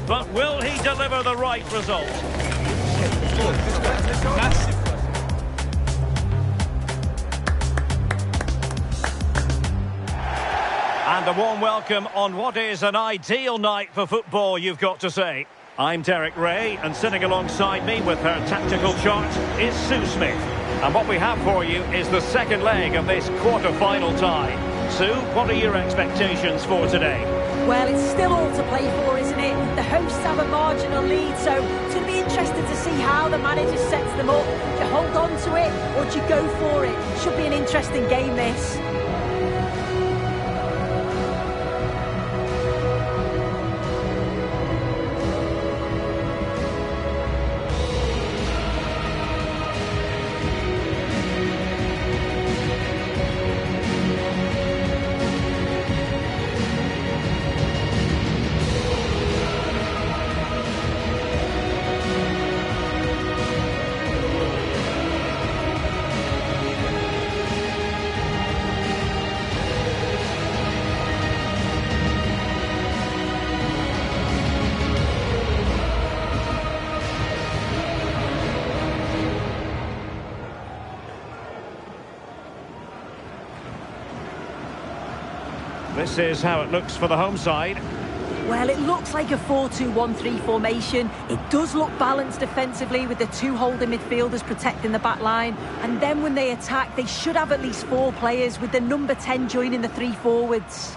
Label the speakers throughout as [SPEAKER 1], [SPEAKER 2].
[SPEAKER 1] but will he deliver the right result? And a warm welcome on what is an ideal night for football, you've got to say. I'm Derek Ray, and sitting alongside me with her tactical chart is Sue Smith. And what we have for you is the second leg of this quarter-final tie. Sue, what are your expectations for today?
[SPEAKER 2] Well, it's still all to play for, isn't it? The hosts have a marginal lead, so it's going to be interesting to see how the manager sets them up. Do you hold on to it, or do you go for it? Should be an interesting game, this.
[SPEAKER 1] This is how it looks for the home side.
[SPEAKER 2] Well, it looks like a 4-2-1-3 formation. It does look balanced defensively with the two holding midfielders protecting the back line. And then when they attack, they should have at least 4 players with the number 10 joining the 3 forwards.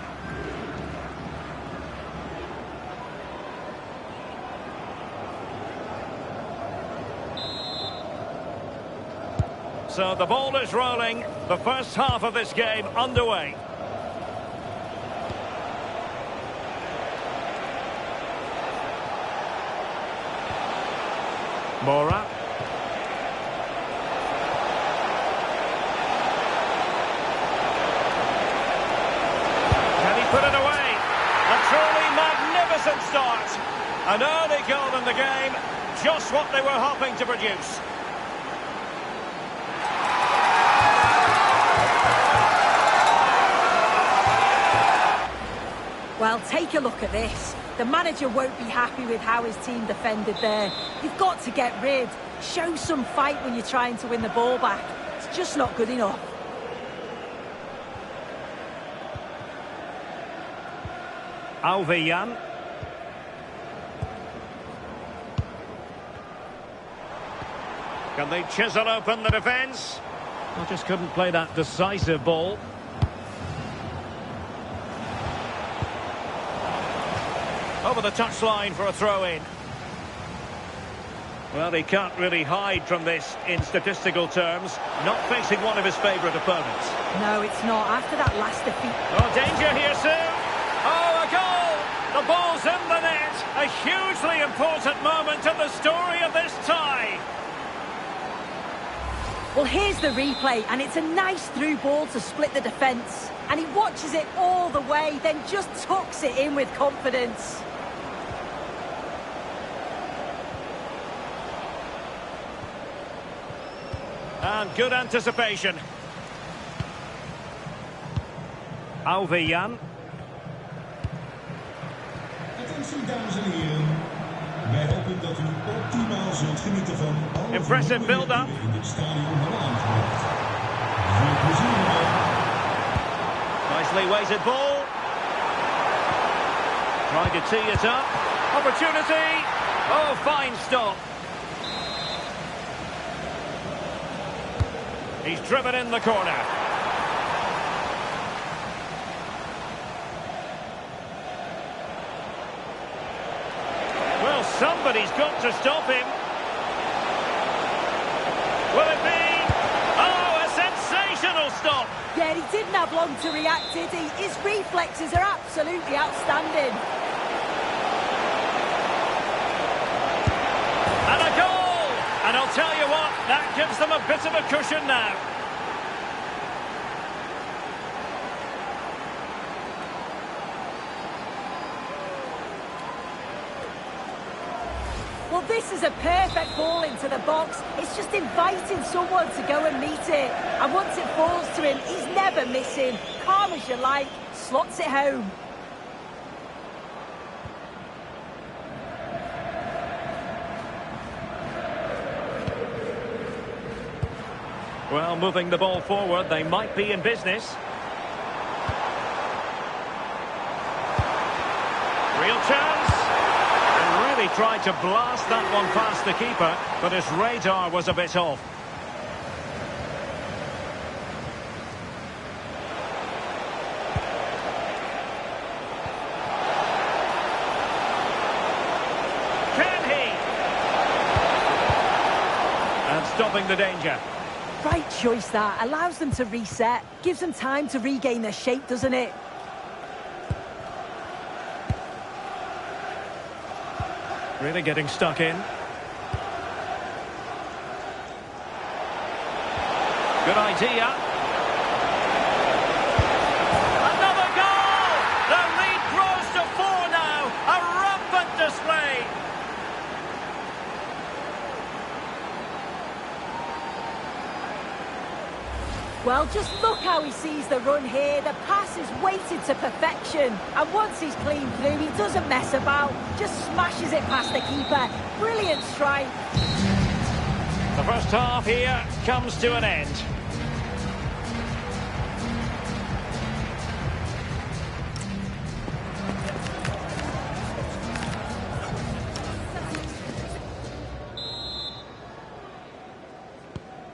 [SPEAKER 1] So the ball is rolling. The first half of this game underway. Mora. Can he put it away? A truly magnificent start. An early goal in the game. Just what they were hoping to produce.
[SPEAKER 2] Well, take a look at this. The manager won't be happy with how his team defended there. You've got to get rid. Show some fight when you're trying to win the ball back. It's just not good enough.
[SPEAKER 1] Alvejan. Can they chisel open the defence? Well, just couldn't play that decisive ball. Over the touchline for a throw-in. Well, he can't really hide from this in statistical terms. Not facing one of his favourite opponents.
[SPEAKER 2] No, it's not. After that last defeat...
[SPEAKER 1] Oh, danger here soon. Oh, a goal! The ball's in the net. A hugely important moment in the story of this tie.
[SPEAKER 2] Well, here's the replay, and it's a nice through ball to split the defence. And he watches it all the way, then just tucks it in with confidence.
[SPEAKER 1] And good anticipation. Alvejan.
[SPEAKER 3] Attention, dames en heren. Wij hopen dat u optimaal zult genieten van alle
[SPEAKER 1] impressive build-up.
[SPEAKER 3] In dit stadion hebben aangebracht. Veel plezier ermee.
[SPEAKER 1] Nicely weighted ball. Trying to tee it up. Opportunity. Oh, fine stop. He's driven in the corner. Well, somebody's got to stop him. Will it be? Oh, a sensational stop.
[SPEAKER 2] Yeah, he didn't have long to react, did he? His reflexes are absolutely outstanding.
[SPEAKER 1] And a goal! And I'll tell you what, that gives them a bit of a cushion now.
[SPEAKER 2] Well, this is a perfect ball into the box. It's just inviting someone to go and meet it. And once it falls to him, he's never missing. Calm as you like, slots it home.
[SPEAKER 1] Well, moving the ball forward, they might be in business. Real chance. He really tried to blast that one past the keeper, but his radar was a bit off. Stopping the danger.
[SPEAKER 2] Right choice that. Allows them to reset. Gives them time to regain their shape, doesn't it?
[SPEAKER 1] Really getting stuck in. Good idea. Another goal! The lead grows to 4 now. A rampant display.
[SPEAKER 2] Well, just look how he sees the run here. The pass is weighted to perfection. And once he's clean through, he doesn't mess about. Just smashes it past the keeper. Brilliant strike.
[SPEAKER 1] The first half here comes to an end.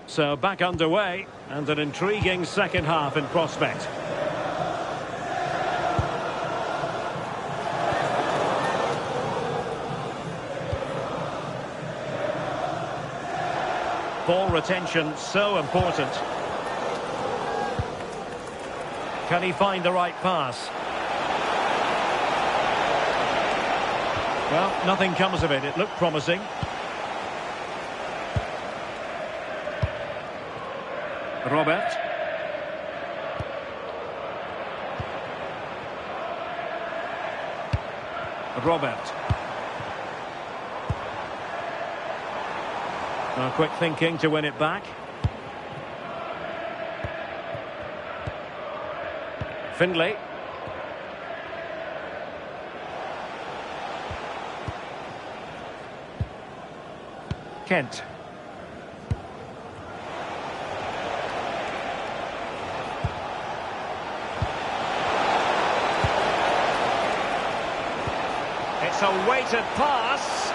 [SPEAKER 1] So back underway, and an intriguing second half in prospect. Ball retention so important. Can he find the right pass? Well, nothing comes of it. It looked promising. Robert. Now quick thinking to win it back. Findlay. Kent. It's a weighted pass.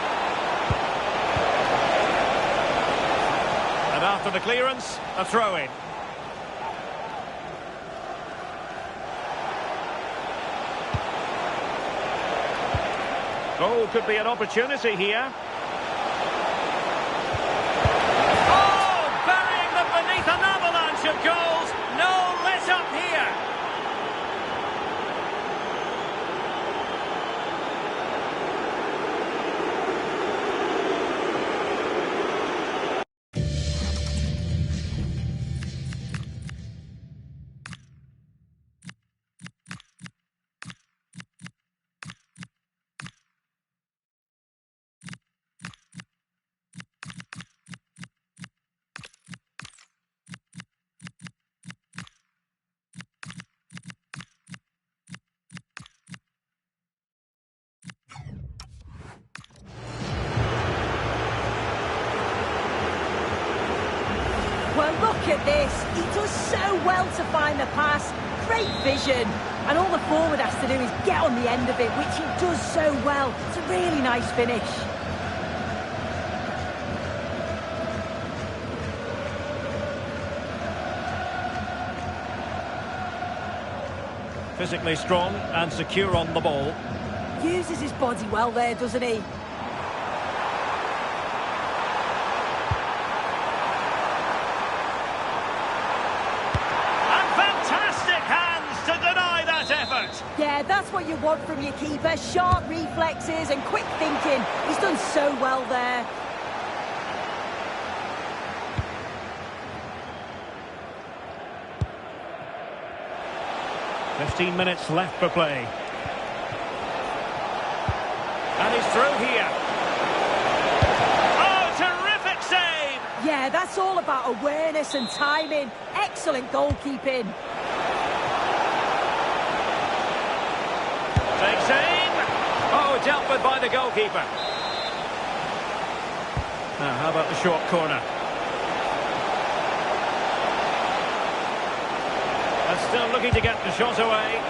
[SPEAKER 1] And after the clearance, a throw-in. Oh, could be an opportunity here. Oh, burying them beneath an avalanche of goals. No let-up here.
[SPEAKER 2] Well, look at this. He does so well to find the pass. Great vision. And all the forward has to do is get on the end of it, which he does so well. It's a really nice finish.
[SPEAKER 1] Physically strong and secure on the ball.
[SPEAKER 2] Uses his body well there, doesn't he? Yeah, that's what you want from your keeper. Sharp reflexes and quick thinking. He's done so well there.
[SPEAKER 1] "15 minutes left for play. And he's through here. Oh, terrific save!
[SPEAKER 2] Yeah, that's all about awareness and timing. Excellent goalkeeping.
[SPEAKER 1] Takes aim. Oh, dealt with by the goalkeeper. Now, how about the short corner? Still looking to get the shot away.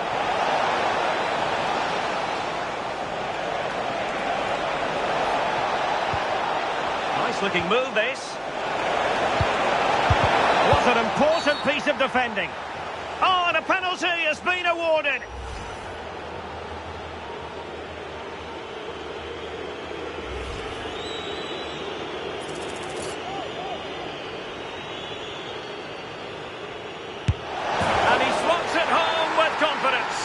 [SPEAKER 1] Nice looking move, this. What an important piece of defending. Oh, and a penalty has been awarded. And he slots it home with confidence.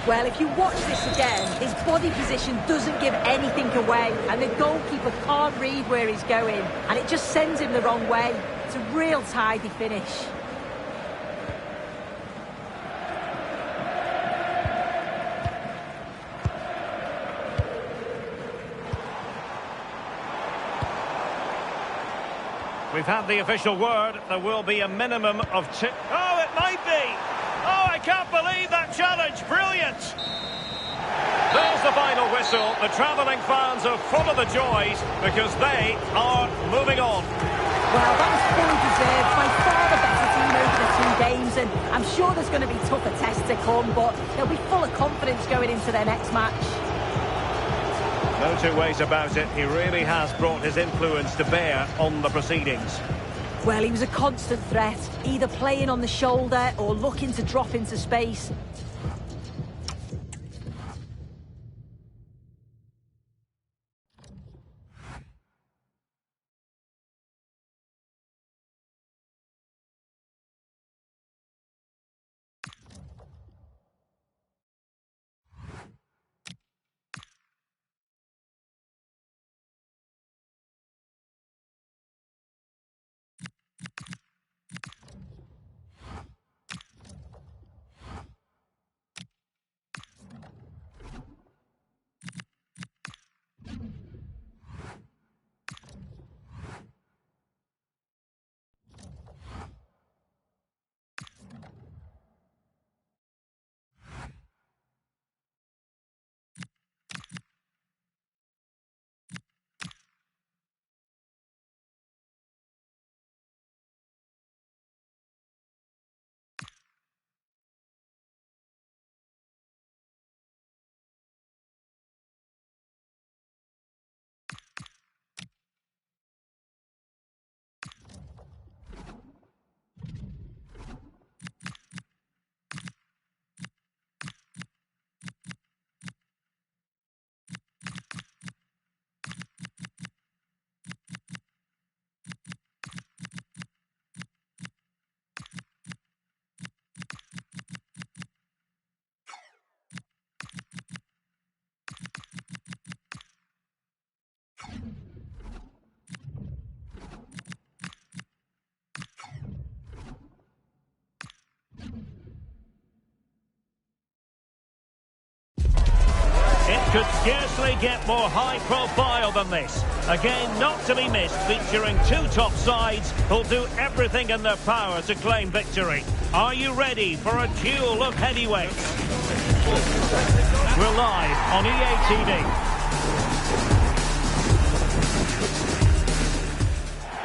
[SPEAKER 2] Well, if you watch this again, his body position doesn't give anything away, and the goalkeeper can't read where he's going, and it just sends him the wrong way. It's a real tidy finish.
[SPEAKER 1] We've had the official word. There will be a minimum of two. Oh, it might be. Oh, I can't believe that challenge. Brilliant. There's the final whistle. The travelling fans are full of the joys because they are moving on.
[SPEAKER 2] Well, that was fully deserved. By far the better team over the 2 games, and I'm sure there's going to be tougher tests to come, but they'll be full of confidence going into their next match.
[SPEAKER 1] No two ways about it. He really has brought his influence to bear on the proceedings.
[SPEAKER 2] Well, he was a constant threat, either playing on the shoulder or looking to drop into space.
[SPEAKER 1] Could scarcely get more high profile than this. Again, not to be missed, featuring 2 top sides who'll do everything in their power to claim victory. Are you ready for a duel of heavyweights? We're live on EA TV.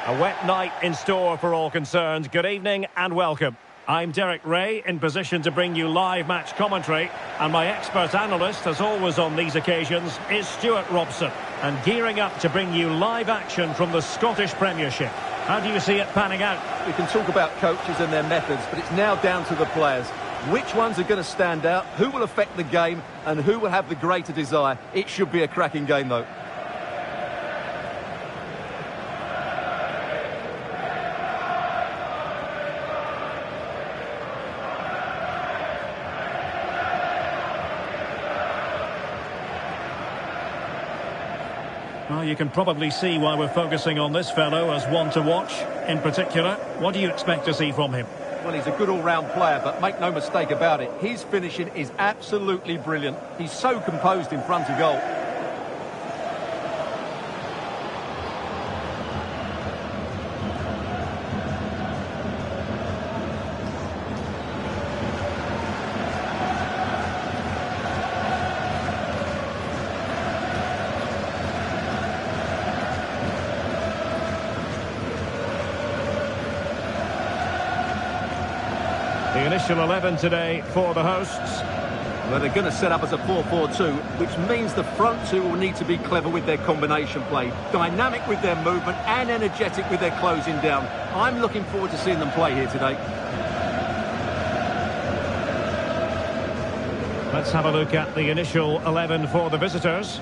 [SPEAKER 1] A wet night in store for all concerned. Good evening and welcome. I'm Derek Ray, in position to bring you live match commentary, and my expert analyst, as always on these occasions, is Stewart Robson, and gearing up to bring you live action from the Scottish Premiership. How do you see it panning out?
[SPEAKER 4] We can talk about coaches and their methods, but it's now down to the players. Which ones are going to stand out, who will affect the game, and who will have the greater desire? It should be a cracking game, though.
[SPEAKER 1] Well, you can probably see why we're focusing on this fellow as one to watch. In particular, what do you expect to see from him?
[SPEAKER 4] Well, he's a good all-round player, but make no mistake about it, his finishing is absolutely brilliant. He's so composed in front of goal.
[SPEAKER 1] The initial 11 today for the hosts.
[SPEAKER 4] Well, they're going to set up as a 4-4-2, which means the front two will need to be clever with their combination play, dynamic with their movement and energetic with their closing down. I'm looking forward to seeing them play here today.
[SPEAKER 1] Let's have a look at the initial 11 for the visitors.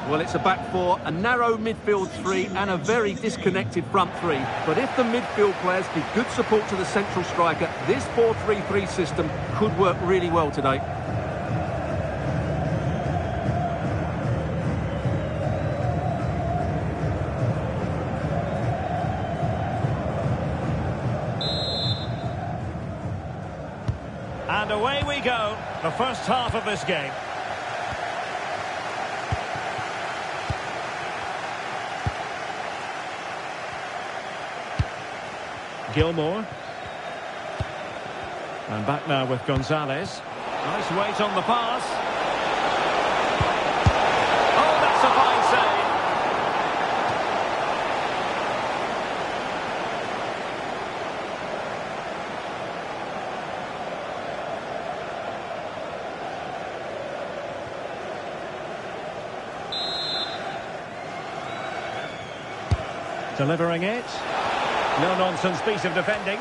[SPEAKER 4] Well, it's a back four, a narrow midfield three and a very disconnected front three. But if the midfield players give good support to the central striker, this 4-3-3 system could work really well today.
[SPEAKER 1] And away we go, the first half of this game. Gilmore. And back now with Gonzalez. Nice weight on the pass. Oh, that's a fine save. Delivering it. No-nonsense piece of defending.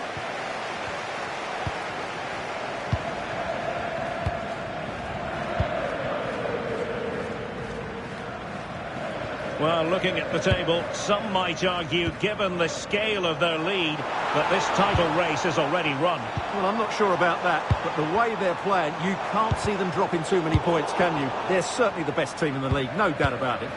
[SPEAKER 1] Well, looking at the table, some might argue, given the scale of their lead, that this title race is already run.
[SPEAKER 4] Well, I'm not sure about that, but the way they're playing, you can't see them dropping too many points, can you? They're certainly the best team in the league, no doubt about it.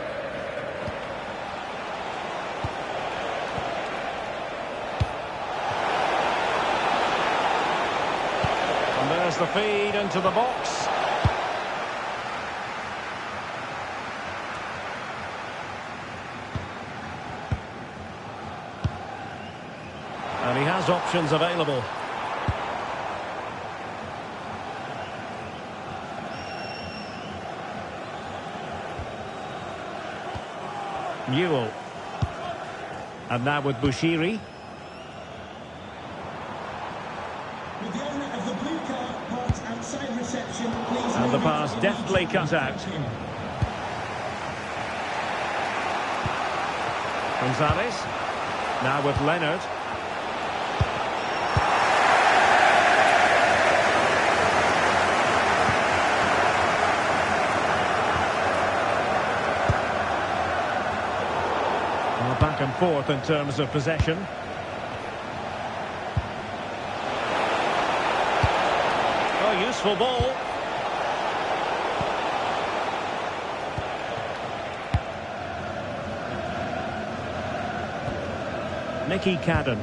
[SPEAKER 1] There's the feed into the box. And he has options available. Newell. And now with Bushiri. And the pass deftly cut out. Gonzalez. Now with Leonard. Well, back and forth in terms of possession. Oh, useful ball. Nicky Cadden.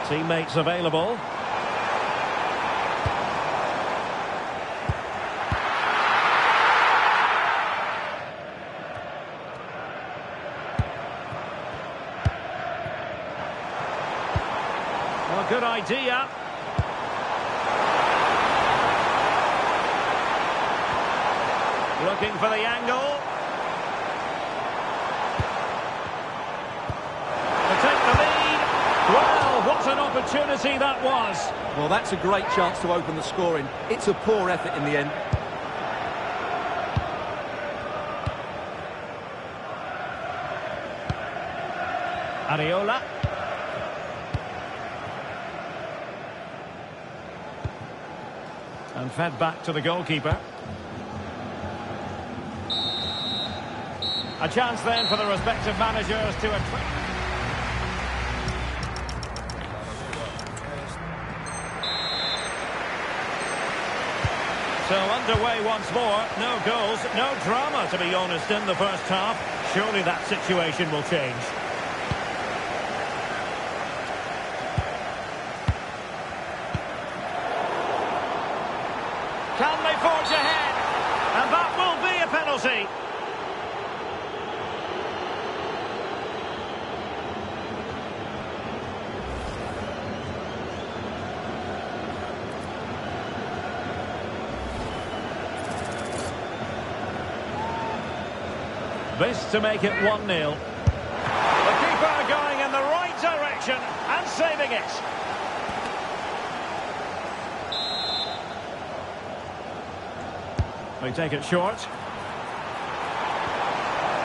[SPEAKER 1] Teammates available. Well, good idea. Looking for the angle. Well, what an opportunity that was.
[SPEAKER 4] Well, that's a great chance to open the scoring. It's a poor effort in the end.
[SPEAKER 1] Areola. And fed back to the goalkeeper. A chance then for the respective managers to attract. So underway once more, no goals, no drama to be honest in the first half. Surely that situation will change. Can they forge ahead? And that will be a penalty. This to make it 1-0. The keeper going in the right direction and saving it. They take it short.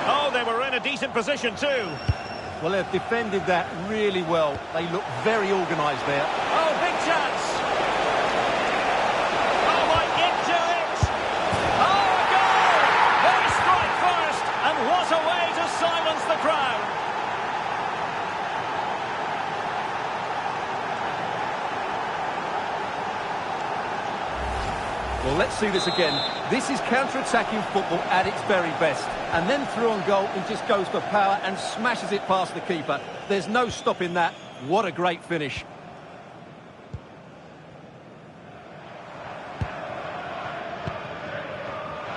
[SPEAKER 1] Oh, they were in a decent position too.
[SPEAKER 4] Well, they've defended that really well. They look very organised there.
[SPEAKER 1] Oh, big chance. Oh, might get to it. Oh, a goal. They strike first, and what a way to silence the crowd.
[SPEAKER 4] Well, let's see this again. This is counter-attacking football at its very best. And then through on goal, he just goes for power and smashes it past the keeper. There's no stopping that. What a great finish.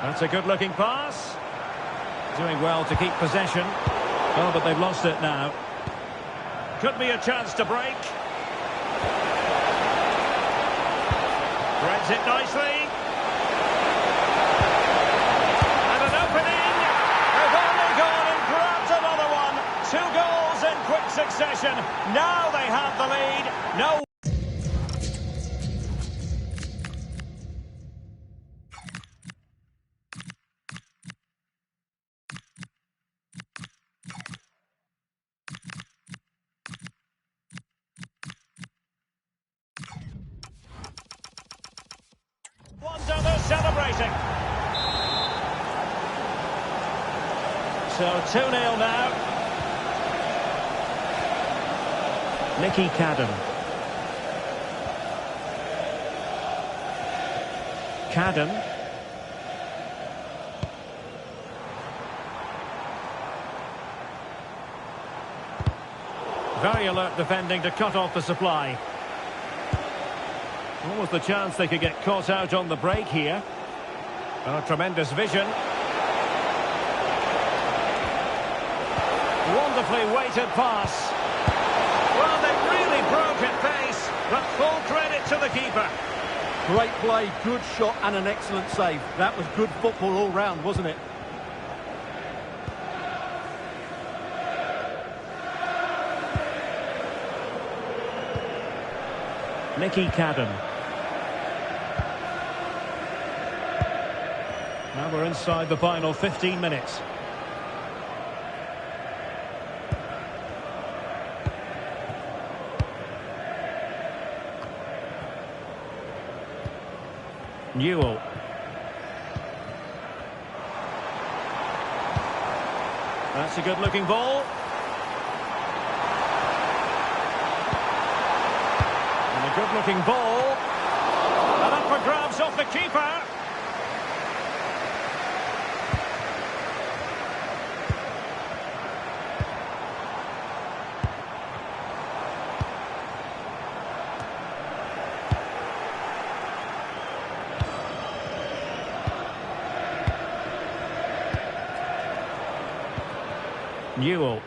[SPEAKER 1] That's a good-looking pass. Doing well to keep possession. Oh, but they've lost it now. Could be a chance to break. Threads it nicely. And an opening. They've only gone and grabbed another one. 2 goals in quick succession. Now they have the lead. No. They're celebrating. So 2-0 now. Nicky Cadden. Cadden. Very alert defending to cut off the supply. What was the chance they could get caught out on the break here? Oh, tremendous vision. Wonderfully weighted pass. Well, they really broke at pace, but full credit to the keeper.
[SPEAKER 4] Great play, good shot and an excellent save. That was good football all round, wasn't it?
[SPEAKER 1] Nicky Cadden. Now we're inside the final 15 minutes. Newell. That's a good-looking ball. And a good-looking ball. And up for grabs off the keeper. Newell.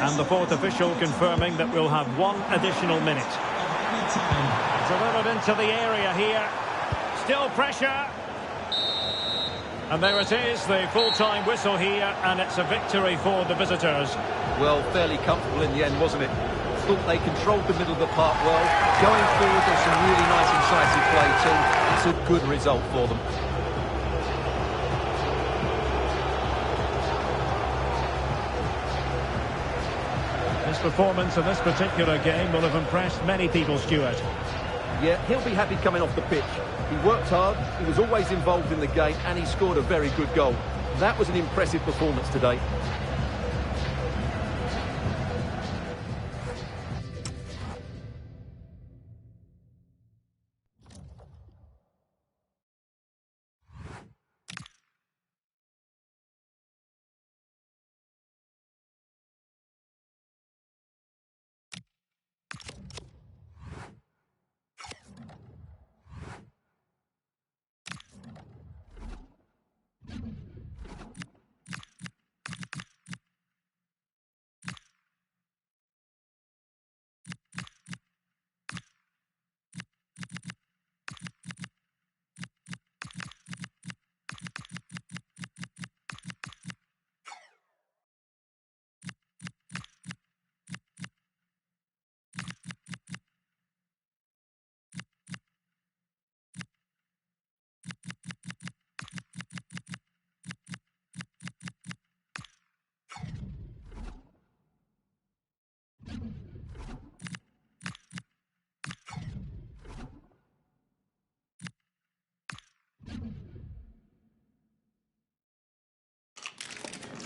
[SPEAKER 1] And the fourth official confirming that we'll have 1 additional minute. Delivered into the area here. Still pressure. And there it is, the full-time whistle here, and it's a victory for the visitors.
[SPEAKER 4] Well, fairly comfortable in the end, wasn't it? Thought they controlled the middle of the park well. Going forward, there's some really nice incisive play too. It's a good result for them.
[SPEAKER 1] His performance in this particular game will have impressed many people, Stewart.
[SPEAKER 4] Yeah, he'll be happy coming off the pitch. He worked hard, he was always involved in the game, and he scored a very good goal. That was an impressive performance today.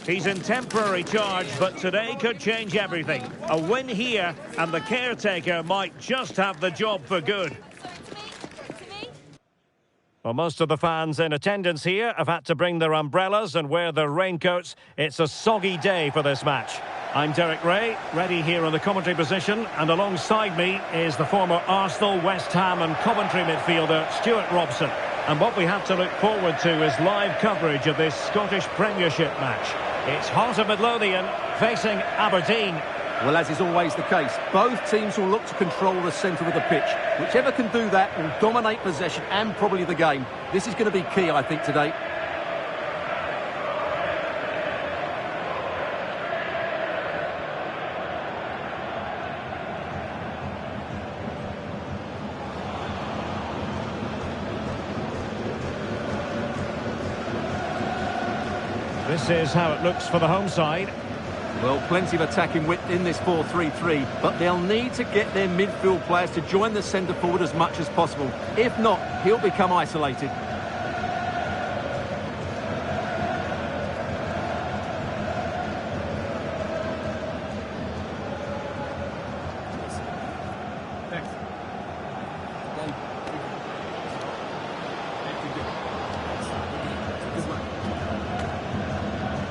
[SPEAKER 1] He's in temporary charge, but today could change everything. A win here, and the caretaker might just have the job for good. Well, most of the fans in attendance here have had to bring their umbrellas and wear their raincoats. It's a soggy day for this match. I'm Derek Ray, ready here in the commentary position, and alongside me is the former Arsenal, West Ham and Coventry midfielder Stewart Robson. And what we have to look forward to is live coverage of this Scottish Premiership match. It's Heart of Midlothian facing Aberdeen.
[SPEAKER 4] Well, as is always the case, both teams will look to control the centre of the pitch. Whichever can do that will dominate possession and probably the game. This is going to be key, I think, today.
[SPEAKER 1] This is how it looks for the home side.
[SPEAKER 4] Well, plenty of attacking width in this 4-3-3, but they'll need to get their midfield players to join the centre forward as much as possible. If not, he'll become isolated.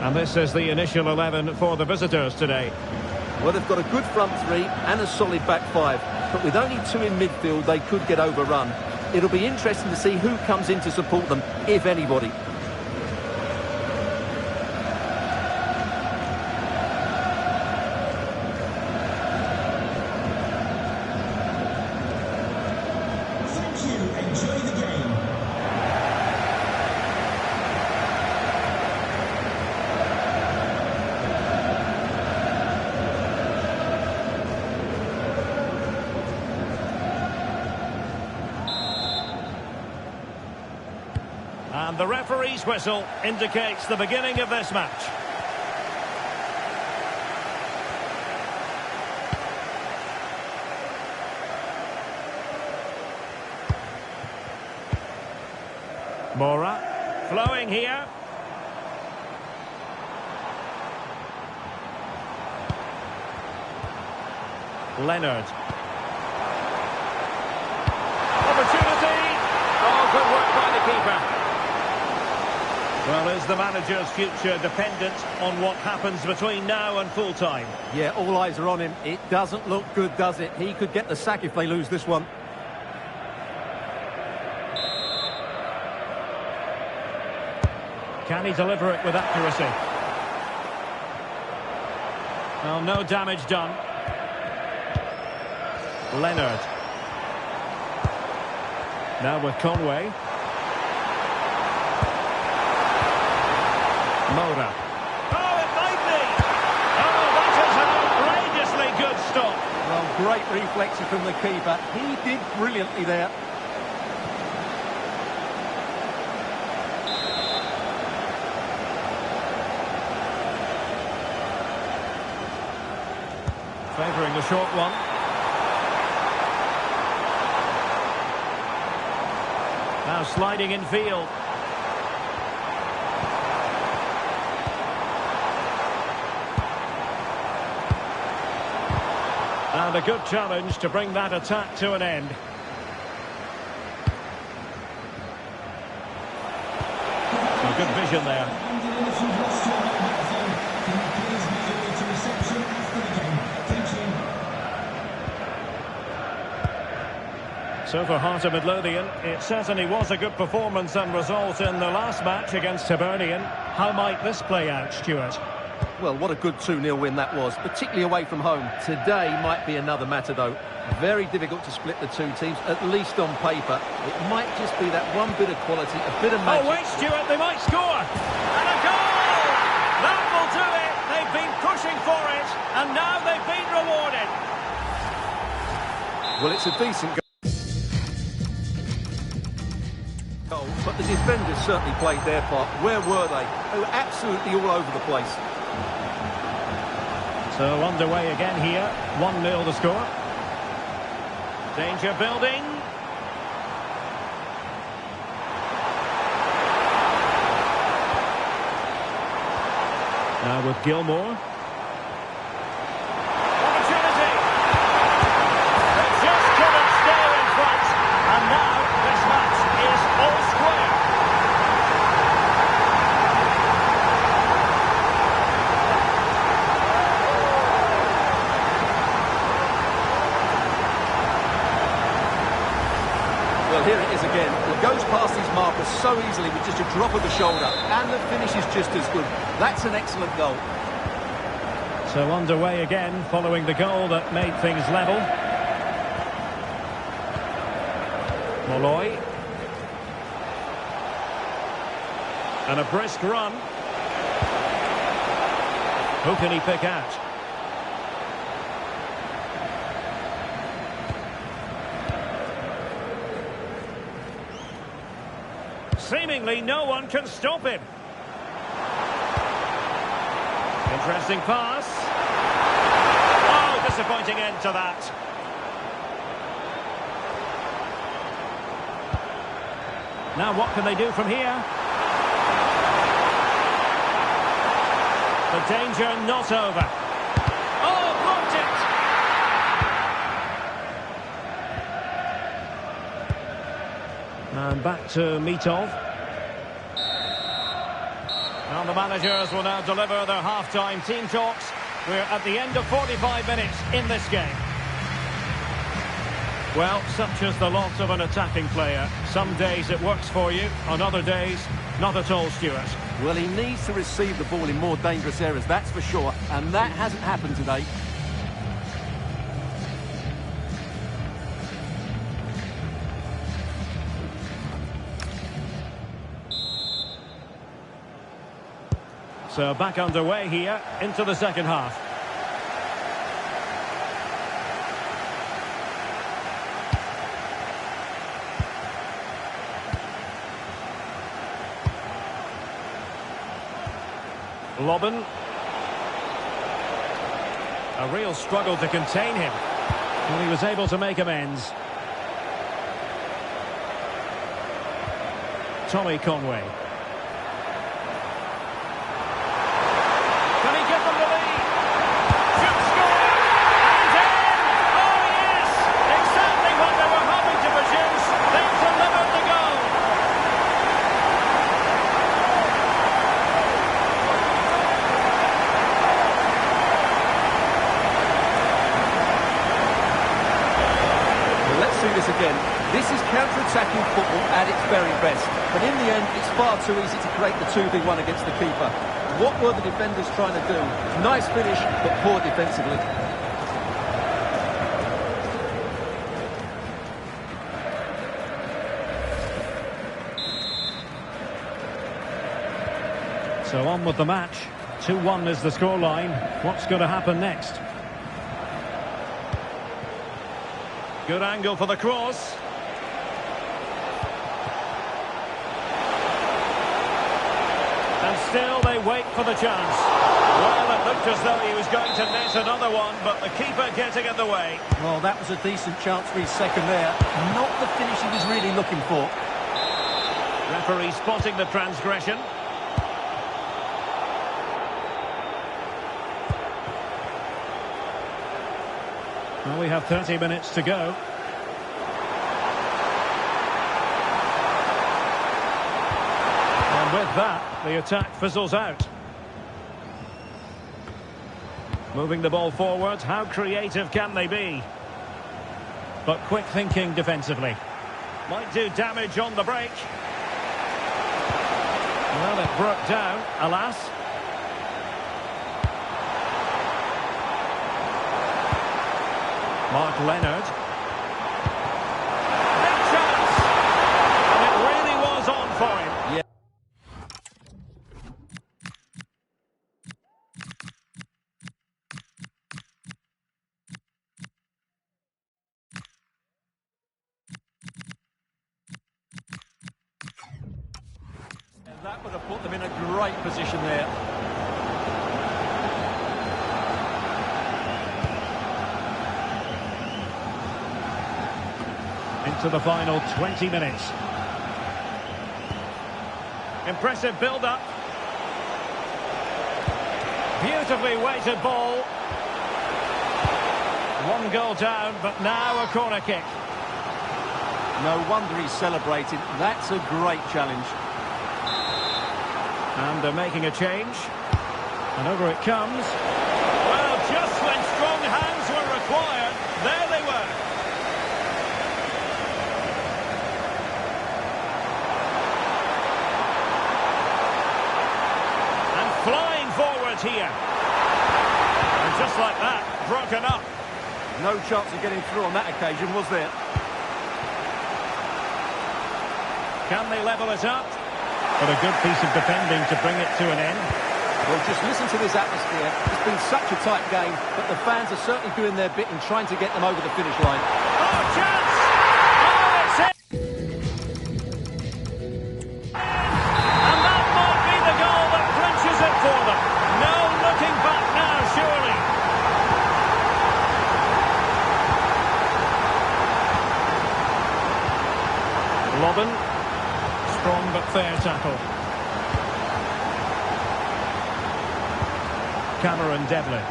[SPEAKER 1] And this is the initial 11 for the visitors today.
[SPEAKER 4] Well, they've got a good front three and a solid back five, but with only two in midfield, they could get overrun. It'll be interesting to see who comes in to support them, if anybody.
[SPEAKER 3] Thank you. Enjoy the game.
[SPEAKER 1] And the referee's whistle indicates the beginning of this match. Mora, flowing here. Leonard. Opportunity! Oh, good work by the keeper. Well, is the manager's future dependent on what happens between now and full-time?
[SPEAKER 4] Yeah, all eyes are on him. It doesn't look good, does it? He could get the sack if they lose this one.
[SPEAKER 1] Can he deliver it with accuracy? Well, no damage done. Leonard. Now with Conway. Mora. Oh, it might be! Oh, that is an outrageously good stop.
[SPEAKER 4] Well, great reflection from the keeper. He did brilliantly there.
[SPEAKER 1] Favouring the short one. Now sliding in field. And a good challenge to bring that attack to an end. So good vision there. So for Heart of Midlothian, it certainly was a good performance and result in the last match against Hibernian. How might this play out, Stewart?
[SPEAKER 4] Well, what a good 2-0 win that was, particularly away from home. Today might be another matter, though. Very difficult to split the two teams, at least on paper. It might just be that one bit of quality, a bit of magic.
[SPEAKER 1] Oh, wait, Stewart, they might score! And a goal! That will do it! They've been pushing for it, and now they've been rewarded.
[SPEAKER 4] Well, it's a decent goal, but the defenders certainly played their part. Where were they? They were absolutely all over the place.
[SPEAKER 1] So underway again here, 1-0 the score. Danger building. Now with Gilmore. Opportunity! They just couldn't stay in front. And now this match is all square.
[SPEAKER 4] Well, here it is again. He goes past his marker so easily with just a drop of the shoulder, and the finish is just as good. That's an excellent goal.
[SPEAKER 1] So underway again, following the goal that made things level. Macaulay. And a brisk run. Who can he pick out? Seemingly no one can stop him. Interesting pass. Oh, disappointing end to that. Now what can they do from here? The danger not over. Oh, blocked it! And back to Mitov. And the managers will now deliver their half-time team talks. We're at the end of 45 minutes in this game. Well, such is the lot of an attacking player. Some days it works for you, on other days, not at all, Stewart.
[SPEAKER 4] Well, he needs to receive the ball in more dangerous areas, that's for sure, and that hasn't happened today.
[SPEAKER 1] So back underway here, into the second half. Lobben. A real struggle to contain him. And he was able to make amends. Tommy Conway. Can he give them the lead? Should score! And in! Oh yes! Exactly what they were hoping to produce. They've delivered the goal.
[SPEAKER 4] Let's see this again. This is counter-attacking football at its very best. But in the end, it's far too easy to create the 2v1 against the keeper. What were the defenders trying to do? Nice finish, but poor defensively.
[SPEAKER 1] So on with the match. 2-1 is the scoreline. What's going to happen next? Good angle for the cross. And still they wait for the chance. Well, it looked as though he was going to net another one, but the keeper getting in the way.
[SPEAKER 4] Well, that was a decent chance for his second there. Not the finish he was really looking for.
[SPEAKER 1] Referee spotting the transgression. Well, we have 30 minutes to go. And with that, the attack fizzles out. Moving the ball forward, how creative can they be? But quick thinking defensively. Might do damage on the break. Well, it broke down, alas. Mark Leonard. Big chance! And it really was on for him.
[SPEAKER 4] Yeah. And that would have put them in a great position there.
[SPEAKER 1] Into the final 20 minutes. Impressive build-up. Beautifully weighted ball. One goal down, but now a corner kick.
[SPEAKER 4] No wonder he's celebrating. That's a great challenge.
[SPEAKER 1] And they're making a change. And over it comes. Well, just when strong hands were required, there they were. And flying forward here. And just like that, broken up.
[SPEAKER 4] No chance of getting through on that occasion, was there?
[SPEAKER 1] Can they level it up? But a good piece of defending to bring it to an end.
[SPEAKER 4] Well, just listen to this atmosphere. It's been such a tight game, but the fans are certainly doing their bit in trying to get them over the finish line.
[SPEAKER 1] Oh, chance! Oh, it's it! And that might be the goal that clinches it for them. No looking back now, surely. Robin. Strong but fair tackle. Devlin.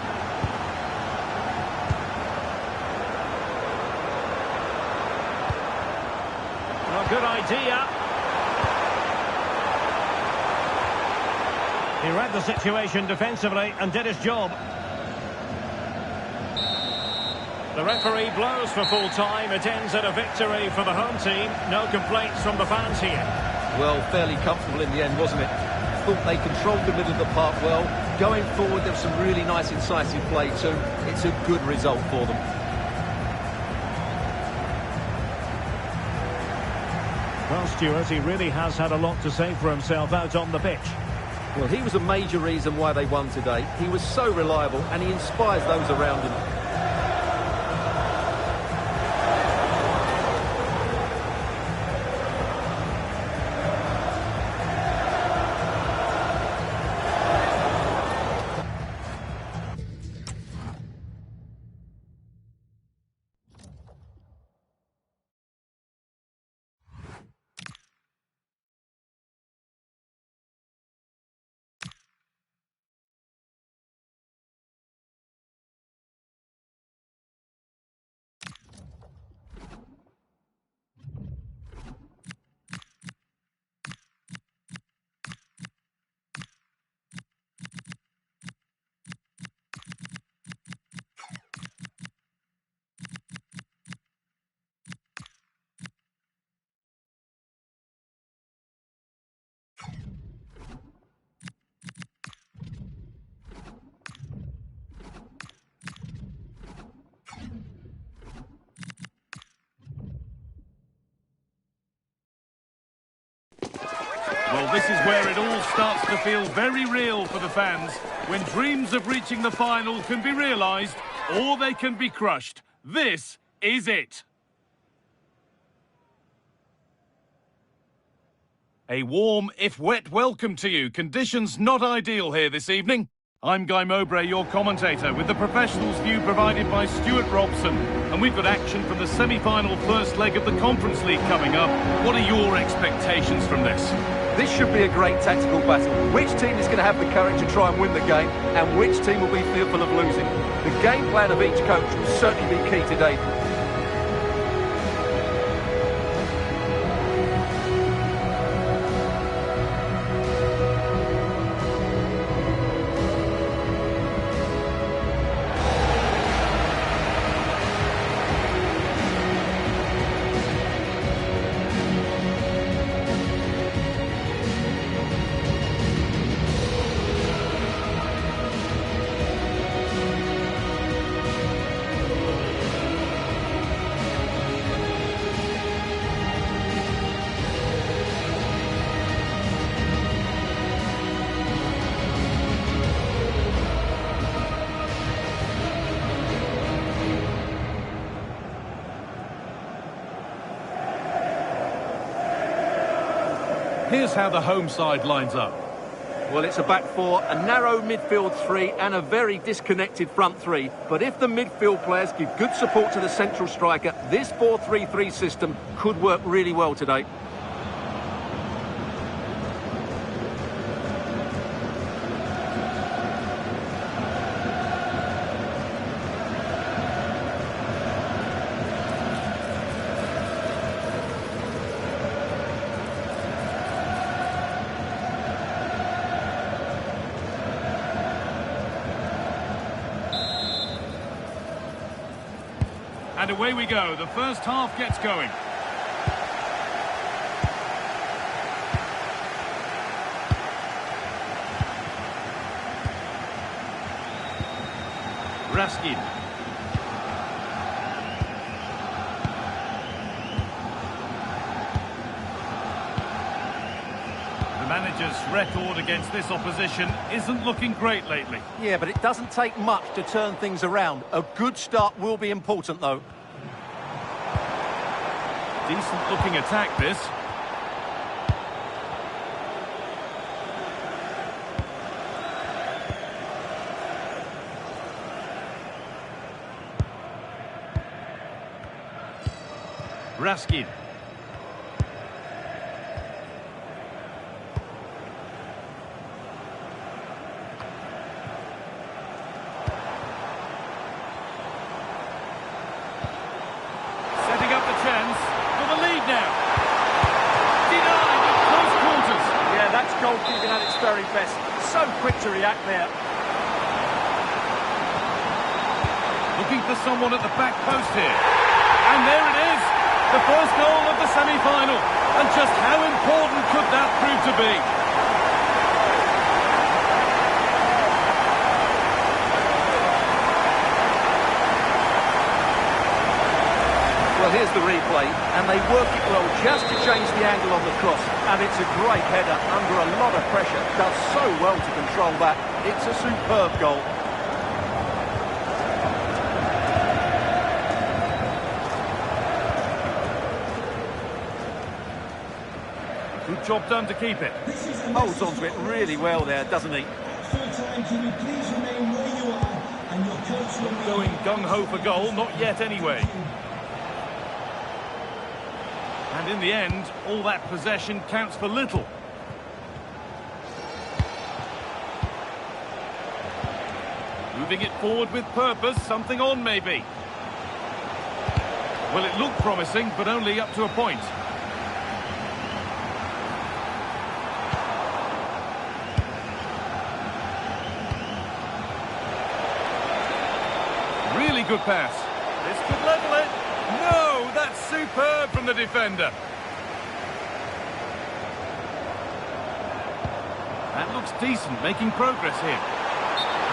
[SPEAKER 1] Well, good idea. He read the situation defensively and did his job. The referee blows for full time. It ends at a victory for the home team. No complaints from the fans here.
[SPEAKER 4] Well, fairly comfortable in the end, wasn't it? Thought they controlled the middle of the park well. Going forward, there was some really nice incisive play too. It's a good result for them.
[SPEAKER 1] Well, Stewart, he really has had a lot to say for himself out on the pitch.
[SPEAKER 4] Well, he was a major reason why they won today. He was so reliable and he inspires those around him.
[SPEAKER 5] Well, this is where it all starts to feel very real for the fans, when dreams of reaching the final can be realised or they can be crushed. This is it. A warm, if wet, welcome to you. Conditions not ideal here this evening. I'm Guy Mowbray, your commentator, with the professionals' view provided by Stuart Robson. And we've got action from the semi-final first leg of the Conference League coming up. What are your expectations from this?
[SPEAKER 4] This should be a great tactical battle. Which team is going to have the courage to try and win the game, and which team will be fearful of losing? The game plan of each coach will certainly be key today.
[SPEAKER 5] Here's how the home side lines up.
[SPEAKER 4] Well, it's a back four, a narrow midfield three and a very disconnected front three. But if the midfield players give good support to the central striker, this 4-3-3 system could work really well today.
[SPEAKER 5] And away we go. The first half gets going. Raskin. The manager's record against this opposition isn't looking great lately.
[SPEAKER 4] Yeah, but it doesn't take much to turn things around. A good start will be important, though.
[SPEAKER 5] Decent looking attack, this. Raskin. Setting up the chance for the lead now. Denied at close quarters.
[SPEAKER 1] Yeah, that's goalkeeping at its very best. So quick to react there.
[SPEAKER 5] Looking for someone at the back post here. And there it is. The first goal of the semi-final. And just how important could that prove to be?
[SPEAKER 4] Well, here's the replay, and they work it well just to change the angle on the cross. And it's a great header under a lot of pressure. Does so well to control that. It's a superb goal.
[SPEAKER 5] Good job done to keep it.
[SPEAKER 4] Holds on to it really well there, doesn't he?
[SPEAKER 5] Going gung-ho for goal, not yet anyway. And in the end, all that possession counts for little. Moving it forward with purpose, something on maybe. Well, it looked promising, but only up to a point. Really good pass. This could level it. No, that's superb from the defender. That looks decent, making progress here.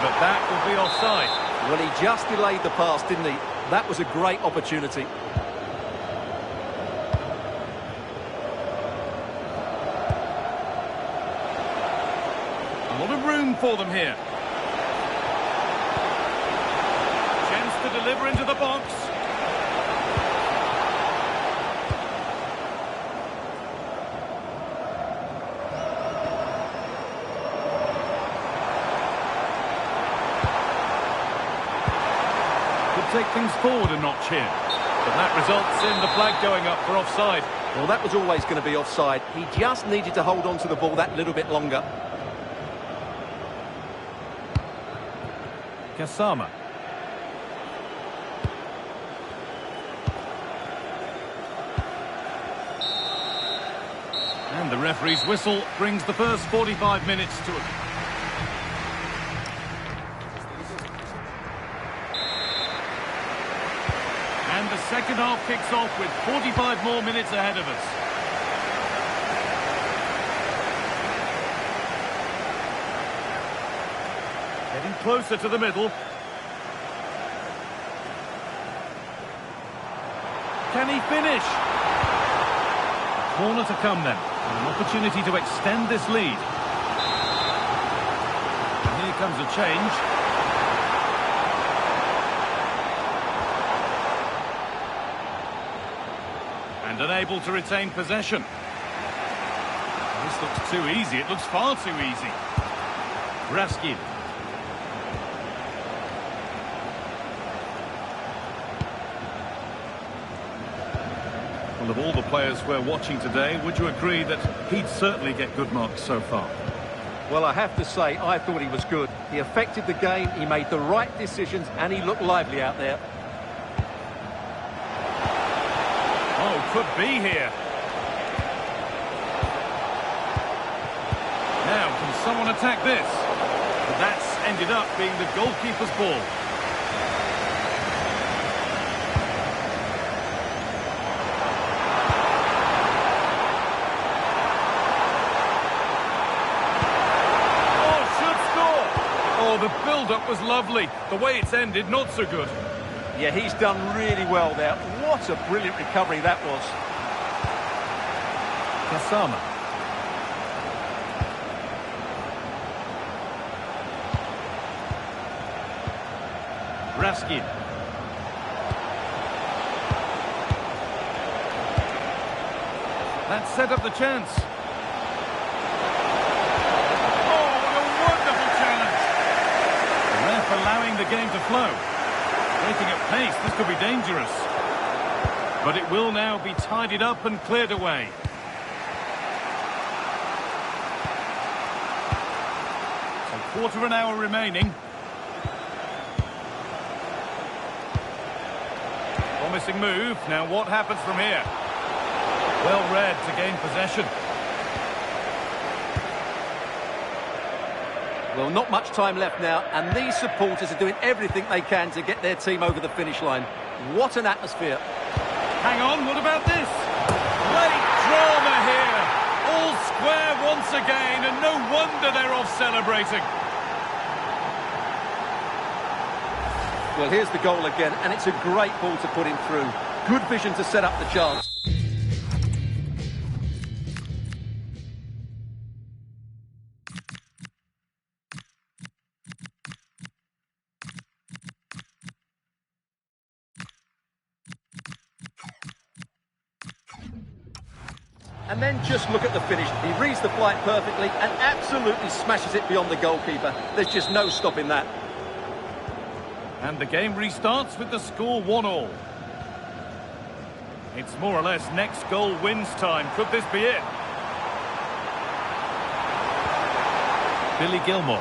[SPEAKER 5] But that will be offside.
[SPEAKER 4] Well, he just delayed the pass, didn't he? That was a great opportunity.
[SPEAKER 5] A lot of room for them here. Chance to deliver into the box. Take things forward a notch here. But that results in the flag going up for offside.
[SPEAKER 4] Well, that was always going to be offside. He just needed to hold on to the ball that little bit longer.
[SPEAKER 5] Kasama. And the referee's whistle brings the first 45 minutes to a... And the second half kicks off with 45 more minutes ahead of us. Getting closer to the middle. Can he finish? Corner to come then. An opportunity to extend this lead. And here comes a change. And unable to retain possession. This looks too easy. It looks far too easy. Raskin. Well, of all the players we're watching today, would you agree that he'd certainly get good marks so far?
[SPEAKER 4] Well, I have to say, I thought he was good. He affected the game, he made the right decisions, and he looked lively out there.
[SPEAKER 5] Oh, could be here. Now, can someone attack this? But that's ended up being the goalkeeper's ball. build-up was lovely. The way it's ended, not so good.
[SPEAKER 4] Yeah, he's done really well there. What a brilliant recovery that was.
[SPEAKER 5] Kasama. Raskin. That set up the chance. Oh, what a wonderful challenge. The ref allowing the game to flow. Waiting at pace, this could be dangerous. But it will now be tidied up and cleared away. So quarter of an hour remaining. Promising move. Now what happens from here? Well read to gain possession.
[SPEAKER 4] Well, not much time left now, and these supporters are doing everything they can to get their team over the finish line. What an atmosphere.
[SPEAKER 5] Hang on, what about this? Late drama here. All square once again, and no wonder they're off celebrating.
[SPEAKER 4] Well, here's the goal again, and it's a great ball to put him through. Good vision to set up the chance. And then just look at the finish. He reads the flight perfectly and absolutely smashes it beyond the goalkeeper. There's just no stopping that.
[SPEAKER 5] And the game restarts with the score 1-1. It's more or less next goal wins time. Could this be it? Billy Gilmore.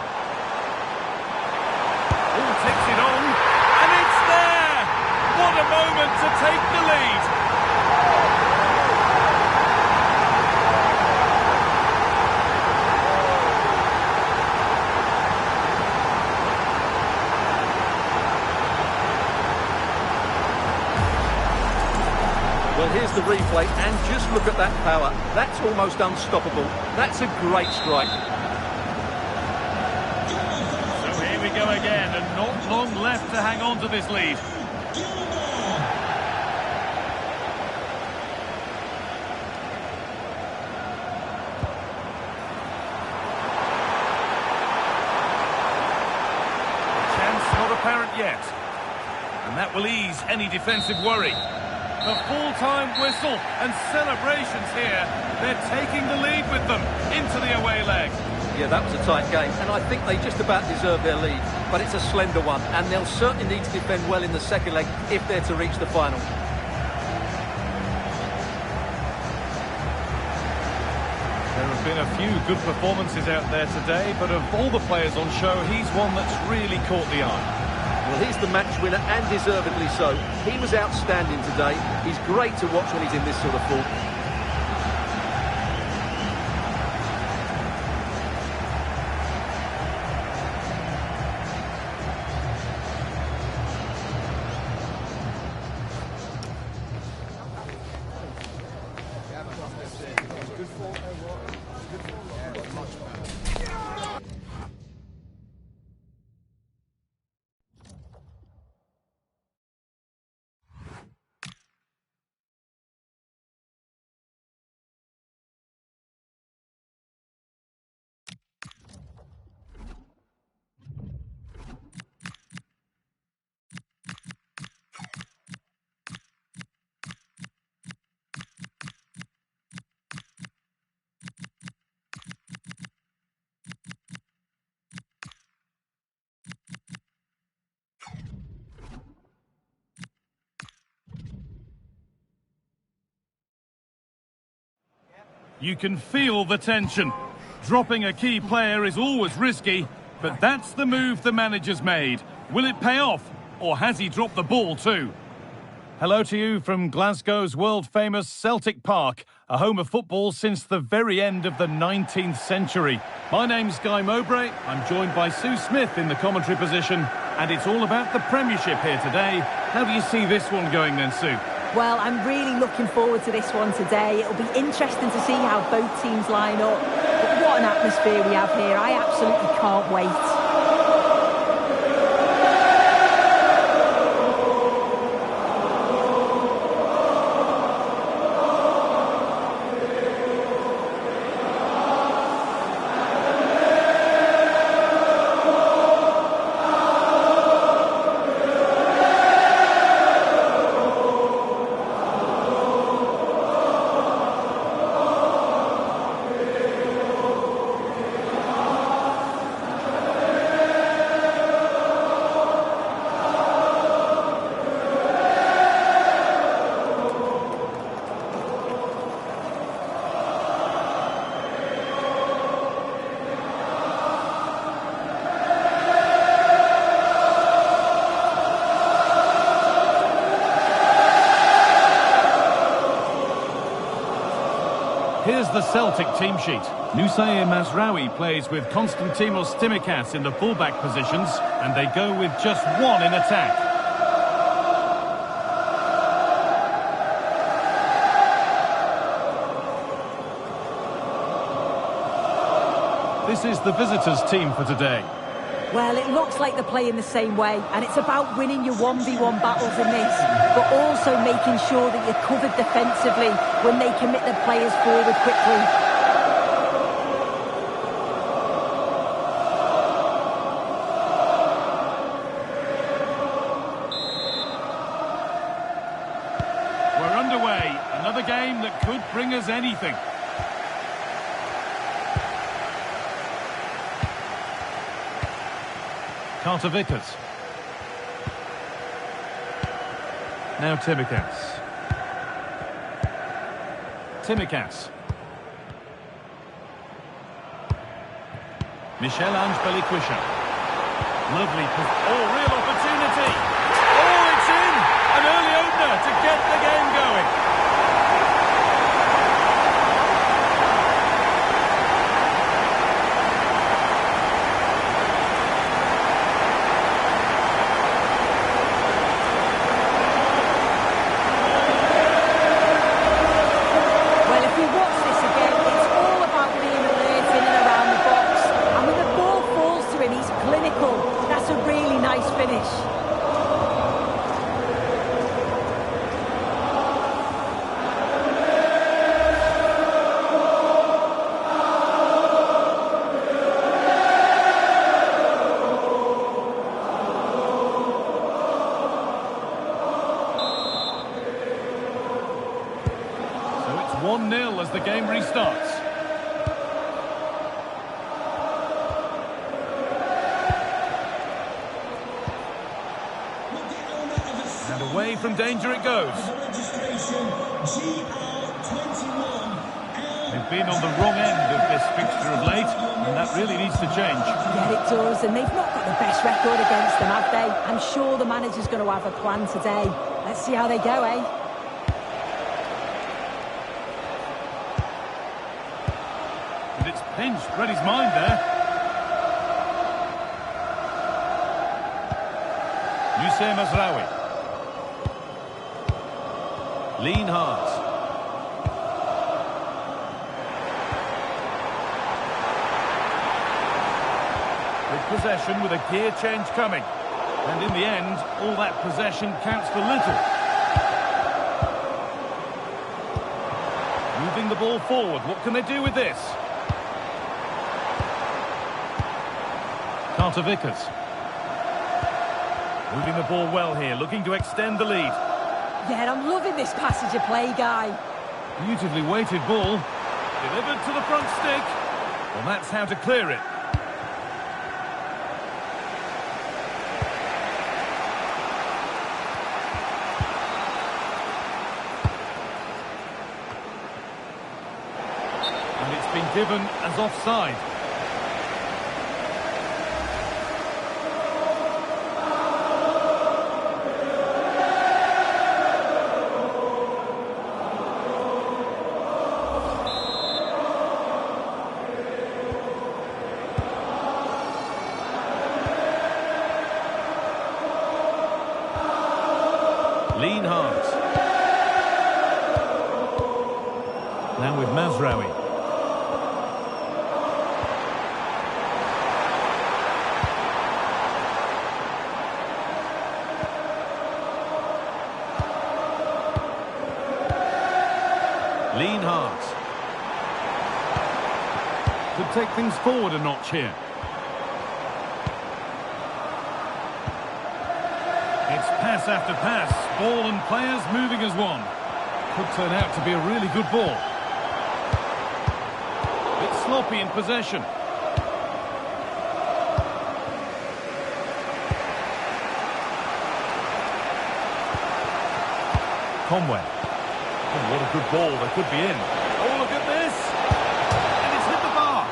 [SPEAKER 5] Oh, takes it on. And it's there! What a moment to take the lead.
[SPEAKER 4] Well, here's the replay, and just look at that power. That's almost unstoppable. That's a great strike.
[SPEAKER 5] So here we go again, and not long left to hang on to this lead. Chance not apparent yet. And that will ease any defensive worry. The full-time whistle and celebrations here. They're taking the lead with them into the away leg.
[SPEAKER 4] Yeah, that was a tight game, and I think they just about deserve their lead. But it's a slender one, and they'll certainly need to defend well in the second leg if they're to reach the final.
[SPEAKER 5] There have been a few good performances out there today, but of all the players on show, he's one that's really caught the eye.
[SPEAKER 4] Well, he's the match winner, and deservedly so. He was outstanding today. He's great to watch when he's in this sort of form.
[SPEAKER 5] You can feel the tension. Dropping a key player is always risky, but that's the move the manager's made. Will it pay off, or has he dropped the ball too? Hello to you from Glasgow's world-famous Celtic Park, a home of football since the very end of the 19th century. My name's Guy Mowbray. I'm joined by Sue Smith in the commentary position, and it's all about the Premiership here today. How do you see this one going then, Sue?
[SPEAKER 2] Well, I'm really looking forward to this one today. It'll be interesting to see how both teams line up. But what an atmosphere we have here. I absolutely can't wait.
[SPEAKER 5] the Celtic team sheet. Nusayr Mazraoui plays with Konstantinos Tsimikas in the fullback positions, and they go with just one in attack. This is the visitors' team for today.
[SPEAKER 2] Well, it looks like they're playing the same way, and it's about winning your 1v1 battles in this, but also making sure that you're covered defensively when they commit their players forward quickly.
[SPEAKER 5] We're underway. Another game that could bring us anything. Vickers. Now Tsimikas. Michel-Ange Belikwisha. Lovely. Oh, real opportunity. Oh, it's in. An early opener to get the game going. As the game restarts. And away from danger it goes. They've been on the wrong end of this fixture of late, and that really needs to change.
[SPEAKER 2] Yeah, it does, and they've not got the best record against them, have they? I'm sure the manager's going to have a plan today. Let's see how they go, eh?
[SPEAKER 5] Pinch read his mind there. Nusayr Mazraoui. Lean hard. With possession with a gear change coming. And in the end, all that possession counts for little. Moving the ball forward. What can they do with this? Vickers. Moving the ball well here, looking to extend the lead.
[SPEAKER 2] Yeah, I'm loving this passage of play, Guy.
[SPEAKER 5] Beautifully weighted ball. Delivered to the front stick. Well, that's how to clear it. And it's been given as offside. Lean hard. Now with Mazraoui. Lean hard. Could take things forward a notch here. It's pass after pass, ball and players moving as one. Could turn out to be a really good ball. Bit sloppy in possession. Conway. Oh, what a good ball, they could be in. Oh, look at this! And it's hit the bar!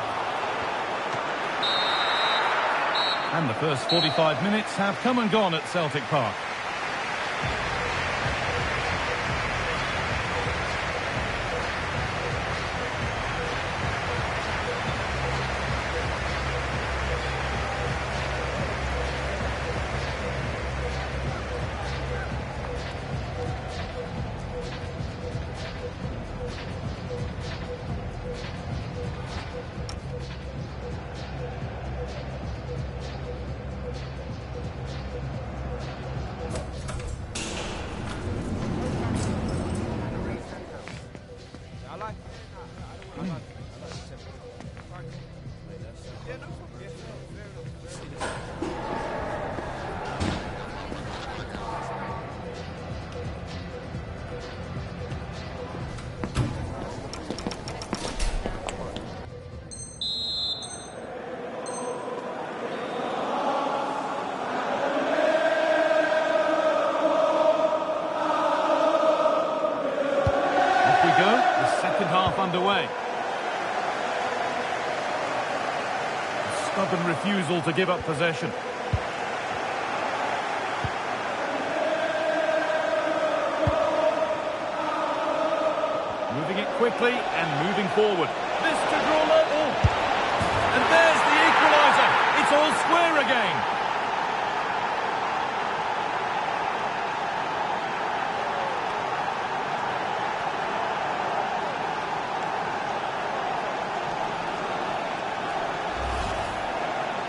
[SPEAKER 5] And the first 45 minutes have come and gone at Celtic Park. Underway. A stubborn refusal to give up possession. Moving it quickly and moving forward. This to draw level. And there's the equaliser. It's all square again.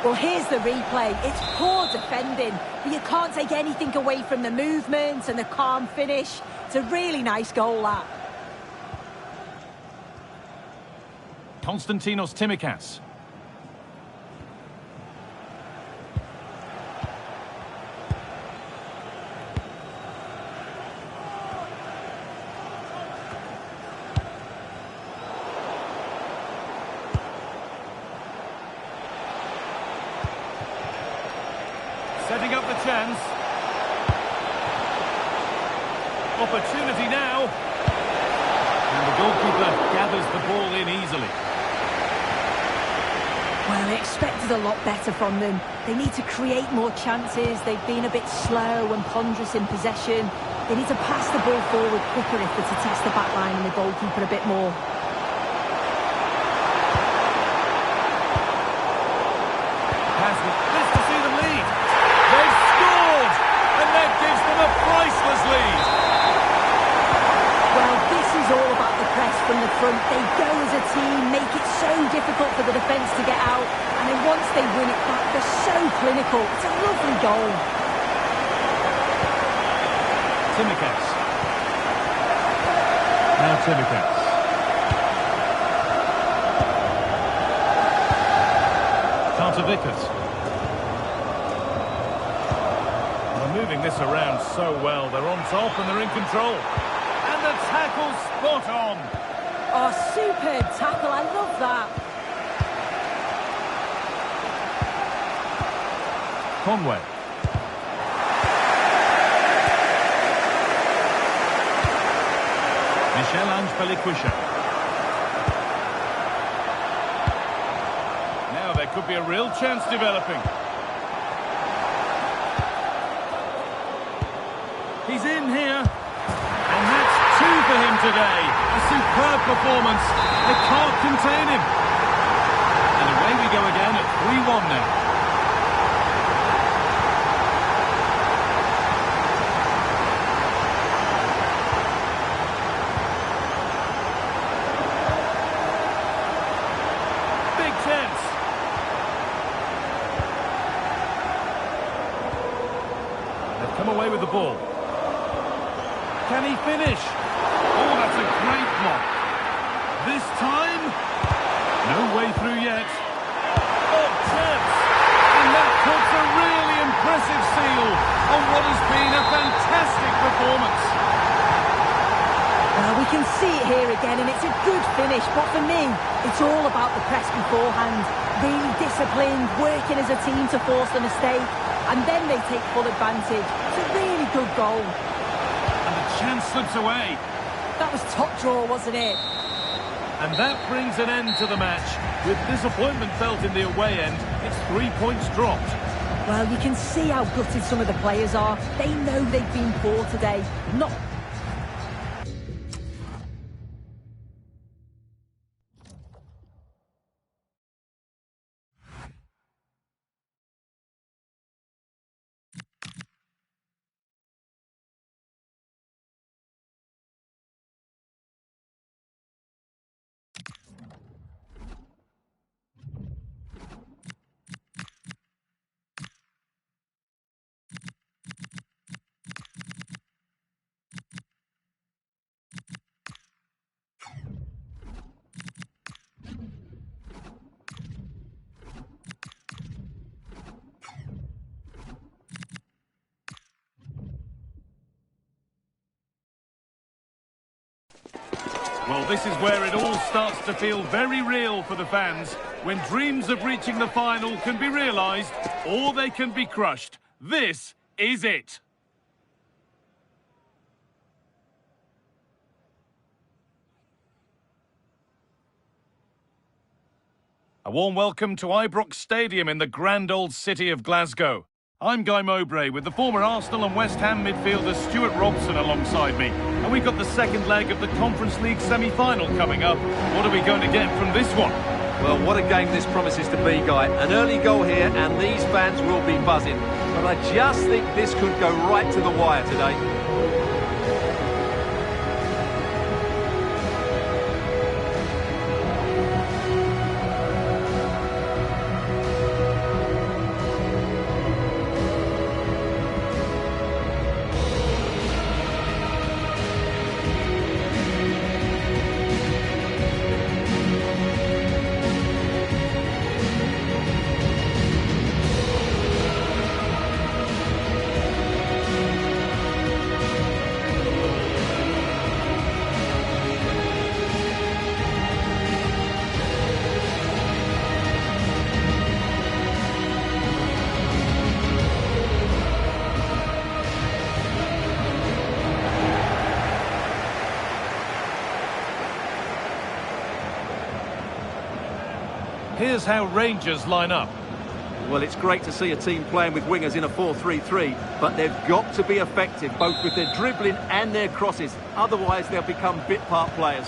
[SPEAKER 2] Well, here's the replay. It's poor defending, but you can't take anything away from the movement and the calm finish. It's a really nice goal, that.
[SPEAKER 5] Konstantinos Tsimikas. Setting up the chance. Opportunity now. And the goalkeeper gathers the ball in easily.
[SPEAKER 2] Well, I expected a lot better from them. They need to create more chances. They've been a bit slow and ponderous in possession. They need to pass the ball forward quicker if they're to test the back line and the goalkeeper a bit more.
[SPEAKER 5] Pass with this to see them lead. They've scored! And that gives them a priceless lead.
[SPEAKER 2] Well, this is all about the press from the front. They go as a team, make it so difficult for the defence to get out, and then once they win it back, they're so clinical. It's a lovely goal.
[SPEAKER 5] Tsimikas. Now Tsimikas. Tartavikas. They're moving this around so well. They're on top and they're in control. And the tackle spot on.
[SPEAKER 2] Oh, superb tackle. I love that.
[SPEAKER 5] Conway. Michel-Ange Pelikwisha. Now there could be a real chance developing. He's in here. And that's two for him today. A superb performance. They can't contain him. And away we go again at 3-1 now. Away with the ball. Can he finish? Oh, that's a great block. This time, no way through yet. Oh, chance! And that puts a really impressive seal on what has been a fantastic performance.
[SPEAKER 2] Well, we can see it here again, and it's a good finish, but for me, it's all about the press beforehand. Really disciplined, working as a team to force the mistake, and then they take full advantage. It's a really good goal.
[SPEAKER 5] And the chance slips away.
[SPEAKER 2] That was top draw, wasn't it?
[SPEAKER 5] And that brings an end to the match. With disappointment felt in the away end, it's 3 points dropped.
[SPEAKER 2] Well, you can see how gutted some of the players are. They know they've been poor today. Not...
[SPEAKER 5] this is where it all starts to feel very real for the fans. When dreams of reaching the final can be realised, or they can be crushed. This is it. A warm welcome to Ibrox Stadium in the grand old city of Glasgow. I'm Guy Mowbray with the former Arsenal and West Ham midfielder Stewart Robson alongside me. And we've got the second leg of the Conference League semi-final coming up. What are we going to get from this one?
[SPEAKER 4] Well, what a game this promises to be, Guy. An early goal here and these fans will be buzzing. But I just think this could go right to the wire today.
[SPEAKER 5] Here's how Rangers line up.
[SPEAKER 4] Well, it's great to see a team playing with wingers in a 4-3-3, but they've got to be effective, both with their dribbling and their crosses. Otherwise, they'll become bit-part players.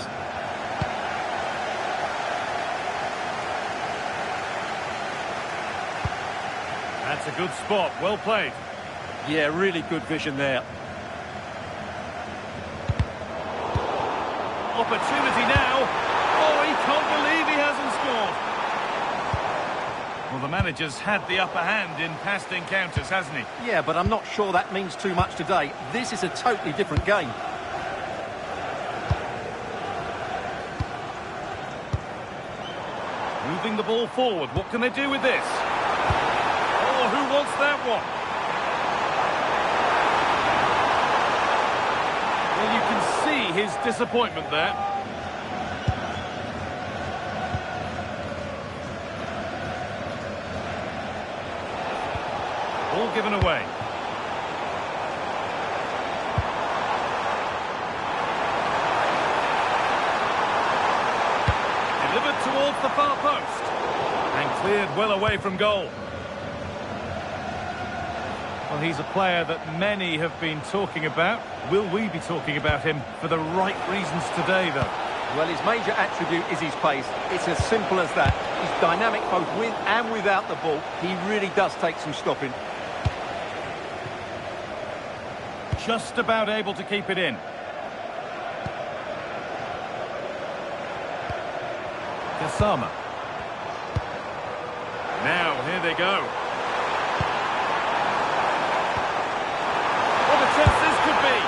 [SPEAKER 5] That's a good spot, well played.
[SPEAKER 1] Yeah, really good vision there.
[SPEAKER 5] Opportunity now. Oh, he can't believe he hasn't scored. Well, the manager's had the upper hand in past encounters, hasn't he?
[SPEAKER 4] Yeah, but I'm not sure that means too much today. This is a totally different game.
[SPEAKER 5] Moving the ball forward. What can they do with this? Oh, who wants that one? Well, you can see his disappointment there. Ball given away. Delivered towards the far post. And cleared well away from goal. Well, he's a player that many have been talking about. Will we be talking about him for the right reasons today, though?
[SPEAKER 4] Well, his major attribute is his pace. It's as simple as that. He's dynamic both with and without the ball. He really does take some stopping.
[SPEAKER 5] Just about able to keep it in. Kasama. Now, here they go. What a chance this could be.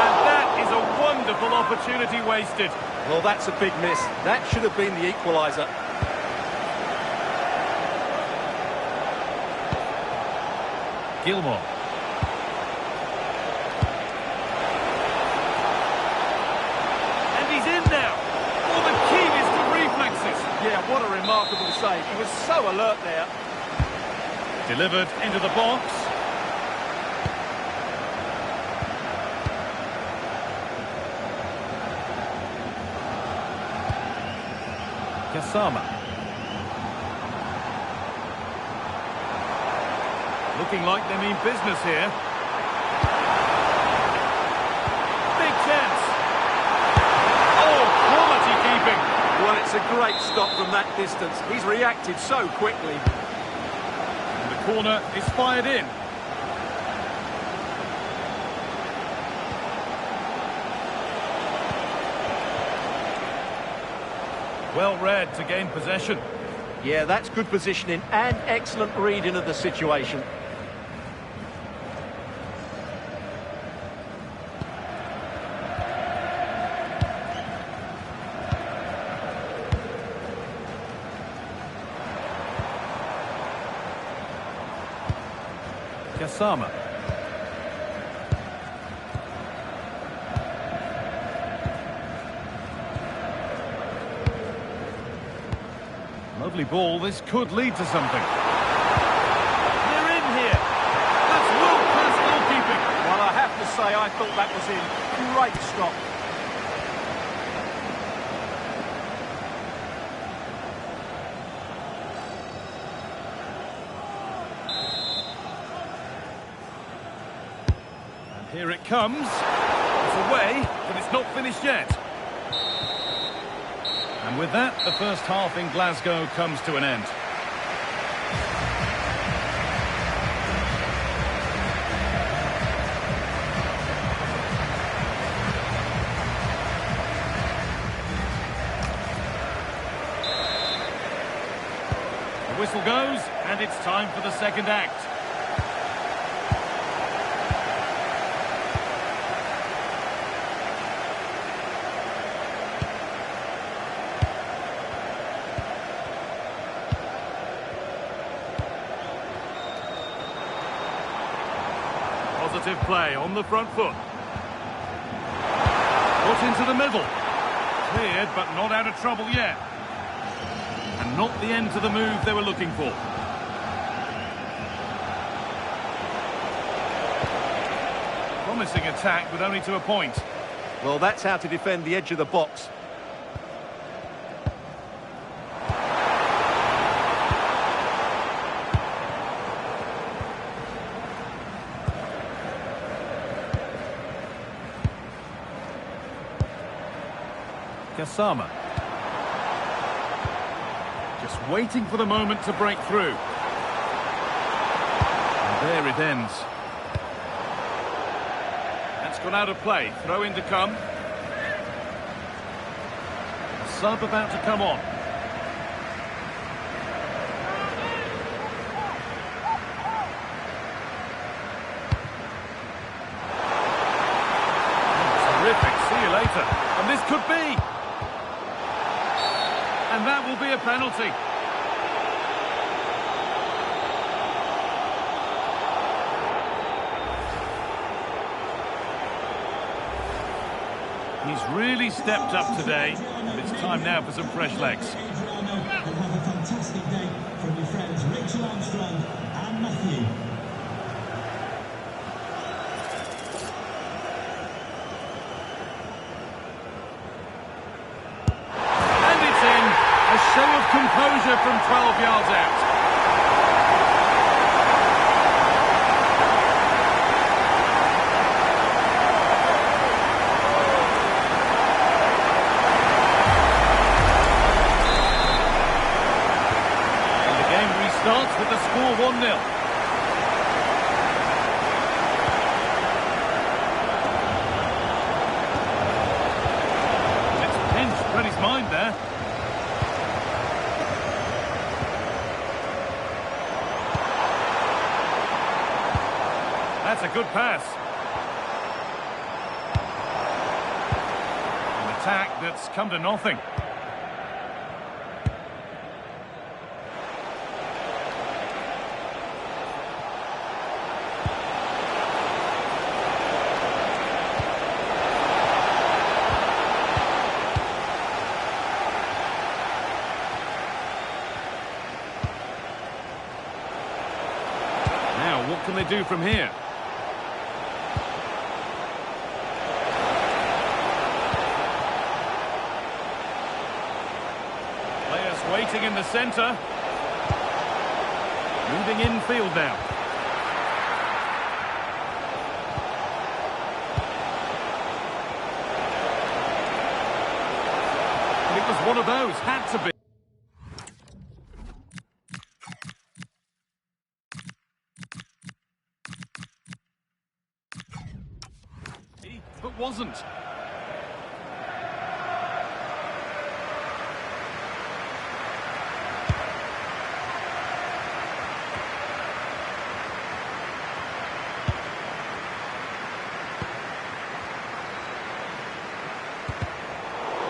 [SPEAKER 5] And that is a wonderful opportunity wasted.
[SPEAKER 4] Well, that's a big miss. That should have been the equaliser.
[SPEAKER 5] Gilmore. And he's in now. Oh, the key is to reflexes.
[SPEAKER 4] Yeah, what a remarkable save. He was so alert there.
[SPEAKER 5] Delivered into the box. Kasama. Looking like they mean business here. Big chance. Oh, quality keeping.
[SPEAKER 4] Well, it's a great stop from that distance. He's reacted so quickly.
[SPEAKER 5] And the corner is fired in. Well read to gain possession.
[SPEAKER 4] Yeah, that's good positioning and excellent reading of the situation.
[SPEAKER 5] Kasama. Lovely ball, this could lead to something. They're in here. That's world-class goalkeeping.
[SPEAKER 4] Well, I have to say, I thought that was in. Great stop.
[SPEAKER 5] And here it comes. It's away, but it's not finished yet. And with that, the first half in Glasgow comes to an end. The whistle goes, and it's time for the second act. Positive play on the front foot. Put into the middle. Cleared, but not out of trouble yet. And not the end to the move they were looking for. Promising attack with only to a point.
[SPEAKER 4] Well, that's how to defend the edge of the box.
[SPEAKER 5] Kasama. Just waiting for the moment to break through. And there it ends. That's gone out of play. Throw in to come. A sub about to come on. Terrific. See you later. And this could be. And that will be a penalty. He's really stepped up today, and it's time now for some fresh legs.
[SPEAKER 3] Have a fantastic day from your friends Rachel Armstrong and Matthew.
[SPEAKER 5] A show of composure from 12 yards out. And the game restarts with the score 1-0. Let's pinch Freddie's mind there. That's a good pass. An attack that's come to nothing. Now, what can they do from here? Waiting in the centre. Moving infield now. And it was one of those, had to be. But wasn't.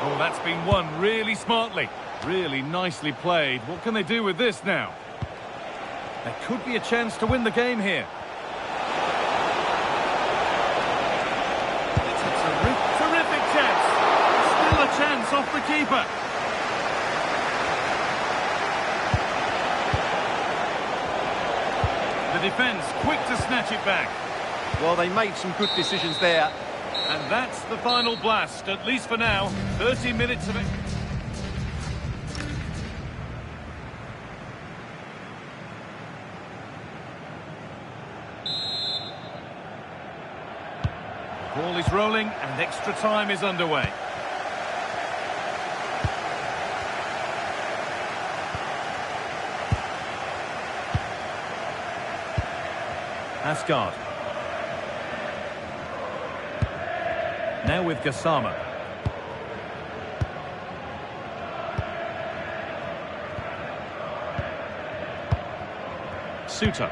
[SPEAKER 5] Oh, that's been won really smartly. Really nicely played. What can they do with this now? There could be a chance to win the game here. It's a terrific chance. Still a chance off the keeper. defence quick to snatch it back.
[SPEAKER 4] Well, they made some good decisions there.
[SPEAKER 5] And that's the final blast, at least for now. 30 minutes of it. Ball is rolling and extra time is underway. Asgard. Now with Gassama. Suter.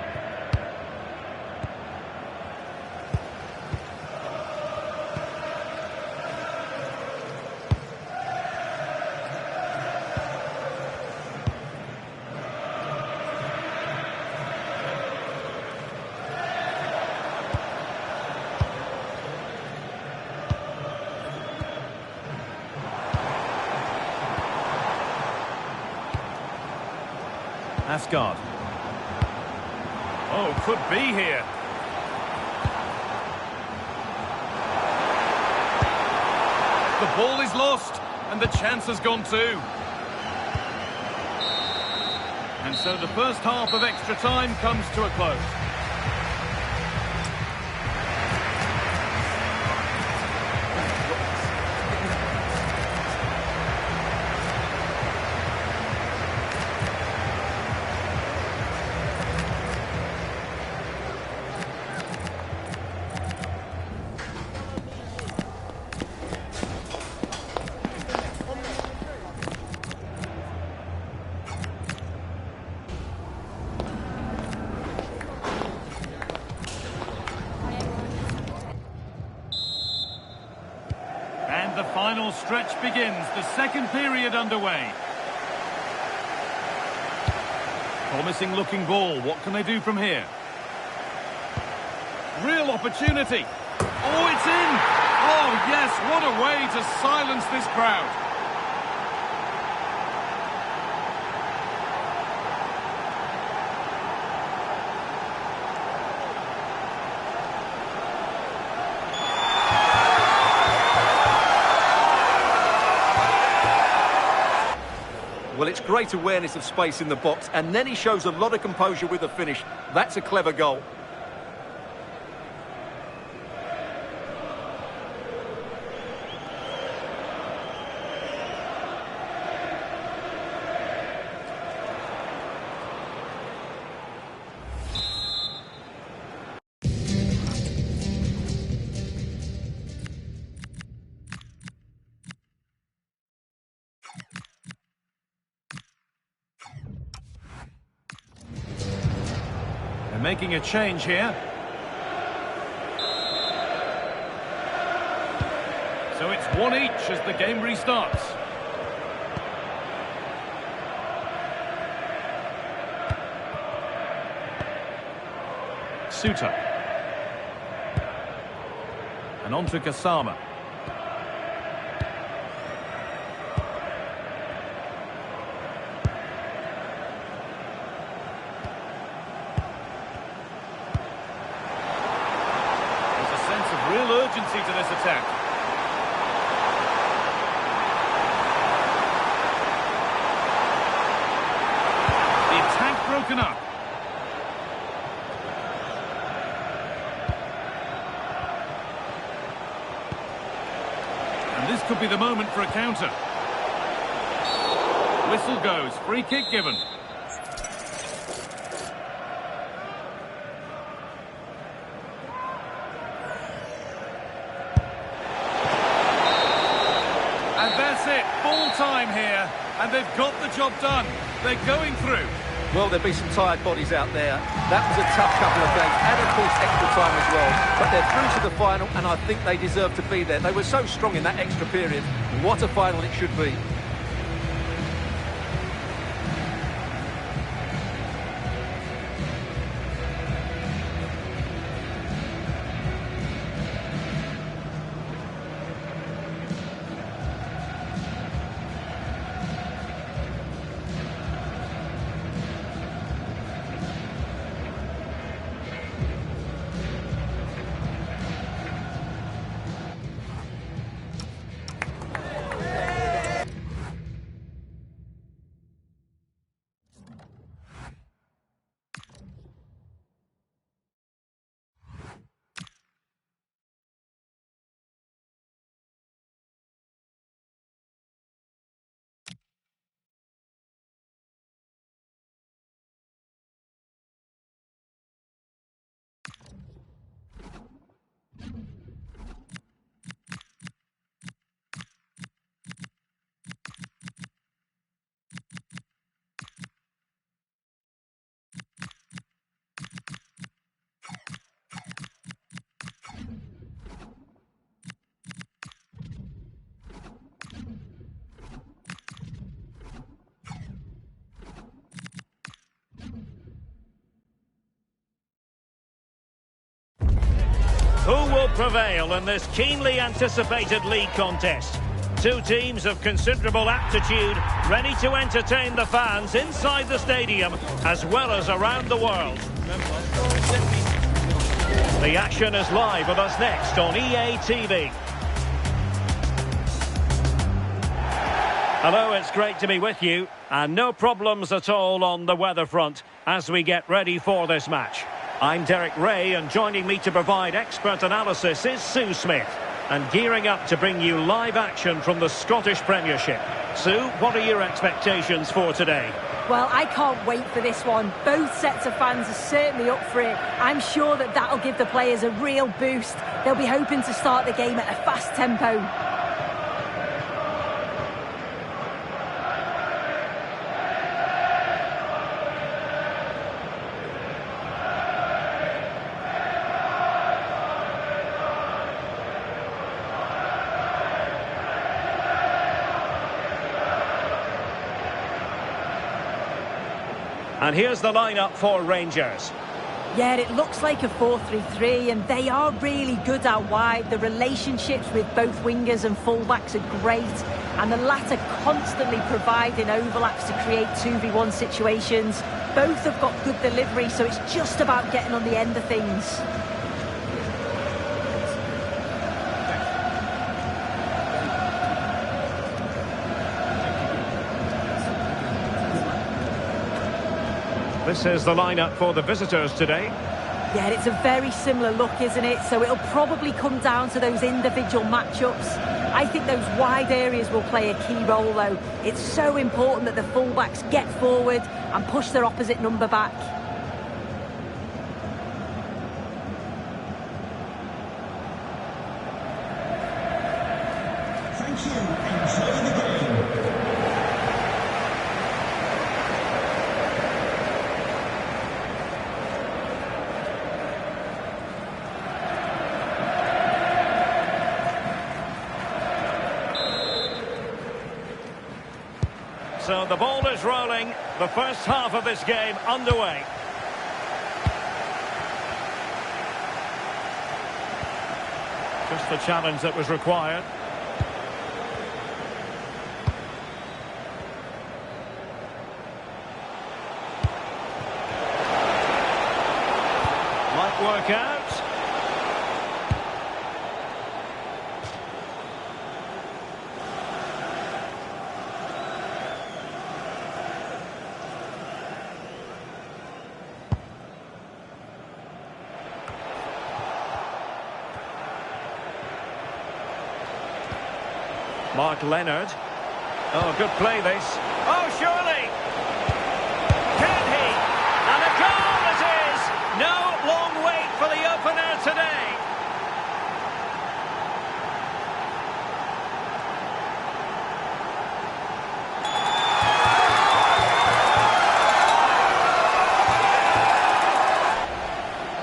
[SPEAKER 5] Asgard. Oh, could be here. The ball is lost, and the chance has gone too. And so the first half of extra time comes to a close. The final stretch begins, the second period underway. Promising looking ball, what can they do from here? Real opportunity. Oh, it's in! Oh yes, what a way to silence this crowd.
[SPEAKER 4] Well, it's great awareness of space in the box, and then he shows a lot of composure with the finish. That's a clever goal.
[SPEAKER 5] Making a change here. So it's one each as the game restarts. Suter. And on to Gassama. Urgency to this attack. The attack broken up. And this could be the moment for a counter. Whistle goes, free kick given. Time here, and they've got the job done. They're going through.
[SPEAKER 4] Well, there'll be some tired bodies out there. That was a tough couple of games, and of course extra time as well. But they're through to the final, and I think they deserve to be there. They were so strong in that extra period. What a final it should be.
[SPEAKER 1] prevail in this keenly anticipated league contest. Two teams of considerable aptitude, ready to entertain the fans inside the stadium as well as around the world. The action is live with us next on EA TV. Hello, it's great to be with you, and no problems at all on the weather front as we get ready for this match. I'm Derek Ray, and joining me to provide expert analysis is Sue Smith, and gearing up to bring you live action from the Scottish Premiership. Sue, what are your expectations for today?
[SPEAKER 2] Well, I can't wait for this one. Both sets of fans are certainly up for it. I'm sure that that'll give the players a real boost. They'll be hoping to start the game at a fast tempo.
[SPEAKER 1] And here's the lineup for Rangers.
[SPEAKER 2] Yeah, it looks like a 4-3-3, and they are really good out wide. The relationships with both wingers and fullbacks are great, and the latter constantly providing overlaps to create 2v1 situations. Both have got good delivery, so it's just about getting on the end of things.
[SPEAKER 1] This is the lineup for the visitors today.
[SPEAKER 2] Yeah, it's a very similar look, isn't it? So it'll probably come down to those individual matchups. I think those wide areas will play a key role, though. It's so important that the fullbacks get forward and push their opposite number back.
[SPEAKER 3] Thank you. Enjoy the game.
[SPEAKER 1] So the ball is rolling, the first half of this game underway. Just the challenge that was required. Might work out. Mark Leonard. Oh, good play this. Oh, surely! Can he? And a goal it is! No long wait for the opener today.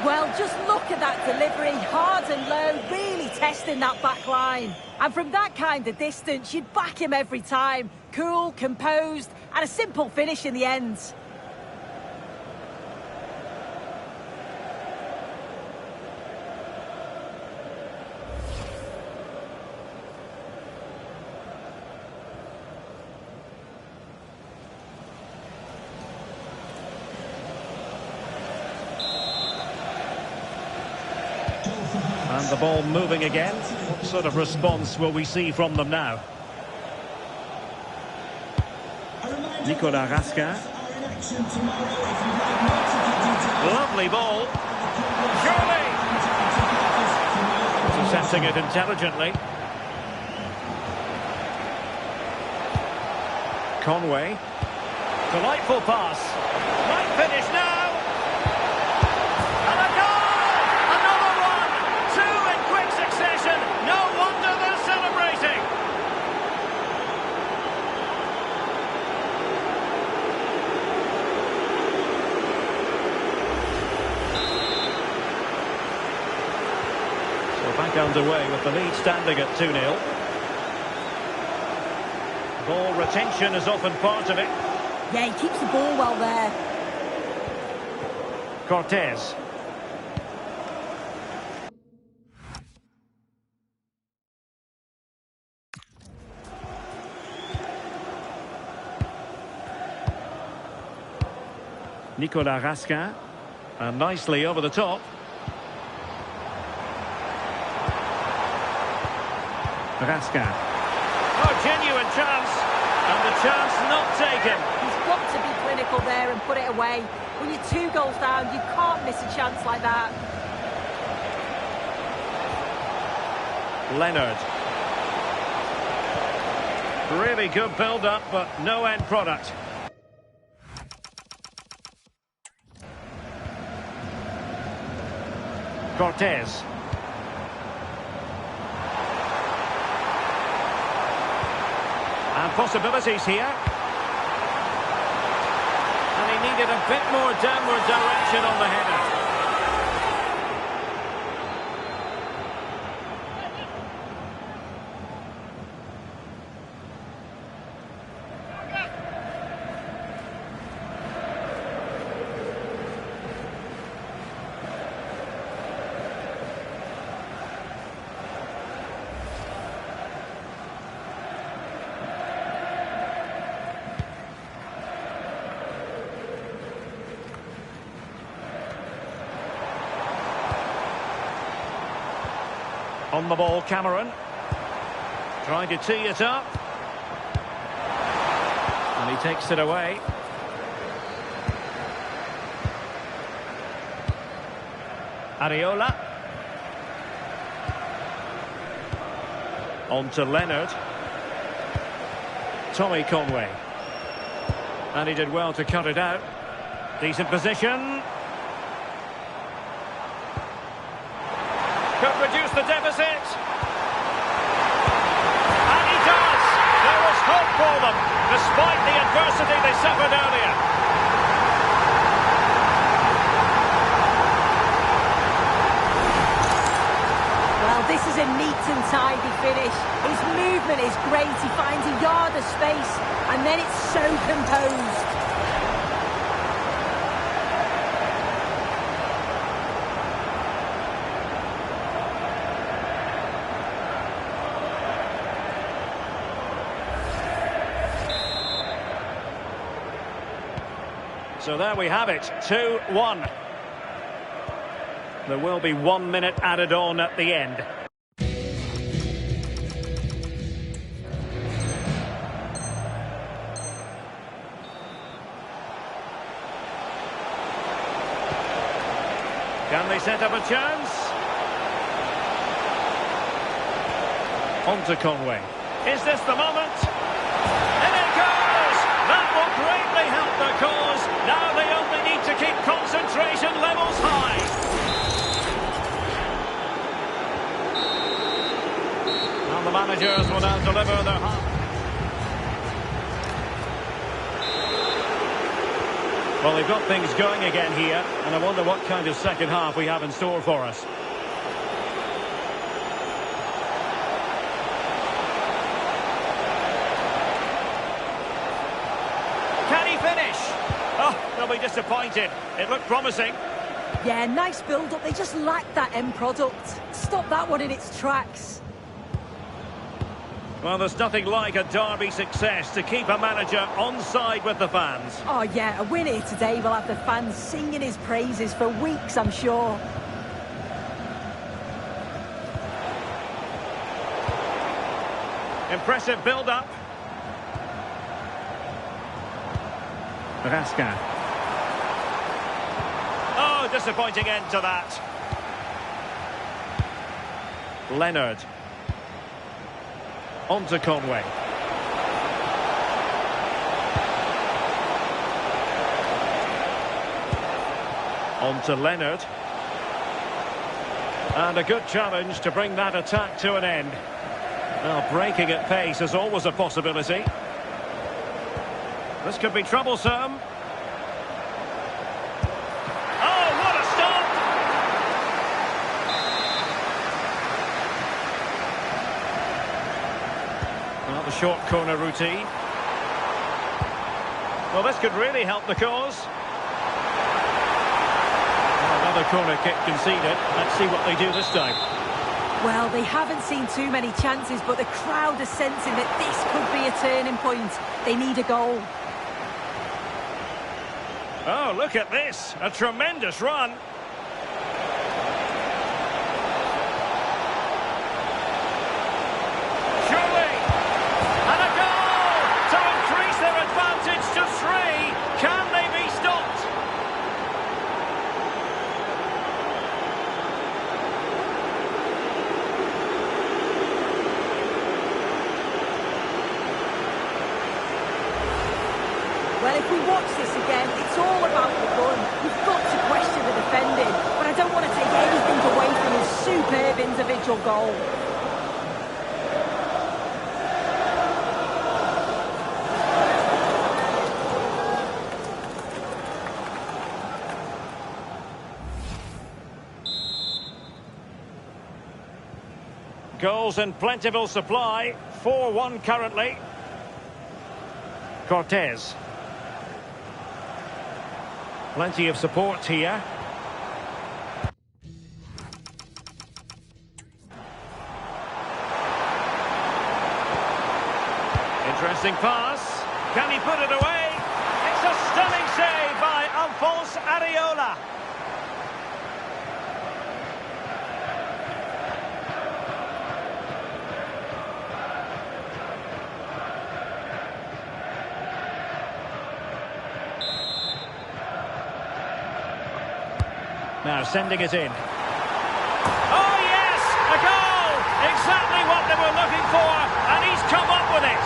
[SPEAKER 2] Well, just look at that delivery, hard and low, really testing that back line. And from that kind of distance, you'd back him every time. Cool, composed, and a simple finish in the end.
[SPEAKER 1] And the ball moving again. What sort of response will we see from them now? Nicolas Raskin. Lovely ball. Surely! Intercepting it intelligently. Conway. Delightful pass. Might finish now. Back underway with the lead standing at 2-0. Ball retention is often part of it.
[SPEAKER 2] Yeah, he keeps the ball well there.
[SPEAKER 1] Cortez. Nicolas Raskin. And nicely over the top. Raskin. Oh, genuine chance. And the chance not taken.
[SPEAKER 2] He's got to be clinical there and put it away. When you're 2 goals down, you can't miss a chance like that.
[SPEAKER 1] Leonard. Really good build-up, but no end product. Cortez. And possibilities here. And he needed a bit more downward direction on the header. On the ball, Cameron. Trying to tee it up. And he takes it away. Areola. On to Leonard. Tommy Conway. And he did well to cut it out. Decent position. Could reduce the deficit. And he does. There was hope for them, despite the adversity they suffered earlier.
[SPEAKER 2] Well, this is a neat and tidy finish. His movement is great. He finds a yard of space, and then it's so composed.
[SPEAKER 1] So there we have it, 2-1. There will be 1 minute added on at the end. Can they set up a chance? On to Conway. Is this the moment? In it goes! That will greatly help the cause. Now they only need to keep concentration levels high. And the managers will now deliver their half. Well, they've got things going again here, and I wonder what kind of second half we have in store for us. They'll be disappointed. It looked promising.
[SPEAKER 2] Yeah, nice build-up. They just lacked that end product. Stop that one in its tracks.
[SPEAKER 1] Well, there's nothing like a derby success to keep a manager on side with the fans.
[SPEAKER 2] Oh, yeah, a win here today will have the fans singing his praises for weeks, I'm sure.
[SPEAKER 1] Impressive build-up. Raskin. Oh, disappointing end to that. Leonard. On to Conway. On to Leonard. And a good challenge to bring that attack to an end. Well, breaking at pace is always a possibility. This could be troublesome. Oh, what a stop! Well, the short corner routine. Well, this could really help the cause. Another corner kick conceded. Let's see what they do this time.
[SPEAKER 2] Well, they haven't seen too many chances, but the crowd are sensing that this could be a turning point. They need a goal.
[SPEAKER 1] Oh, look at this. A tremendous run. Surely. And a goal to increase their advantage to 3. Can they be stopped?
[SPEAKER 2] Well, if we watch this again, it's all about the run. We've got to question the defending, but I don't want to take anything away from his superb individual goal.
[SPEAKER 1] Goals in plentiful supply. 4-1 currently. Cortez. Plenty of support here. Interesting pass. Can he put it away? It's a stunning save by Alphonse Areola. Now sending it in. Oh yes, a goal! Exactly what they were looking for, and he's come up with it.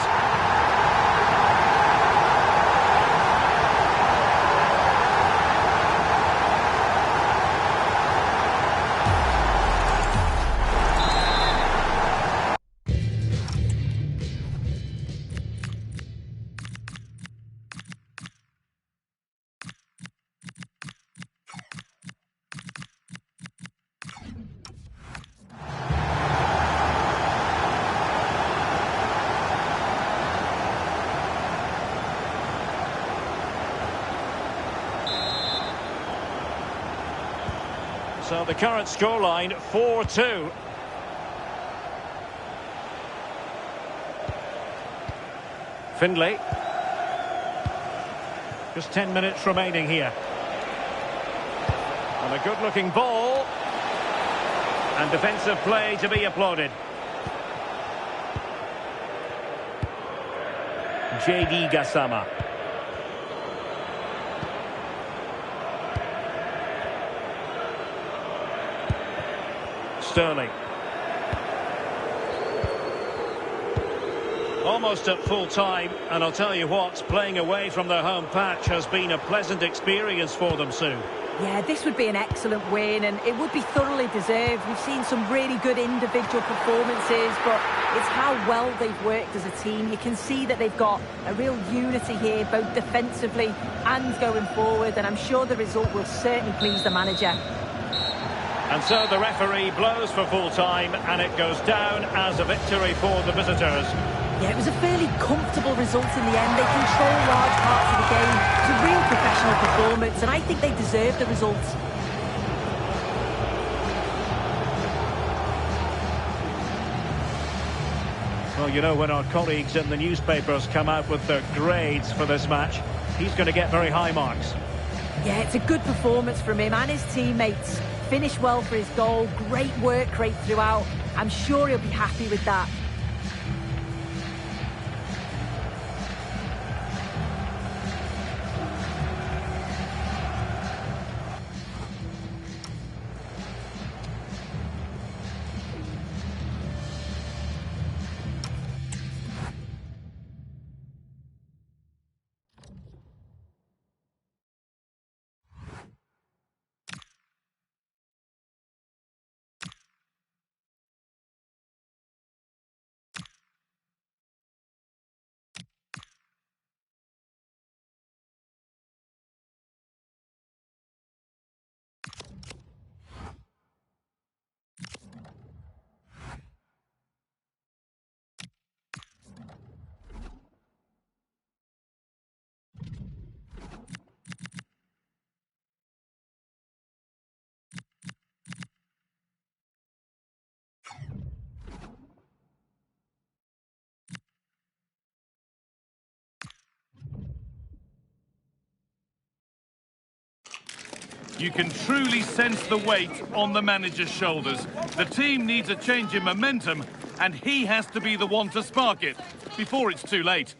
[SPEAKER 1] So the current scoreline, 4-2. Findlay. Just 10 minutes remaining here. And a good-looking ball. And defensive play to be applauded. J.D. Gassama. Sterling. Almost at full time, and I'll tell you what, playing away from their home patch has been a pleasant experience for them, Sue.
[SPEAKER 2] Yeah, this would be an excellent win, and it would be thoroughly deserved. We've seen some really good individual performances, but it's how well they've worked as a team. You can see that they've got a real unity here, both defensively and going forward, and I'm sure the result will certainly please the manager.
[SPEAKER 1] And so the referee blows for full time, and it goes down as a victory for the visitors.
[SPEAKER 2] Yeah, it was a fairly comfortable result in the end. They control large parts of the game. It was a real professional performance, and I think they deserve the results.
[SPEAKER 1] Well, you know, when our colleagues in the newspapers come out with their grades for this match, he's going to get very high marks.
[SPEAKER 2] Yeah, it's a good performance from him and his teammates. Finished well for his goal. Great work rate throughout. I'm sure he'll be happy with that.
[SPEAKER 5] You can truly sense the weight on the manager's shoulders. The team needs a change in momentum, and he has to be the one to spark it before it's too late.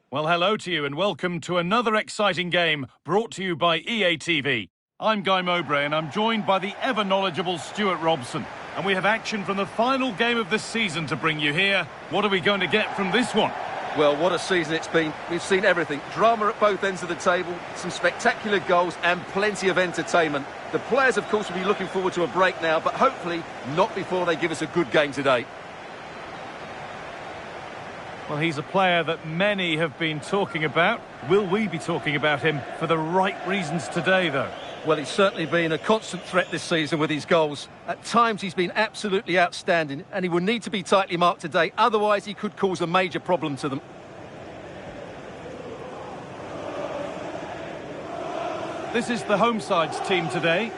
[SPEAKER 5] Well, hello to you and welcome to another exciting game brought to you by EA TV. I'm Guy Mowbray and I'm joined by the ever-knowledgeable Stewart Robson. And we have action from the final game of the season to bring you here. What are we going to get from this one?
[SPEAKER 4] Well, what a season it's been. We've seen everything. Drama at both ends of the table, some spectacular goals and plenty of entertainment. The players, of course, will be looking forward to a break now, but hopefully not before they give us a good game today.
[SPEAKER 1] Well, he's a player that many have been talking about. Will we be talking about him for the right reasons today, though?
[SPEAKER 4] Well, he's certainly been a constant threat this season with his goals. At times, he's been absolutely outstanding, and he will need to be tightly marked today. Otherwise, he could cause a major problem to them.
[SPEAKER 1] This is the home side's team today.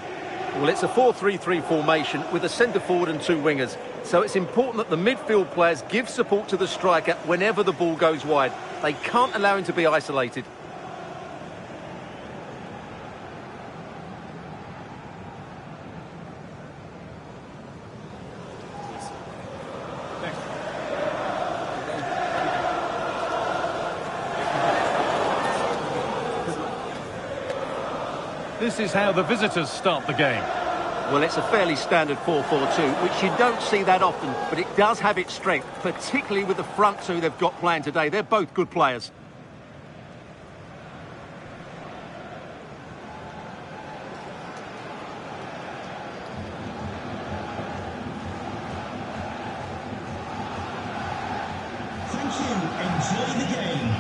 [SPEAKER 4] Well, it's a 4-3-3 formation with a centre-forward and two wingers. So it's important that the midfield players give support to the striker whenever the ball goes wide. They can't allow him to be isolated.
[SPEAKER 1] This is how the visitors start the game.
[SPEAKER 4] Well, it's a fairly standard 4-4-2, which you don't see that often, but it does have its strength, particularly with the front two they've got playing today. They're both good players.
[SPEAKER 3] Thank you. Enjoy the game.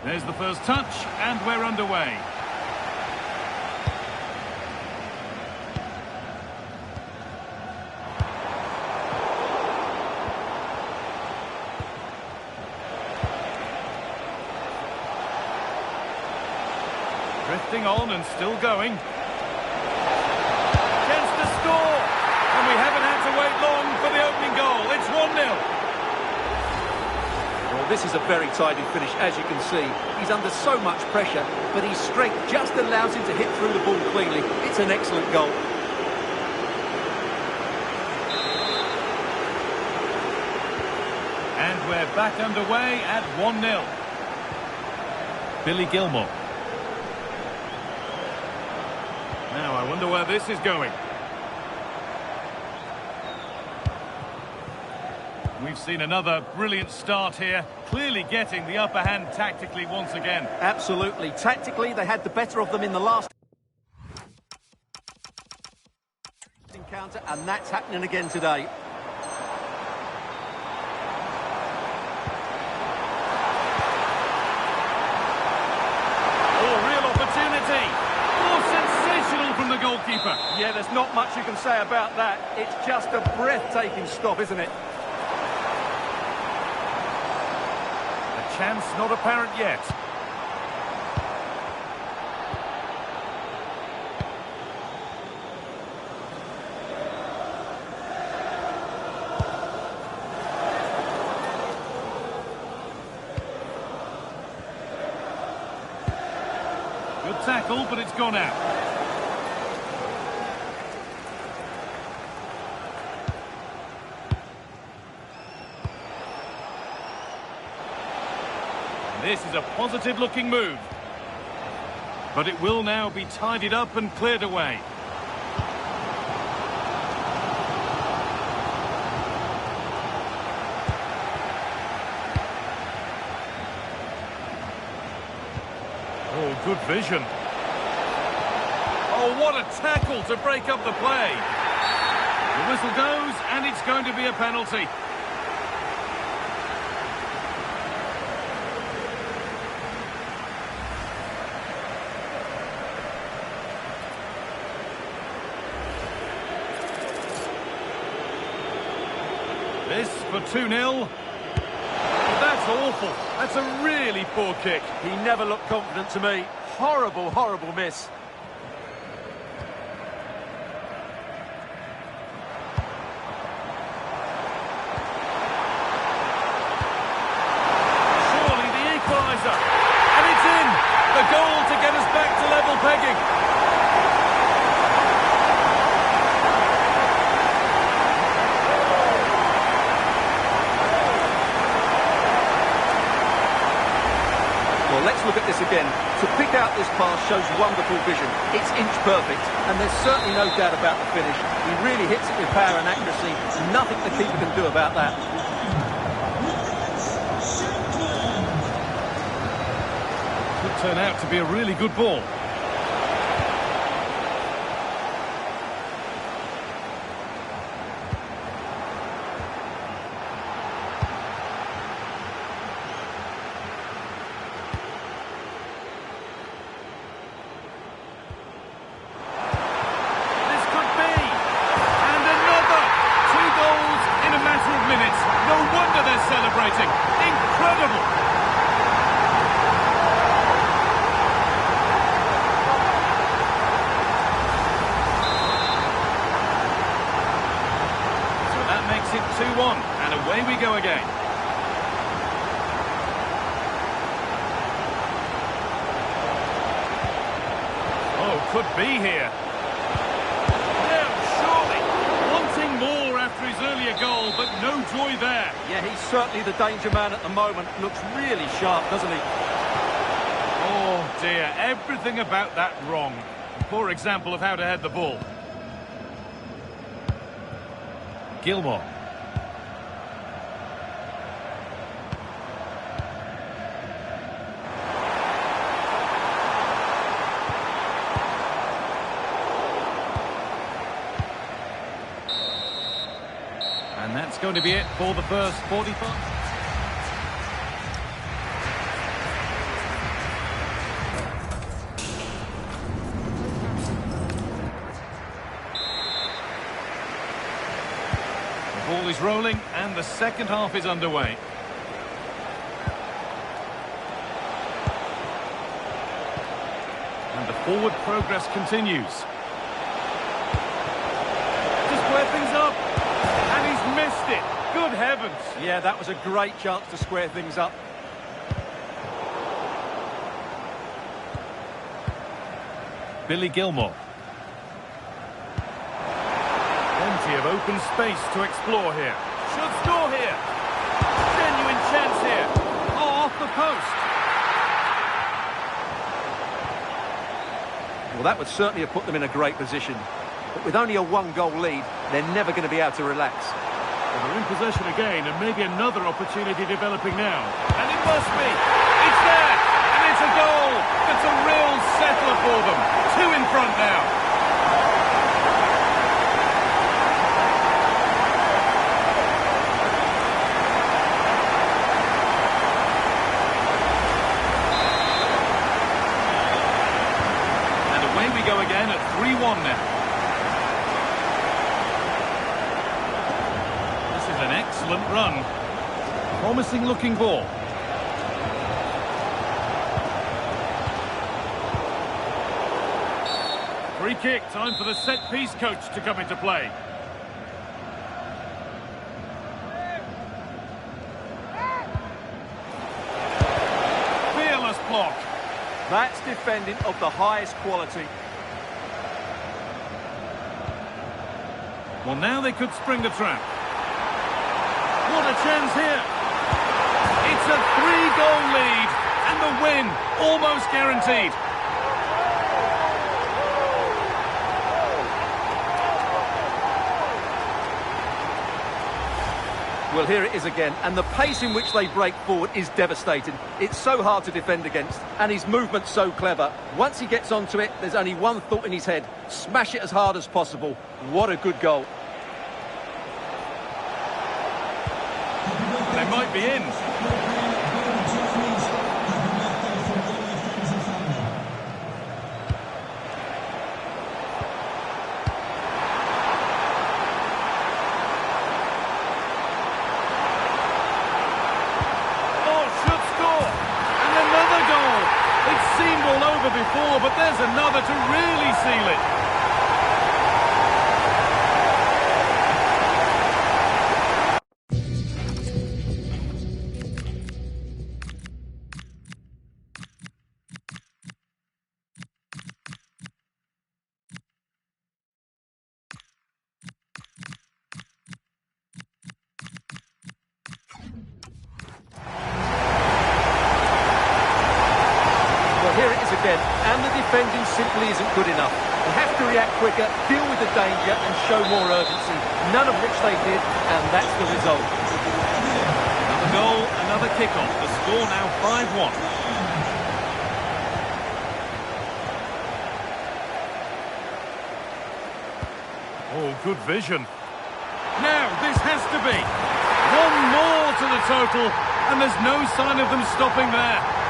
[SPEAKER 5] There's the first touch, and we're underway. Drifting on and still going. Chance to score! And we haven't had to wait long for the opening goal. It's 1-0.
[SPEAKER 4] Well, this is a very tidy finish, as you can see. He's under so much pressure, but his strength just allows him to hit through the ball cleanly. It's an excellent goal.
[SPEAKER 5] And we're back underway at 1-0.
[SPEAKER 1] Billy Gilmore.
[SPEAKER 5] Now, I wonder where this is going. We've seen another brilliant start here, clearly getting the upper hand tactically once again.
[SPEAKER 4] Absolutely. Tactically, they had the better of them in the last encounter, and that's happening again today.
[SPEAKER 5] Oh, real opportunity. Oh, sensational from the goalkeeper.
[SPEAKER 4] Yeah, there's not much you can say about that. It's just a breathtaking stop, isn't it?
[SPEAKER 5] Chance not apparent yet. Good tackle, but it's gone out. This is a positive-looking move. But it will now be tidied up and cleared away. Oh, good vision. Oh, what a tackle to break up the play. The whistle goes, and it's going to be a penalty. This for 2-0. That's awful. That's a really poor kick.
[SPEAKER 4] He never looked confident to me. Horrible, horrible miss.
[SPEAKER 5] pegging.
[SPEAKER 4] Well, let's look at this again. To pick out this pass shows wonderful vision. It's inch perfect, and there's certainly no doubt about the finish. He really hits it with power and accuracy. Nothing the keeper can do about that.
[SPEAKER 5] Could turn out to be a really good ball. Could be here. Yeah, surely. Wanting more after his earlier goal, but no joy there.
[SPEAKER 4] Yeah, he's certainly the danger man at the moment. Looks really sharp, doesn't he?
[SPEAKER 5] Oh, dear. Everything about that wrong. A poor example of how to head the ball. Gilmore. And that's going to be it for the first 45. The ball is rolling and the second half is underway. And the forward progress continues. To square things up. And he's missed it. Good heavens.
[SPEAKER 4] Yeah, that was a great chance to square things up.
[SPEAKER 5] Billy Gilmore. Plenty of open space to explore here. Should score here. Genuine chance here. Oh, off the post.
[SPEAKER 4] Well, that would certainly have put them in a great position. But with only a one-goal lead, they're never going to be able to relax.
[SPEAKER 5] Well, they're in possession again, and maybe another opportunity developing now. And it must be. It's there, and it's a goal. It's a real settler for them. Two in front now. And away we go again at 3-1 now. An excellent run. Promising looking ball. Free kick, time for the set piece coach to come into play. Fearless block.
[SPEAKER 4] That's defending of the highest quality.
[SPEAKER 5] Well, now they could spring the trap. What a chance here. It's a 3-goal lead and the win almost guaranteed.
[SPEAKER 4] Well, here it is again, and the pace in which they break forward is devastating. It's so hard to defend against, and his movement's so clever. Once he gets onto it, there's only one thought in his head: smash it as hard as possible. What a good goal.
[SPEAKER 5] They might be in. Oh, should score. And another goal. It's seemed all over before, but there's another to really seal it.
[SPEAKER 4] defending simply isn't good enough. They have to react quicker, deal with the danger and show more urgency. None of which they did, and that's the result.
[SPEAKER 5] Another goal, another kick-off. The score now 5-1. Oh, good vision. Now, this has to be. One more to the total, and there's no sign of them stopping there.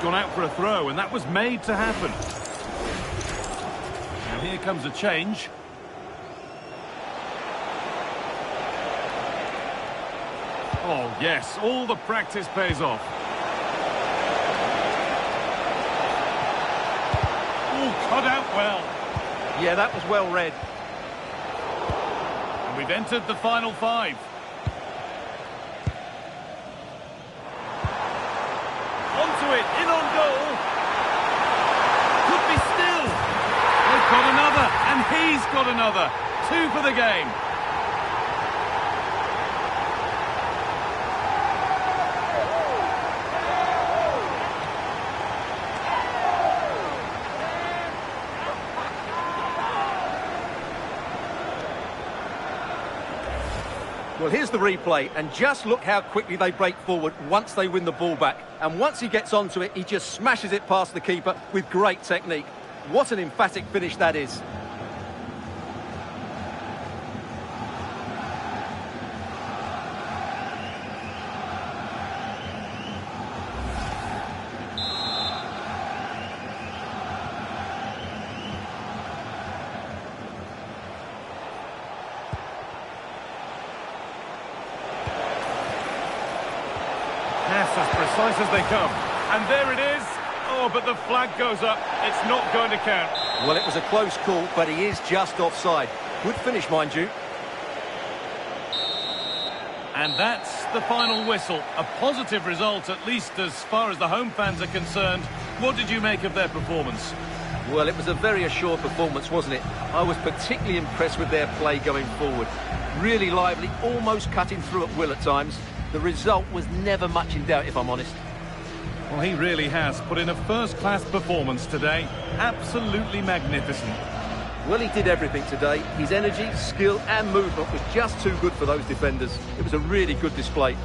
[SPEAKER 5] Gone out for a throw, and that was made to happen. Now here comes a change. Oh yes, all the practice pays off. Oh, cut out well.
[SPEAKER 4] Yeah, that was well read.
[SPEAKER 5] And we've entered the final 5. Onto it, in on goal. Could be still. They've got another, and he's got another. 2 for the game.
[SPEAKER 4] Well, here's the replay, and just look how quickly they break forward once they win the ball back. And once he gets onto it, he just smashes it past the keeper with great technique. What an emphatic finish that is.
[SPEAKER 5] As precise as they come. And there it is. Oh, but the flag goes up. It's not going to count.
[SPEAKER 4] Well, it was a close call, but he is just offside. Good finish, mind you.
[SPEAKER 5] And that's the final whistle. A positive result, at least as far as the home fans are concerned. What did you make of their performance?
[SPEAKER 4] Well, it was a very assured performance, wasn't it? I was particularly impressed with their play going forward. Really lively, almost cutting through at will at times. The result was never much in doubt, if I'm honest.
[SPEAKER 5] Well, he really has put in a first-class performance today. Absolutely magnificent.
[SPEAKER 4] Well, he did everything today. His energy, skill and movement was just too good for those defenders. It was a really good display.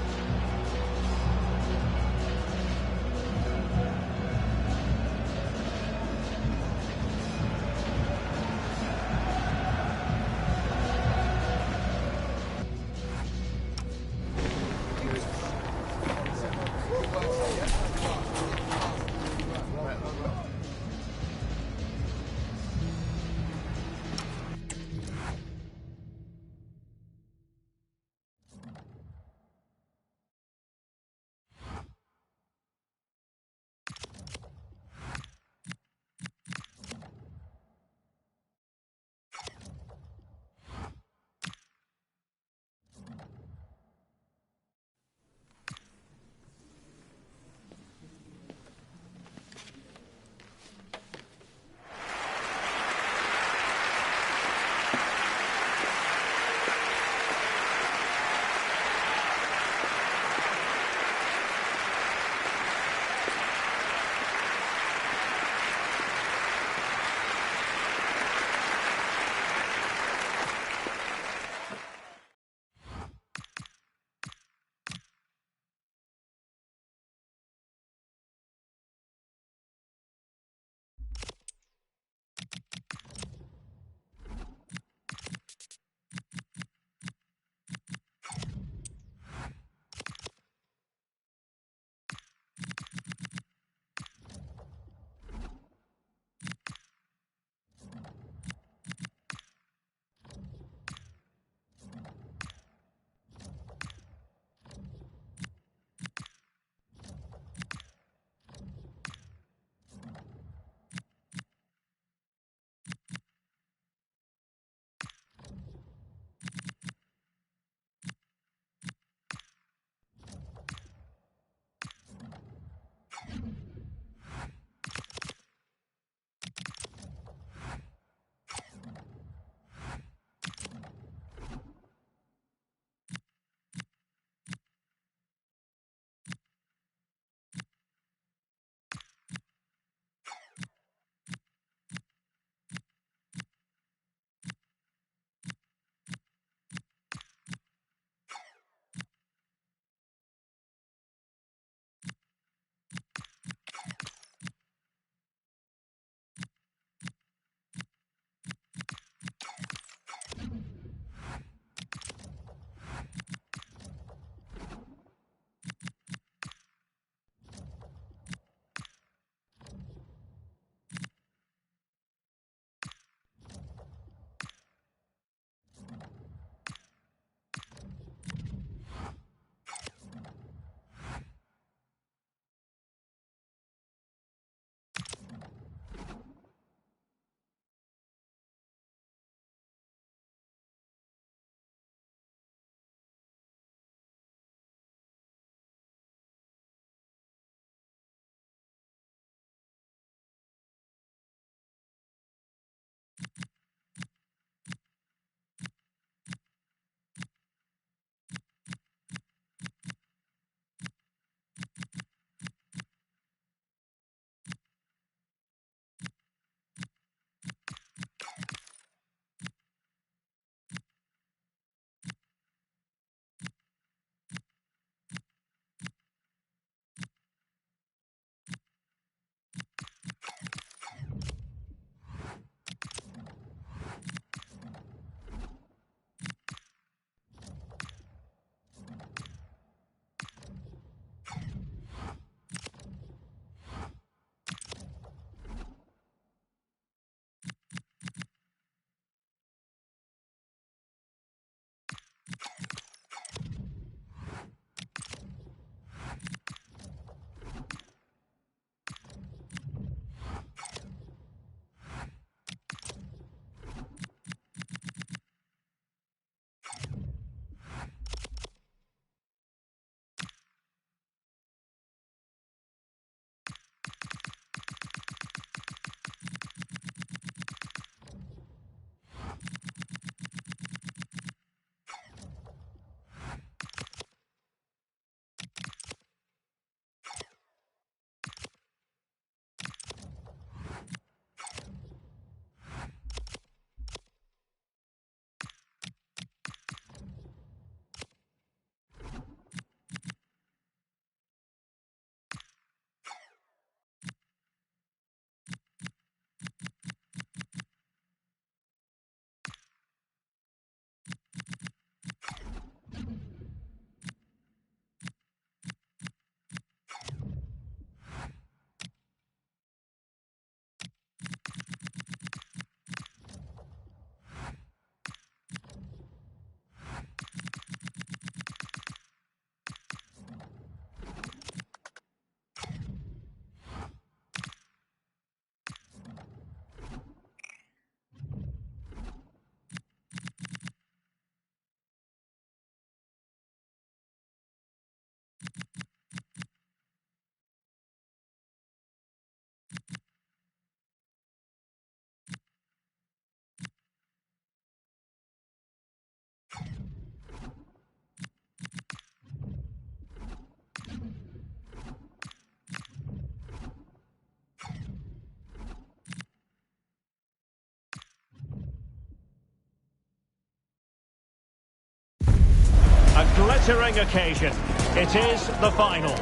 [SPEAKER 1] glittering occasion. It is the final,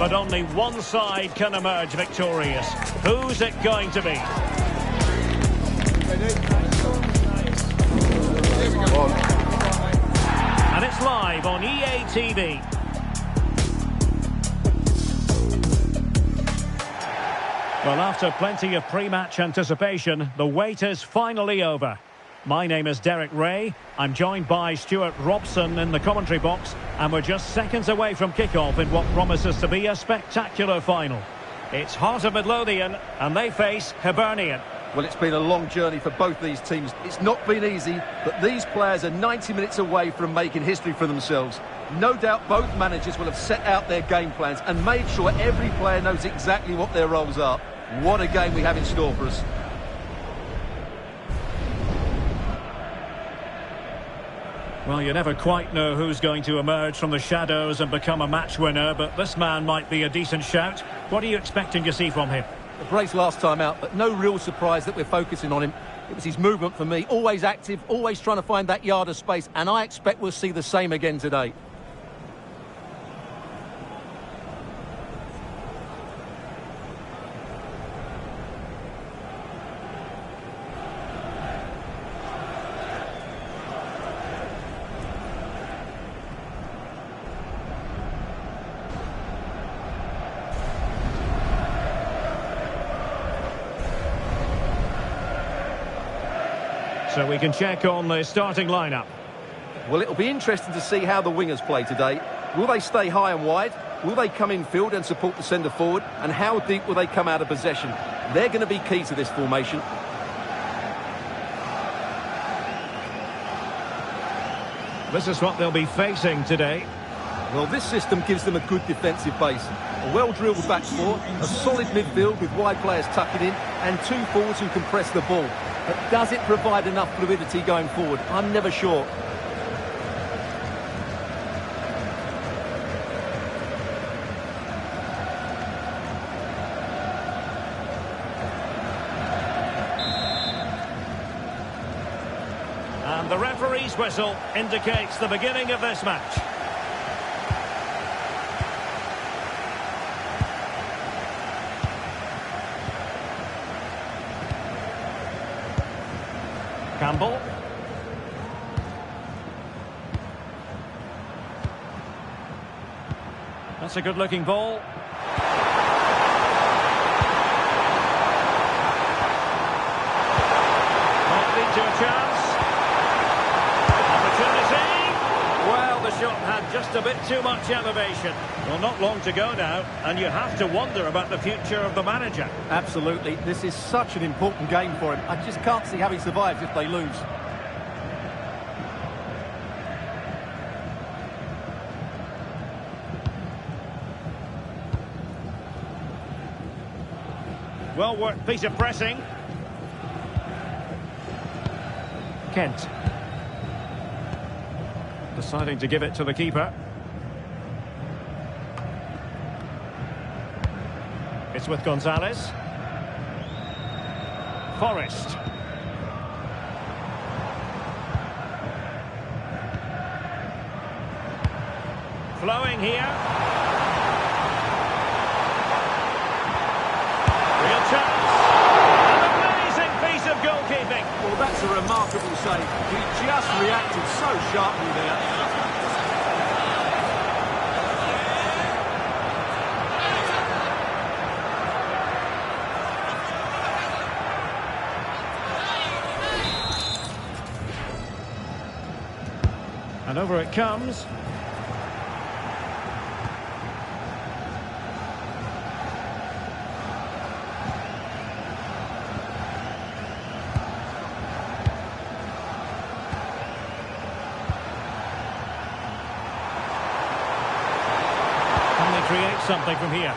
[SPEAKER 1] but only one side can emerge victorious. Who's it going to be? And it's live on EA TV. Well, after plenty of pre-match anticipation, the wait is finally over. My name is Derek Ray. I'm joined by Stewart Robson in the commentary box, and we're just seconds away from kick-off in what promises to be a spectacular final. It's Heart of Midlothian, and they face Hibernian.
[SPEAKER 4] Well, it's been a long journey for both these teams. It's not been easy, but these players are 90 minutes away from making history for themselves. No doubt both managers will have set out their game plans and made sure every player knows exactly what their roles are. What a game we have in store for us.
[SPEAKER 1] Well, you never quite know who's going to emerge from the shadows and become a match winner, but this man might be a decent shout. What are you expecting to see from him?
[SPEAKER 4] A brace last time out, but no real surprise that we're focusing on him. It was his movement for me, always active, always trying to find that yard of space, and I expect we'll see the same again today.
[SPEAKER 1] So we can check on the starting lineup.
[SPEAKER 4] Well, it'll be interesting to see how the wingers play today. Will they stay high and wide? Will they come in field and support the centre forward? And how deep will they come out of possession? They're going to be key to this formation.
[SPEAKER 1] This is what they'll be facing today.
[SPEAKER 4] Well, this system gives them a good defensive base. A well-drilled back four, a solid midfield with wide players tucking in, and two forwards who can press the ball. But does it provide enough fluidity going forward? I'm never sure.
[SPEAKER 1] And the referee's whistle indicates the beginning of this match. Campbell. That's a good-looking ball. Might lead to a chance. Opportunity. Well, the shot had just a bit too much elevation. Well, not long to go now, and you have to wonder about the future of the manager.
[SPEAKER 4] Absolutely. This is such an important game for him. I just can't see how he survives if they lose.
[SPEAKER 1] Well worked piece of pressing. Kent. Deciding to give it to the keeper. It's with Gonzalez. Forrest. Flowing here. Real chance. An amazing piece of goalkeeping.
[SPEAKER 4] Well, that's a remarkable save. He just reacted so sharply there.
[SPEAKER 1] And over it comes. Can they create something from here?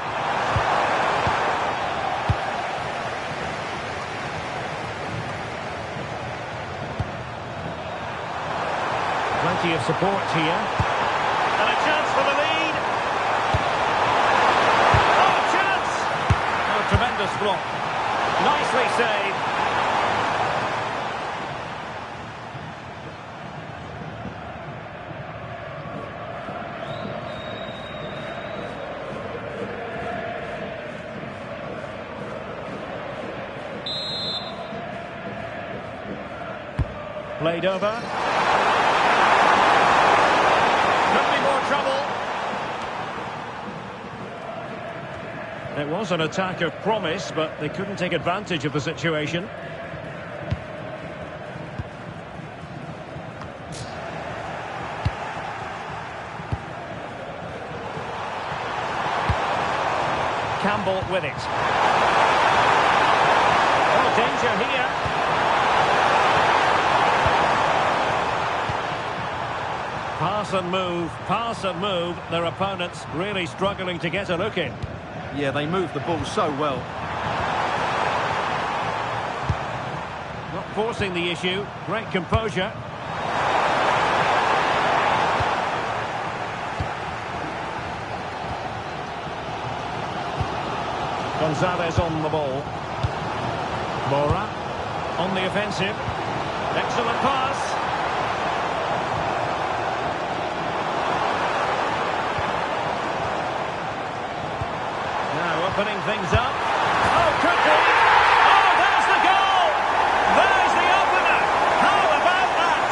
[SPEAKER 1] Plenty of support here. And a chance for the lead. Oh, chance! Oh, tremendous block. Nicely saved. Played over. Could be more trouble. It was an attack of promise, but they couldn't take advantage of the situation. Campbell with it. Oh, danger here. Pass and move. Their opponents really struggling to get a look in.
[SPEAKER 4] Yeah, they moved the ball so well.
[SPEAKER 1] Not forcing the issue. Great composure. Gonzalez on the ball. Mora on the offensive. Excellent pass. Now opening things up. Oh, could be. Oh, there's the goal. There's the opener. How about that?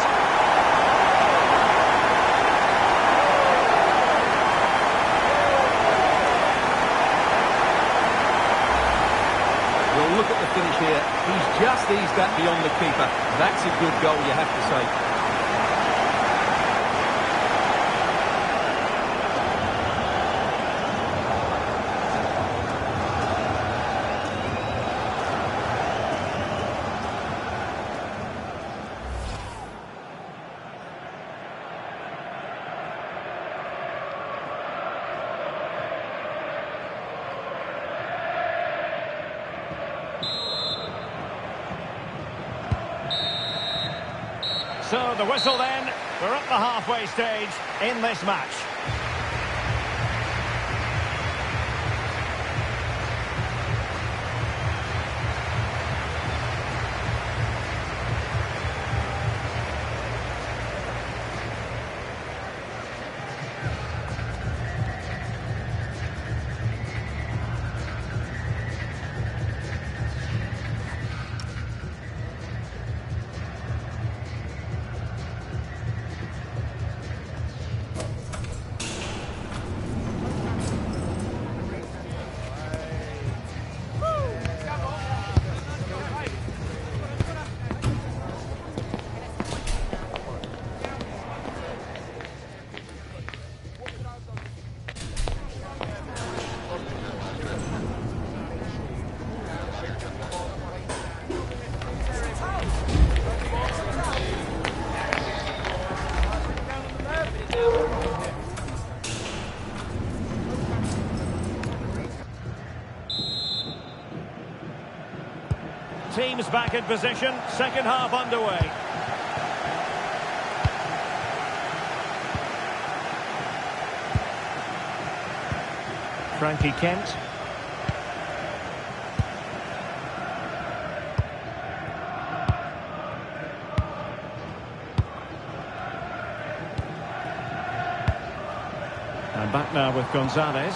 [SPEAKER 4] Well, look at the finish here. He's just eased that beyond the keeper. That's a good goal, you have to say.
[SPEAKER 1] So the whistle then, we're at the halfway stage in this match. Teams back in position, second half underway. Frankie Kent. And back now with Gonzalez.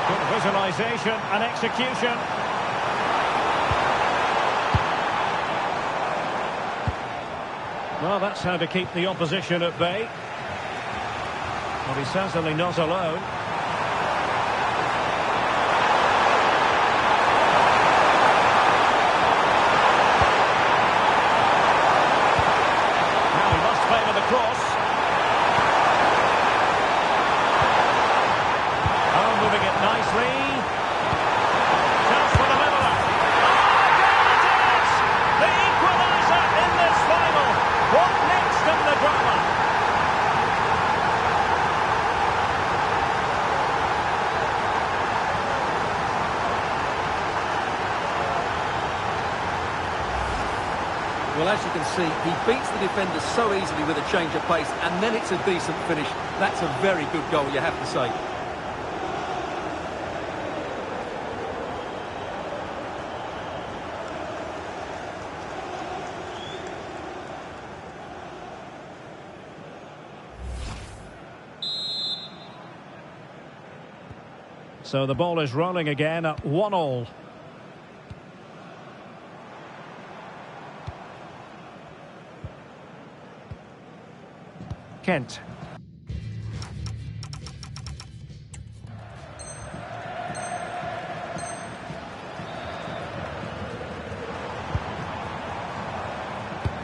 [SPEAKER 1] Good visualisation and execution. Well, that's how to keep the opposition at bay. Well, he's certainly not alone. Now he must play with the cross. Oh, moving it nicely. Chance for the leveller. Oh, there it is! The equaliser in this final. What next in the drama?
[SPEAKER 4] Well, as you can see, he beats the defender so easily with a change of pace, and then it's a decent finish. That's a very good goal, you have to say.
[SPEAKER 1] So the ball is rolling again at 1-1. Kent.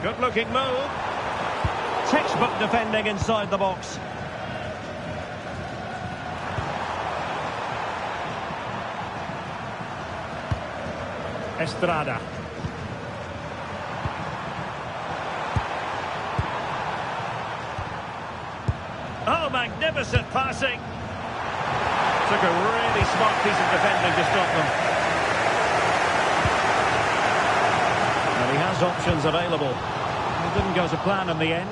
[SPEAKER 1] Good-looking move. Textbook defending inside the box. Estrada. Oh, magnificent passing. Took a really smart piece of defending to stop them. And he has options available. It didn't go to plan in the end.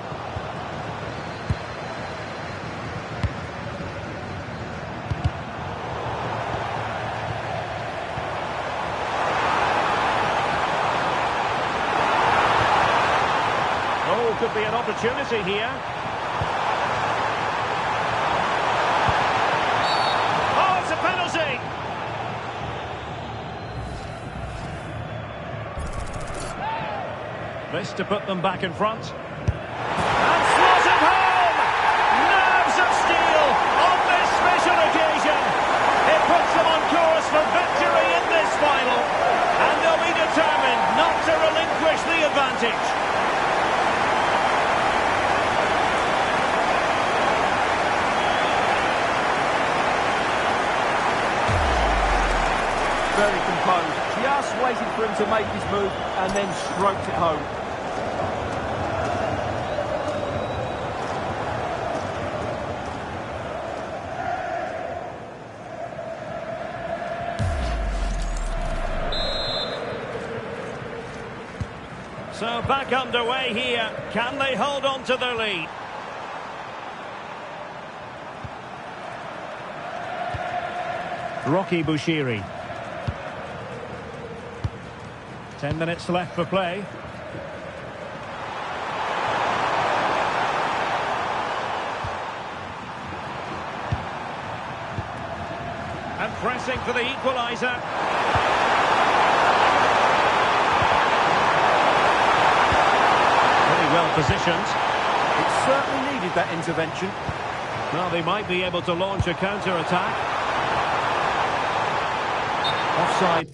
[SPEAKER 1] Oh, could be an opportunity here. Oh, it's a penalty! This to put them back in front. And slotted home! Nerves of steel on this special occasion. It puts them on course for victory in this final. And they'll be determined not to relinquish the advantage.
[SPEAKER 4] Very composed. Just waited for him to make his move and then stroked it home.
[SPEAKER 1] So back underway here. Can they hold on to their lead? Rocky Bushiri. 10 minutes left for play. And pressing for the equaliser. Very well positioned.
[SPEAKER 4] It certainly needed that intervention.
[SPEAKER 1] Well, they might be able to launch a counter-attack. Offside.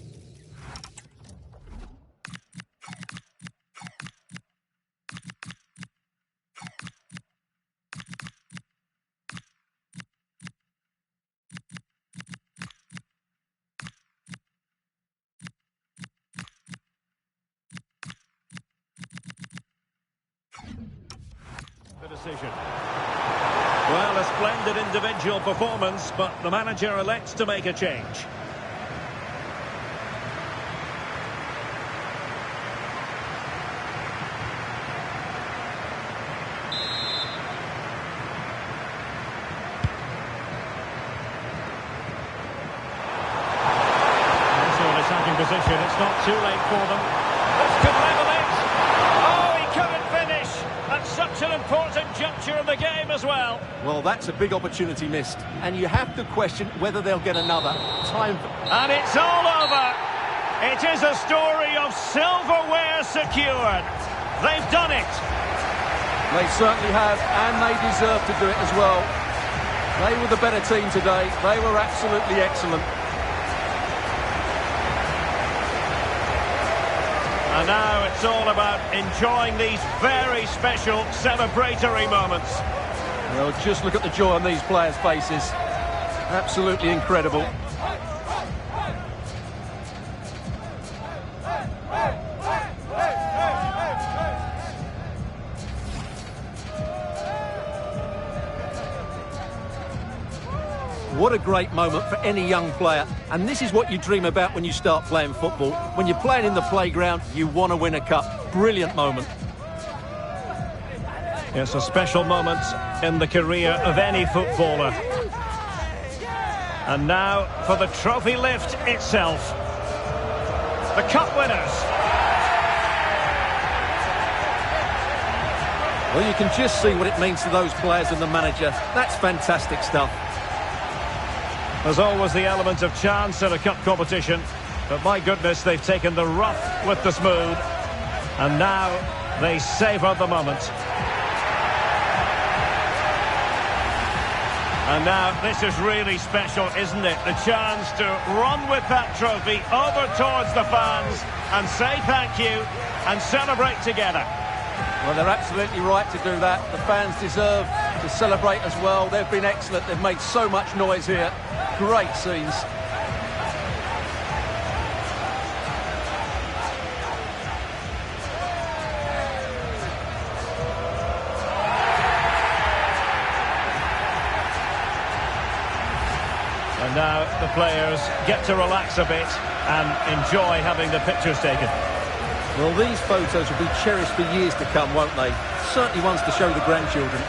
[SPEAKER 1] Decision. Well, a splendid individual performance, but the manager elects to make a change. Also an attacking position, it's not too late for them. This could level it. Oh, he couldn't finish. That's such an important juncture of the game as well.
[SPEAKER 4] Well, that's a big opportunity missed. And you have to question whether they'll get another.
[SPEAKER 1] And it's all over. It is a story of silverware secured. They've done it.
[SPEAKER 4] They certainly have, and they deserve to do it as well. They were the better team today. They were absolutely excellent.
[SPEAKER 1] And now it's all about enjoying these very special celebratory moments.
[SPEAKER 4] Well, just look at the joy on these players' faces. Absolutely incredible. What a great moment for any young player. And this is what you dream about when you start playing football. When you're playing in the playground, you want to win a cup. Brilliant moment.
[SPEAKER 1] It's a special moment in the career of any footballer. And now for the trophy lift itself. The cup winners.
[SPEAKER 4] Well, you can just see what it means to those players and the manager. That's fantastic stuff.
[SPEAKER 1] There's always the element of chance in a cup competition, but my goodness, they've taken the rough with the smooth, and now they savour the moment. And now, this is really special, isn't it? The chance to run with that trophy over towards the fans and say thank you and celebrate together.
[SPEAKER 4] Well, they're absolutely right to do that. The fans deserve to celebrate as well. They've been excellent. They've made so much noise here. Great scenes.
[SPEAKER 1] And now the players get to relax a bit and enjoy having the pictures taken.
[SPEAKER 4] Well, these photos will be cherished for years to come, won't they? Certainly ones to show the grandchildren.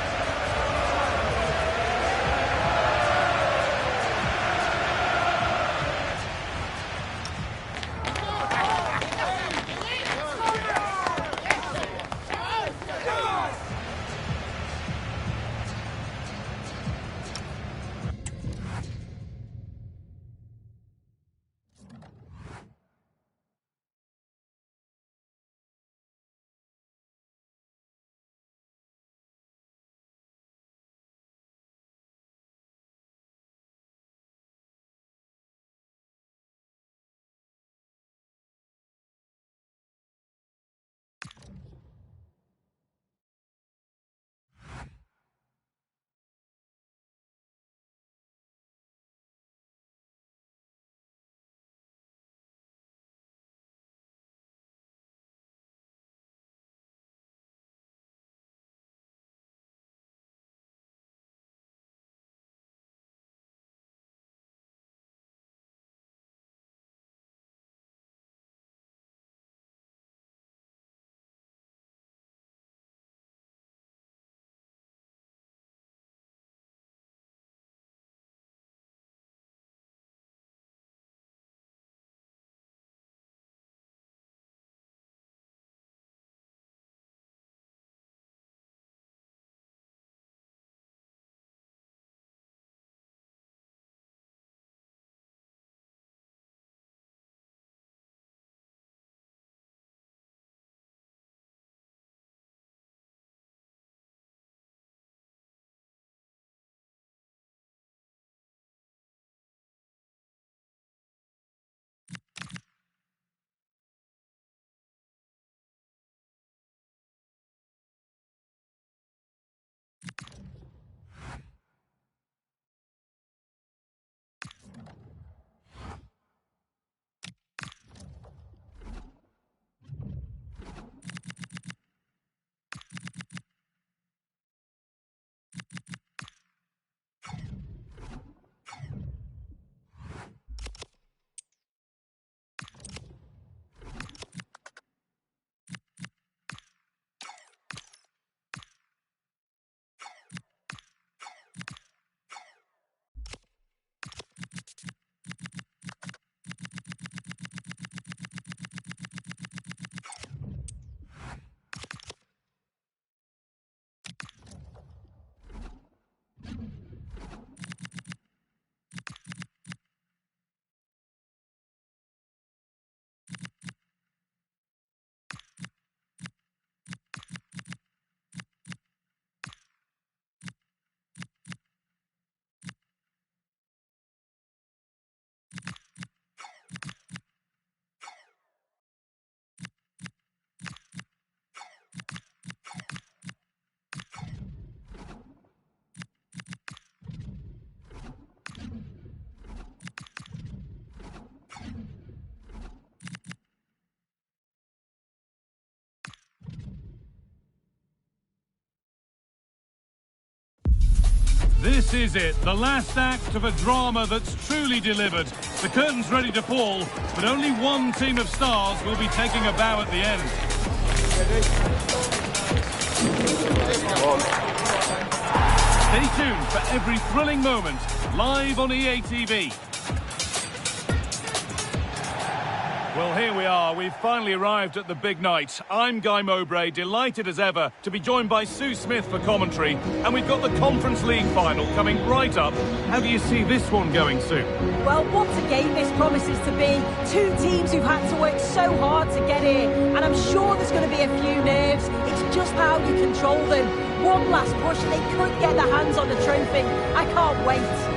[SPEAKER 5] This is it, the last act of a drama that's truly delivered. The curtain's ready to fall, but only one team of stars will be taking a bow at the end. Stay tuned for every thrilling moment, live on EA TV. Well, here we are. We've finally arrived at the big night. I'm Guy Mowbray, delighted as ever to be joined by Sue Smith for commentary. And we've got the Conference League final coming right up. How do you see this one going, Sue?
[SPEAKER 2] Well, what a game this promises to be. Two teams who've had to work so hard to get here. And I'm sure there's going to be a few nerves. It's just how you control them. One last push and they could get their hands on the trophy. I can't wait.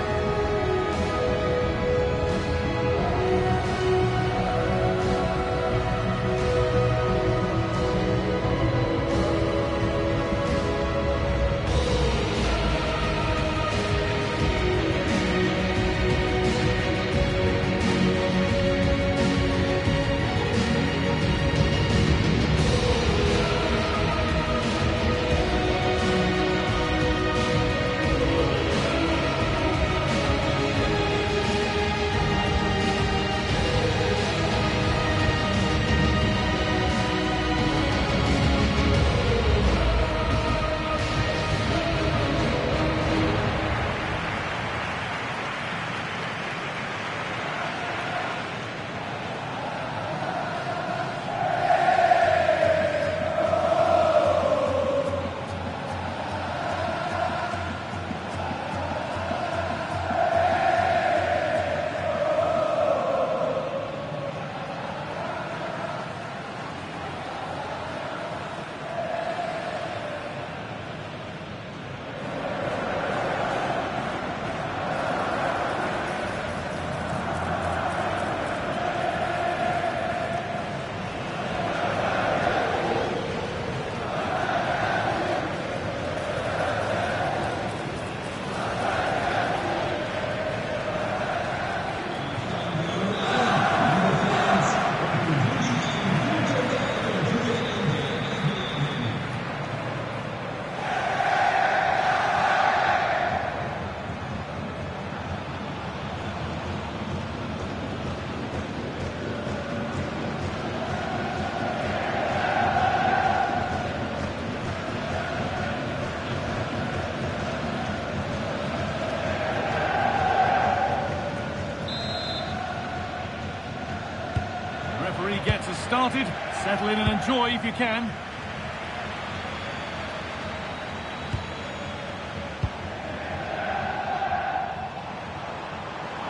[SPEAKER 5] Gets us started. Settle in and enjoy if you can.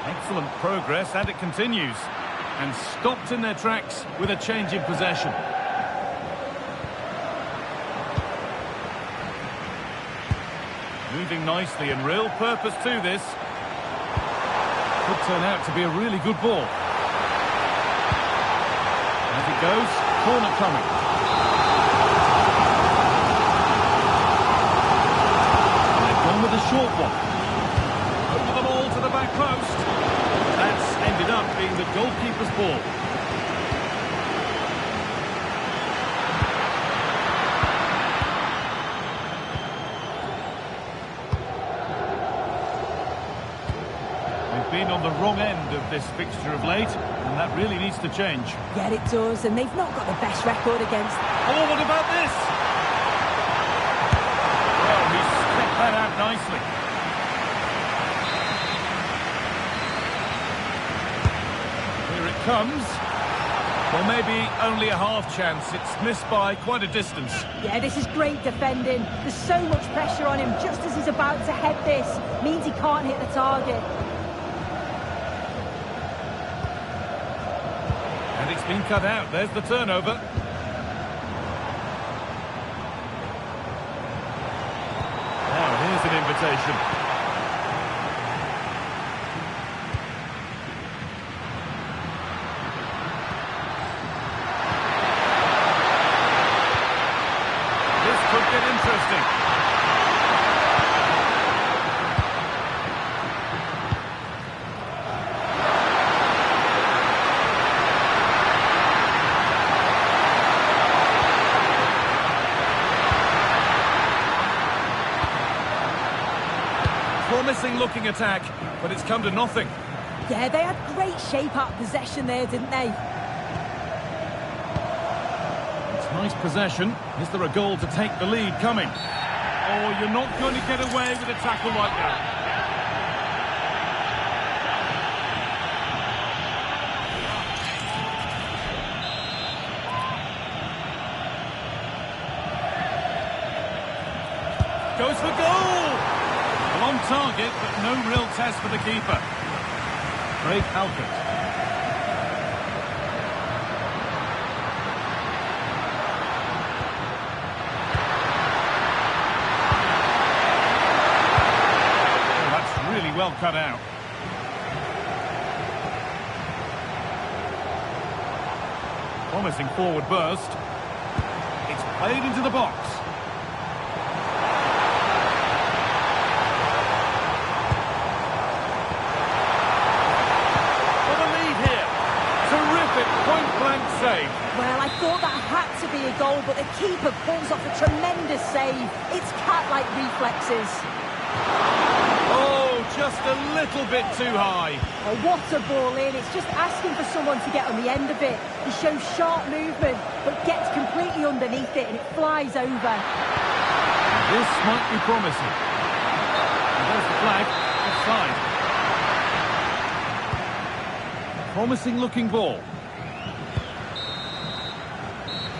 [SPEAKER 5] Excellent progress, and it continues. And stopped in their tracks with a change in possession. Moving nicely and real purpose to this. Could turn out to be a really good ball. As it goes, corner coming. And they've gone with a short one. Over the ball to the back post. That's ended up being the goalkeeper's ball. Been on the wrong end of this fixture of late, and that really needs to change.
[SPEAKER 2] Yeah, it does, and they've not got the best record against...
[SPEAKER 5] Oh, what about this? Well, he's stepped that out nicely. Here it comes. Well, maybe only a half chance. It's missed by quite a distance.
[SPEAKER 2] Yeah, this is great defending. There's so much pressure on him just as he's about to head this. Means he can't hit the target.
[SPEAKER 5] And it's been cut out. There's the turnover. Now, here's an invitation. This could get interesting. Promising looking attack, but it's come to nothing.
[SPEAKER 2] Yeah, they had great shape out possession there, didn't they?
[SPEAKER 5] It's nice possession. Is there a goal to take the lead coming? Oh, you're not going to get away with a tackle like that. Goes for goal! On target, but no real test for the keeper. Craig Halkett. well cut out. Promising forward burst. It's played into the box. For the lead here. Terrific point-blank save.
[SPEAKER 2] Well, I thought that had to be a goal, but the keeper pulls off a tremendous save. It's cat-like reflexes.
[SPEAKER 5] Oh, just a little bit too high.
[SPEAKER 2] Oh, what a ball in. It's just asking for someone to get on the end of it. He shows sharp movement, but gets completely underneath it and it flies over.
[SPEAKER 5] This might be promising. And there's the flag, offside. Promising looking ball.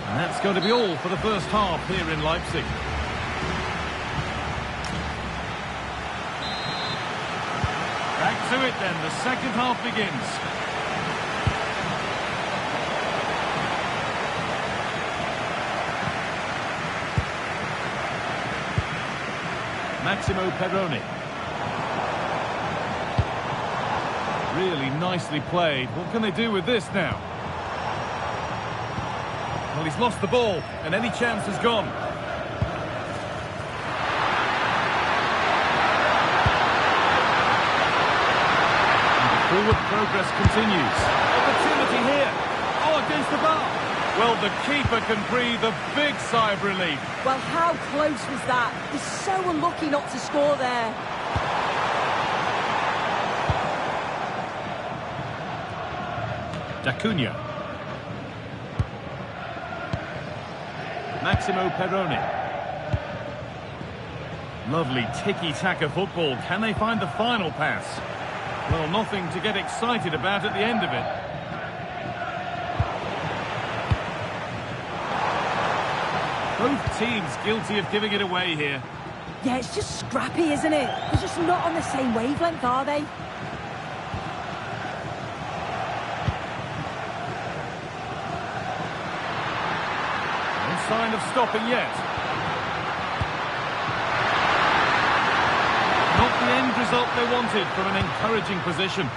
[SPEAKER 5] And that's going to be all for the first half here in Leipzig. Back to it then, the second half begins. Massimo Perrone. Really nicely played. What can they do with this now? Well, he's lost the ball, and any chance is gone. Forward progress continues. Opportunity here. Oh, against the bar. Well, the keeper can breathe a big sigh of relief.
[SPEAKER 2] Well, how close was that? He's so unlucky not to score there.
[SPEAKER 5] D'Acunha. Massimo Perrone. Lovely tiki-taka football. Can they find the final pass? Well, nothing to get excited about at the end of it. Both teams guilty of giving it away here.
[SPEAKER 2] Yeah, it's just scrappy, isn't it? They're just not on the same wavelength, are they?
[SPEAKER 5] No sign of stopping yet. Not the end result they wanted from an encouraging position.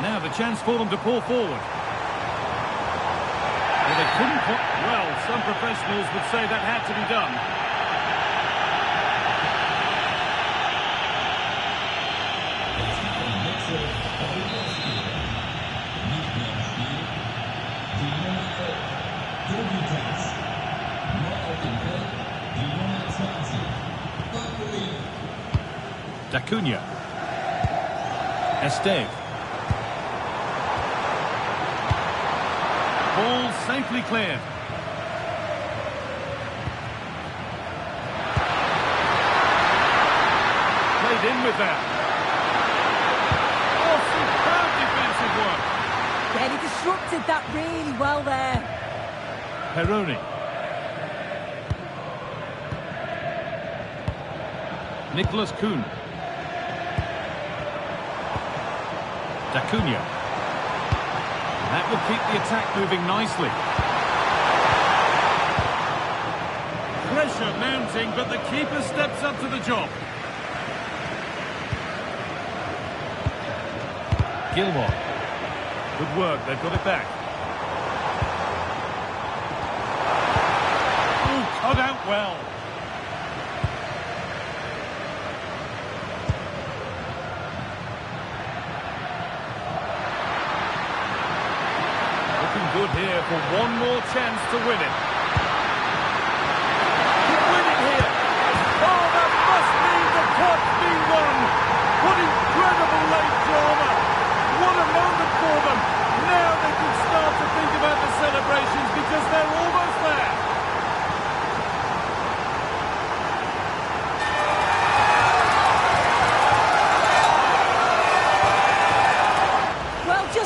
[SPEAKER 5] Now the chance for them to pull forward. Well, they couldn't put... Well, some professionals would say that had to be done. D'Acunha. Esteve. Ball safely cleared. Played in with that. Oh, superb defensive work.
[SPEAKER 2] Yeah, he disrupted that really well there.
[SPEAKER 5] Perrone. Nicholas Kuhn. D'Acunha. That will keep the attack moving nicely. Pressure mounting, but the keeper steps up to the job. Gilmore. Good work, they've got it back. Oh, cut out well. Good here for one more chance to win it. Could win it here. Oh, that must mean the cup's been won. What incredible late drama. What a moment for them. Now they can start to think about the celebrations because they're almost there.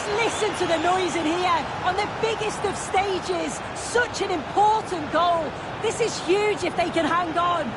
[SPEAKER 2] Listen to the noise in here on the biggest of stages. Such an important goal. This is huge if they can hang on.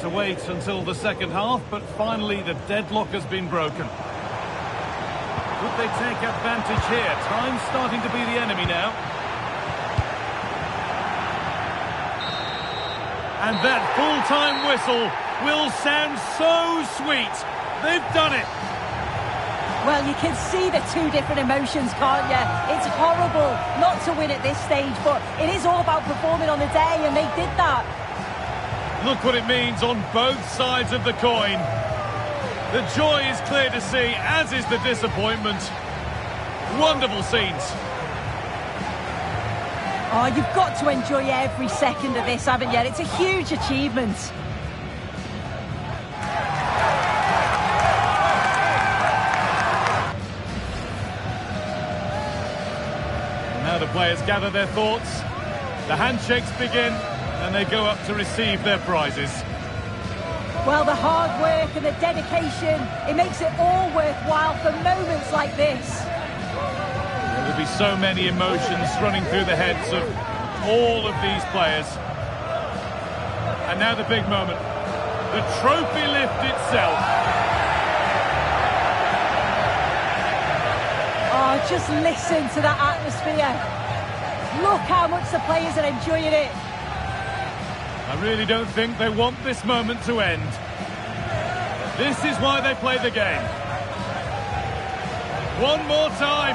[SPEAKER 5] to wait until the second half, but finally the deadlock has been broken. Would they take advantage here? Time's starting to be the enemy now. And that full-time whistle will sound so sweet. They've done it.
[SPEAKER 2] Well, you can see the two different emotions, can't you? It's horrible not to win at this stage, but it is all about performing on the day, and they did that.
[SPEAKER 5] Look what it means on both sides of the coin. The joy is clear to see, as is the disappointment. Wonderful scenes.
[SPEAKER 2] Oh, you've got to enjoy every second of this, haven't you? It's a huge achievement.
[SPEAKER 5] Now the players gather their thoughts. The handshakes begin, and they go up to receive their prizes.
[SPEAKER 2] Well, the hard work and the dedication, it makes it all worthwhile for moments like this.
[SPEAKER 5] There will be so many emotions running through the heads of all of these players. And now the big moment. The trophy lift itself.
[SPEAKER 2] Oh, just listen to that atmosphere. Look how much the players are enjoying it.
[SPEAKER 5] I really don't think they want this moment to end. This is why they play the game. One more time.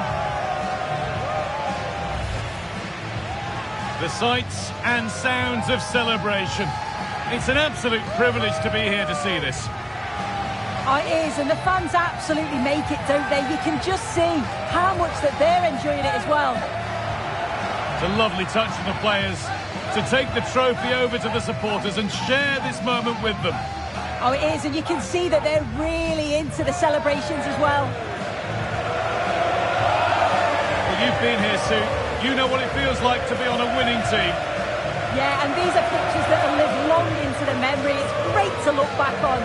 [SPEAKER 5] The sights and sounds of celebration. It's an absolute privilege to be here to see this.
[SPEAKER 2] Oh, it is, and the fans absolutely make it, don't they? You can just see how much that they're enjoying it as well.
[SPEAKER 5] It's a lovely touch from the players to take the trophy over to the supporters and share this moment with them.
[SPEAKER 2] Oh, it is, and you can see that they're really into the celebrations as well.
[SPEAKER 5] Well, you've been here, Sue. You know what it feels like to be on a winning team.
[SPEAKER 2] Yeah, and these are pictures that will live long into the memory. It's great to look back on.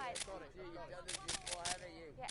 [SPEAKER 6] I've got it. You've done it before, haven't you? Yeah.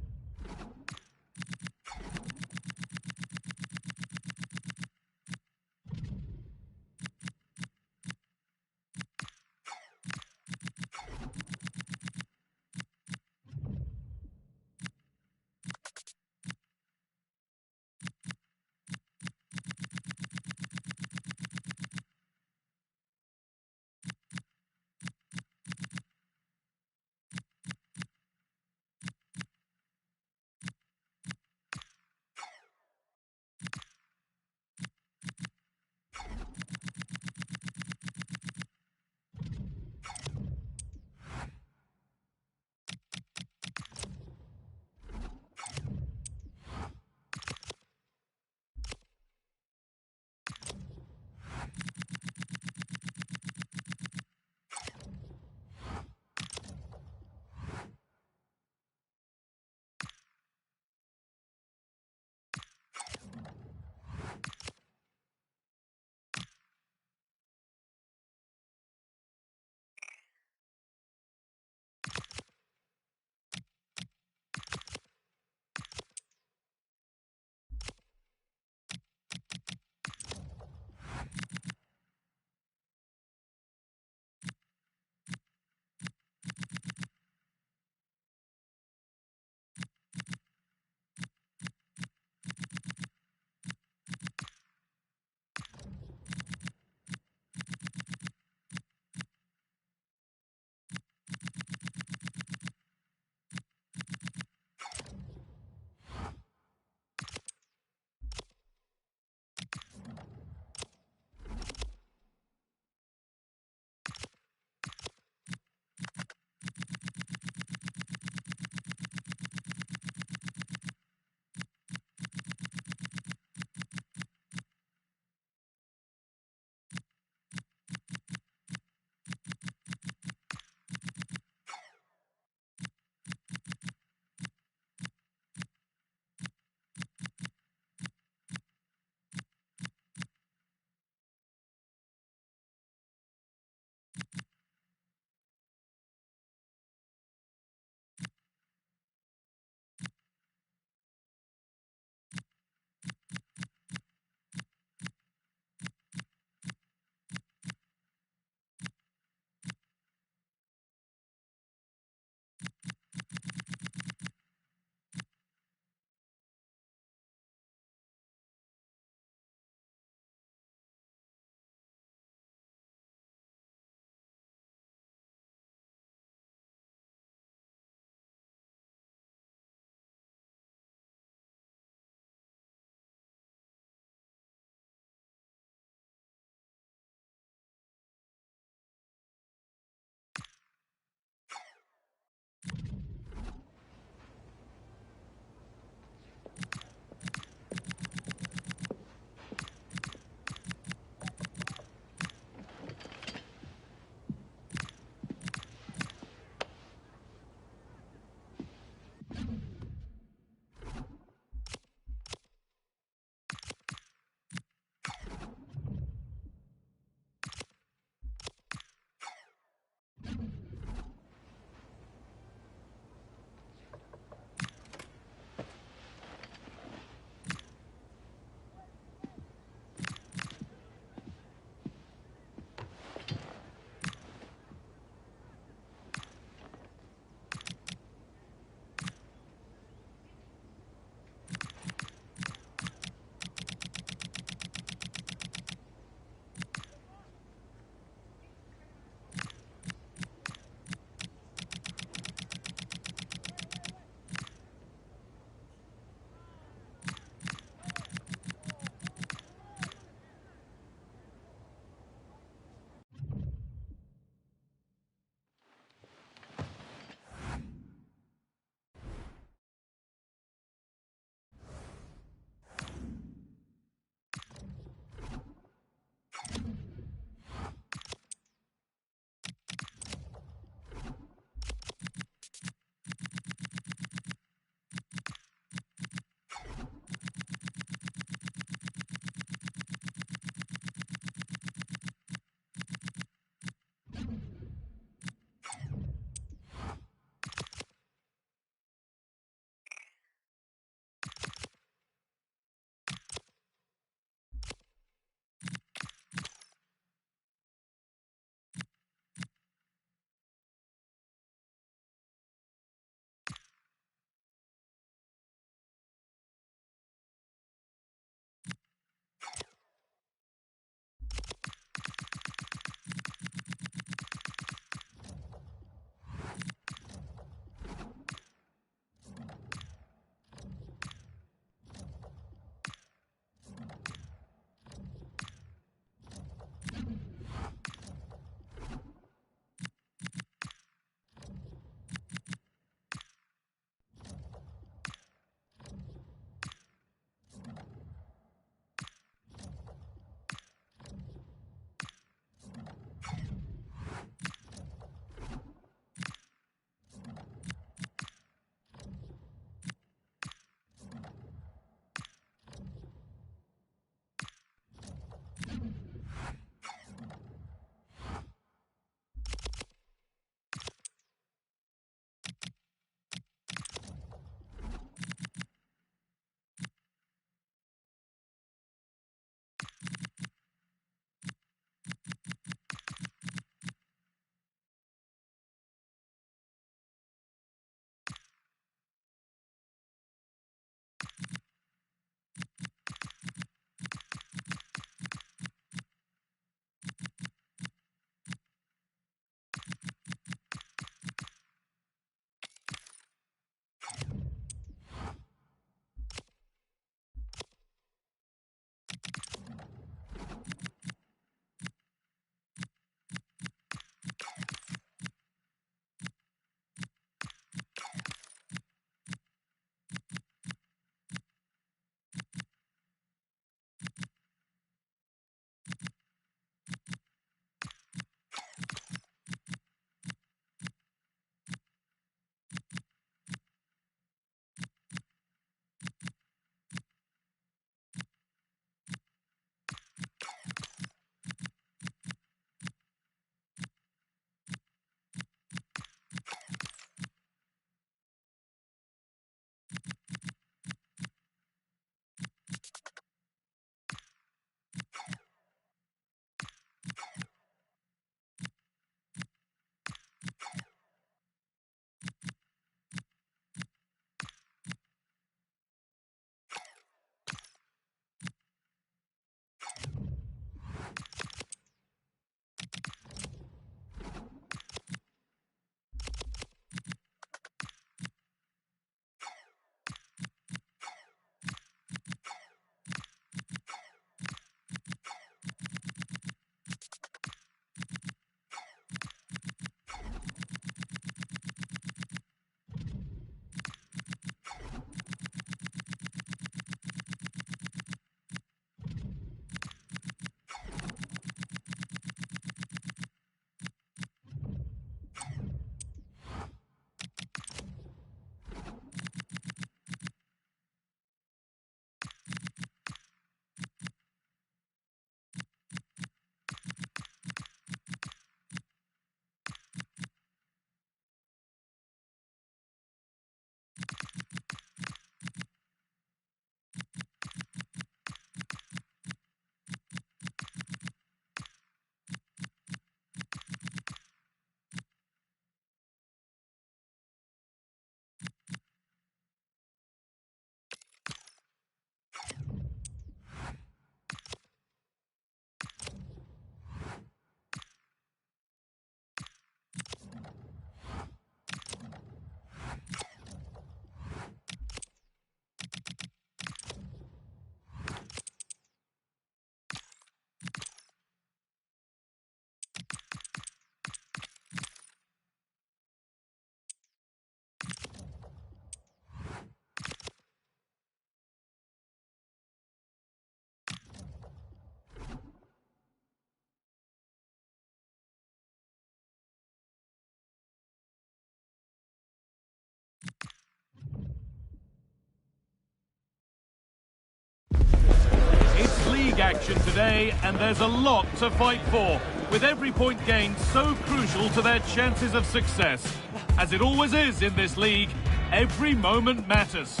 [SPEAKER 5] action today, and there's a lot to fight for, with every point gained so crucial to their chances of success. As it always is in this league, every moment matters.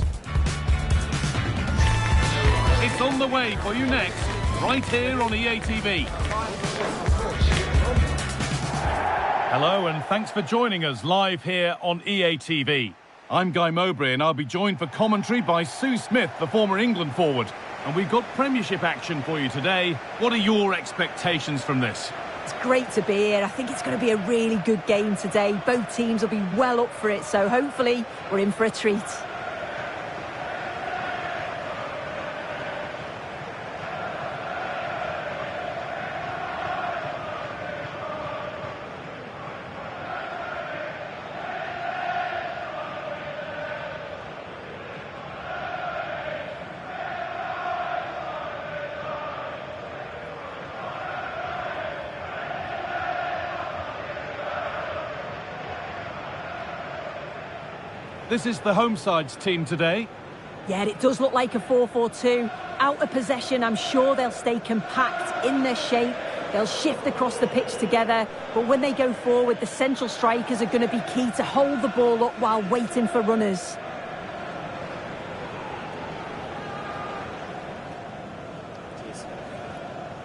[SPEAKER 5] It's on the way for you next, right here on EA TV. Hello and thanks for joining us live here on EA TV. I'm Guy Mowbray and I'll be joined for commentary by Sue Smith, the former England forward. And we've got Premiership action for you today. What are your expectations from this?
[SPEAKER 2] It's great to be here. I think it's going to be a really good game today. Both teams will be well up for it, so hopefully we're in for a treat.
[SPEAKER 5] This is the home side's team today.
[SPEAKER 2] Yeah, it does look like a 4-4-2. Out of possession, I'm sure they'll stay compact in their shape. They'll shift across the pitch together. But when they go forward, the central strikers are going to be key to hold the ball up while waiting for runners.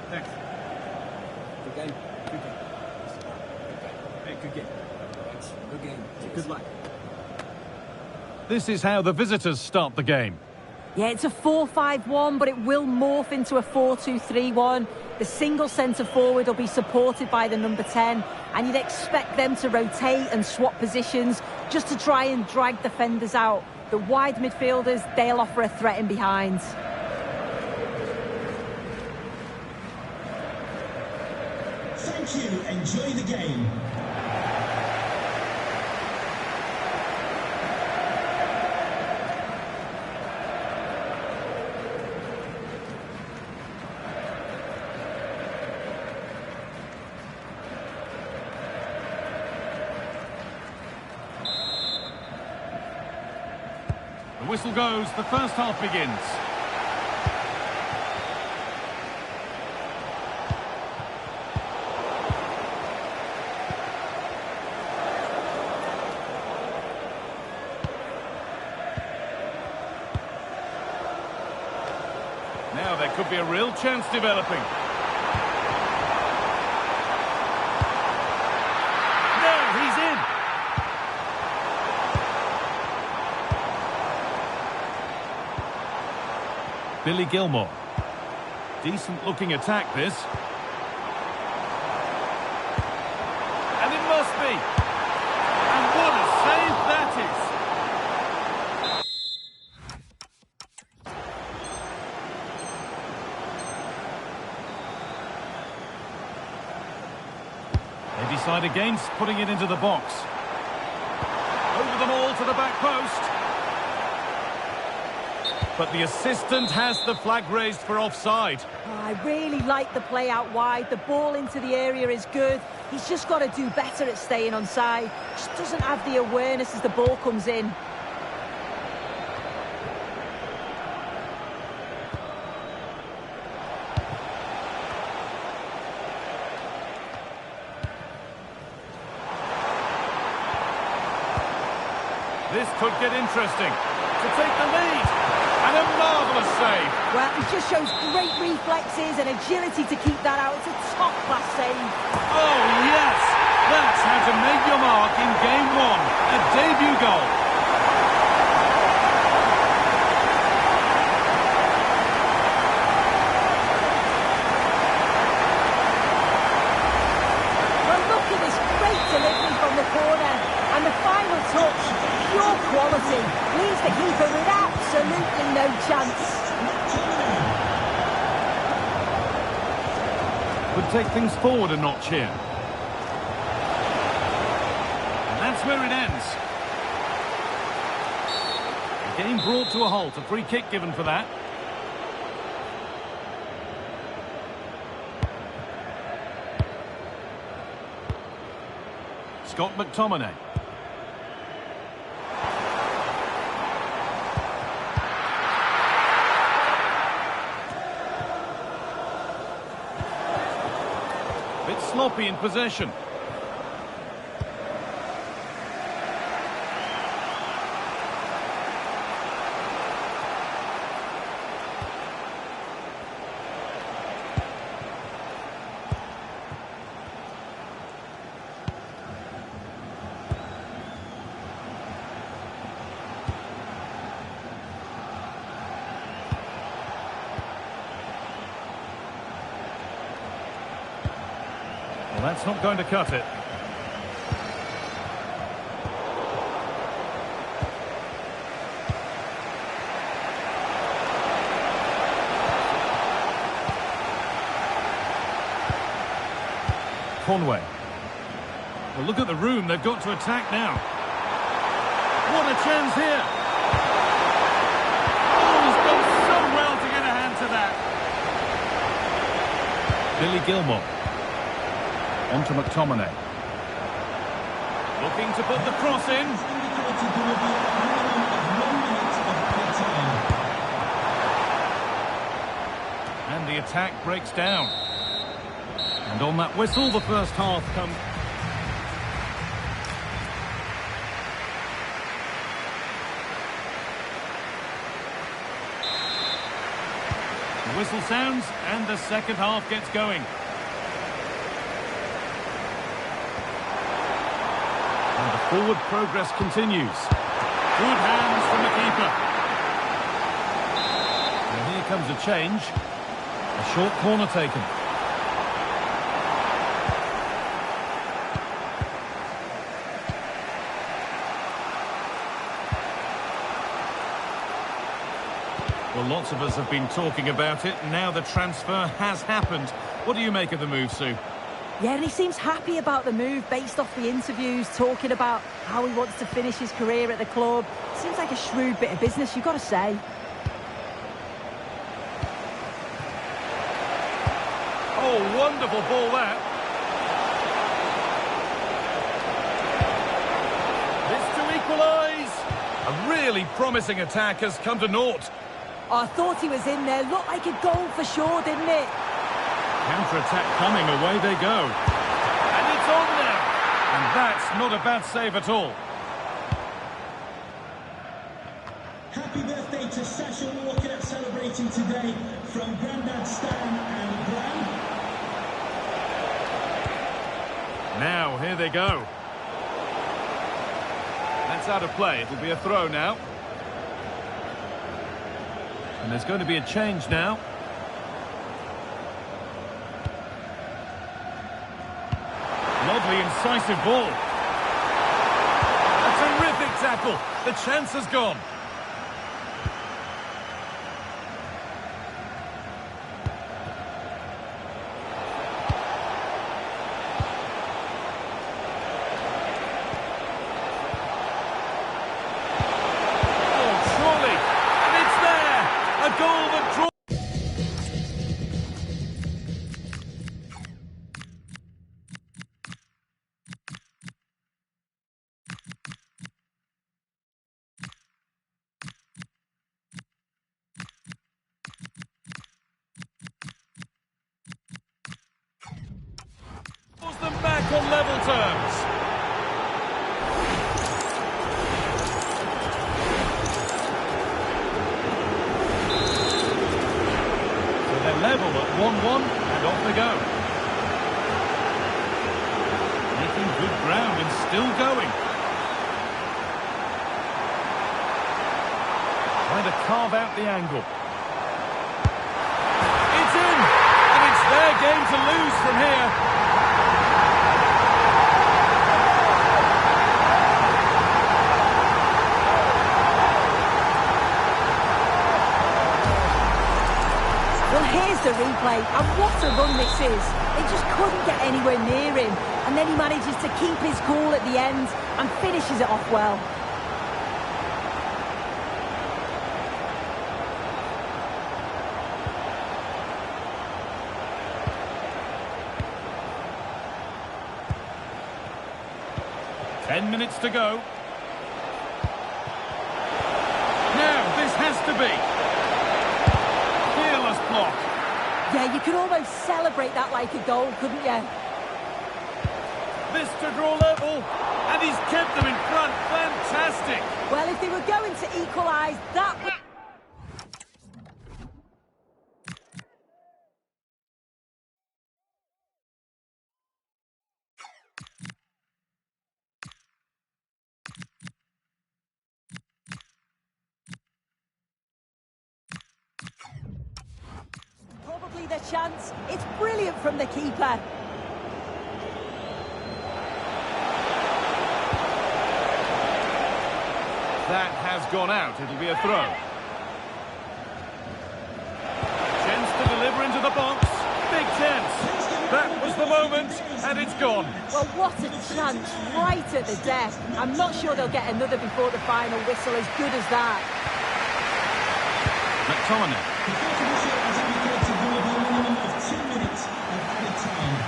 [SPEAKER 7] Thanks. Good game. Good game. Hey, good game. Thanks. Good game. Good luck.
[SPEAKER 5] This is how the visitors start the game.
[SPEAKER 2] Yeah, it's a 4-5-1, but it will morph into a 4-2-3-1. The single centre forward will be supported by the number 10, and you'd expect them to rotate and swap positions just to try and drag defenders out. The wide midfielders, they'll offer a threat in behind.
[SPEAKER 3] Thank you. Enjoy the game.
[SPEAKER 5] The whistle goes, the first half begins. Now there could be a real chance developing. No, he's in! Billy Gilmore. Decent looking attack this. And it must be. And what a save that is. They decide against putting it into the box. Over them all to the back post. But the assistant has the flag raised for offside.
[SPEAKER 2] Oh, I really like the play out wide. The ball into the area is good. He's just got to do better at staying onside. Just doesn't have the awareness as the ball comes in.
[SPEAKER 5] This could get interesting. To take the lead. And a marvellous save.
[SPEAKER 2] Well, he just shows great reflexes and agility to keep that out. It's a top-class save.
[SPEAKER 5] Oh, yes! That's how to make your mark in Game 1. A debut goal.
[SPEAKER 2] Well, look at this great delivery from the corner. And the final touch, pure quality. Leaves the keeper with absolutely no chance.
[SPEAKER 5] Could take things forward a notch here. And that's where it ends. The game brought to a halt. A free kick given for that. Scott McTominay. sloppy in possession. Well, that's not going to cut it. Conway. Well, look at the room they've got to attack now. What a chance here. Oh, he's done so well to get a hand to that. Billy Gilmore. On to McTominay. Looking to put the cross in. And the attack breaks down. And on that whistle, the first half comes. The whistle sounds, and the second half gets going. And the forward progress continues. Good hands from the keeper. And here comes a change. A short corner taken. Well, lots of us have been talking about it. Now the transfer has happened. What do you make of the move, Sue?
[SPEAKER 2] Yeah, and he seems happy about the move based off the interviews, talking about how he wants to finish his career at the club. Seems like a shrewd bit of business, you've got to say.
[SPEAKER 5] Oh, wonderful ball that. This to equalise. A really promising attack has come to naught.
[SPEAKER 2] I thought he was in there. Looked like a goal for sure, didn't it?
[SPEAKER 5] Counter-attack coming, away they go. And it's on now. And that's not a bad save at all.
[SPEAKER 3] Happy birthday to Sasha Walker, celebrating today from Grandad Stan and Gran.
[SPEAKER 5] Now, here they go. That's out of play. It'll be a throw now. And there's going to be a change now. Lovely, incisive ball. A terrific tackle. The chance has gone. Them back on level terms. So they're level at 1-1 and off they go. Making good ground and still going. Trying to carve out the angle. It's in! And it's their game to lose from here.
[SPEAKER 2] Here's the replay, and what a run this is. They just couldn't get anywhere near him, and then he manages to keep his cool at the end and finishes it off well.
[SPEAKER 5] Ten minutes to go. Now, this has to be. Block.
[SPEAKER 2] Yeah, you could almost celebrate that like a goal, couldn't you?
[SPEAKER 5] This to draw level, and he's kept them in front. Fantastic!
[SPEAKER 2] Well, if they were going to equalise, that would... probably the chance. It's brilliant from the keeper.
[SPEAKER 5] That has gone out. It'll be a throw. Chance to deliver into the box. Big chance. That was the moment, and it's gone.
[SPEAKER 2] Well, what a chance, right at the death. I'm not sure they'll get another before the final whistle as good as that.
[SPEAKER 5] McTominay.
[SPEAKER 3] The contribution has indicated there will be a minimum of 2 minutes of added time.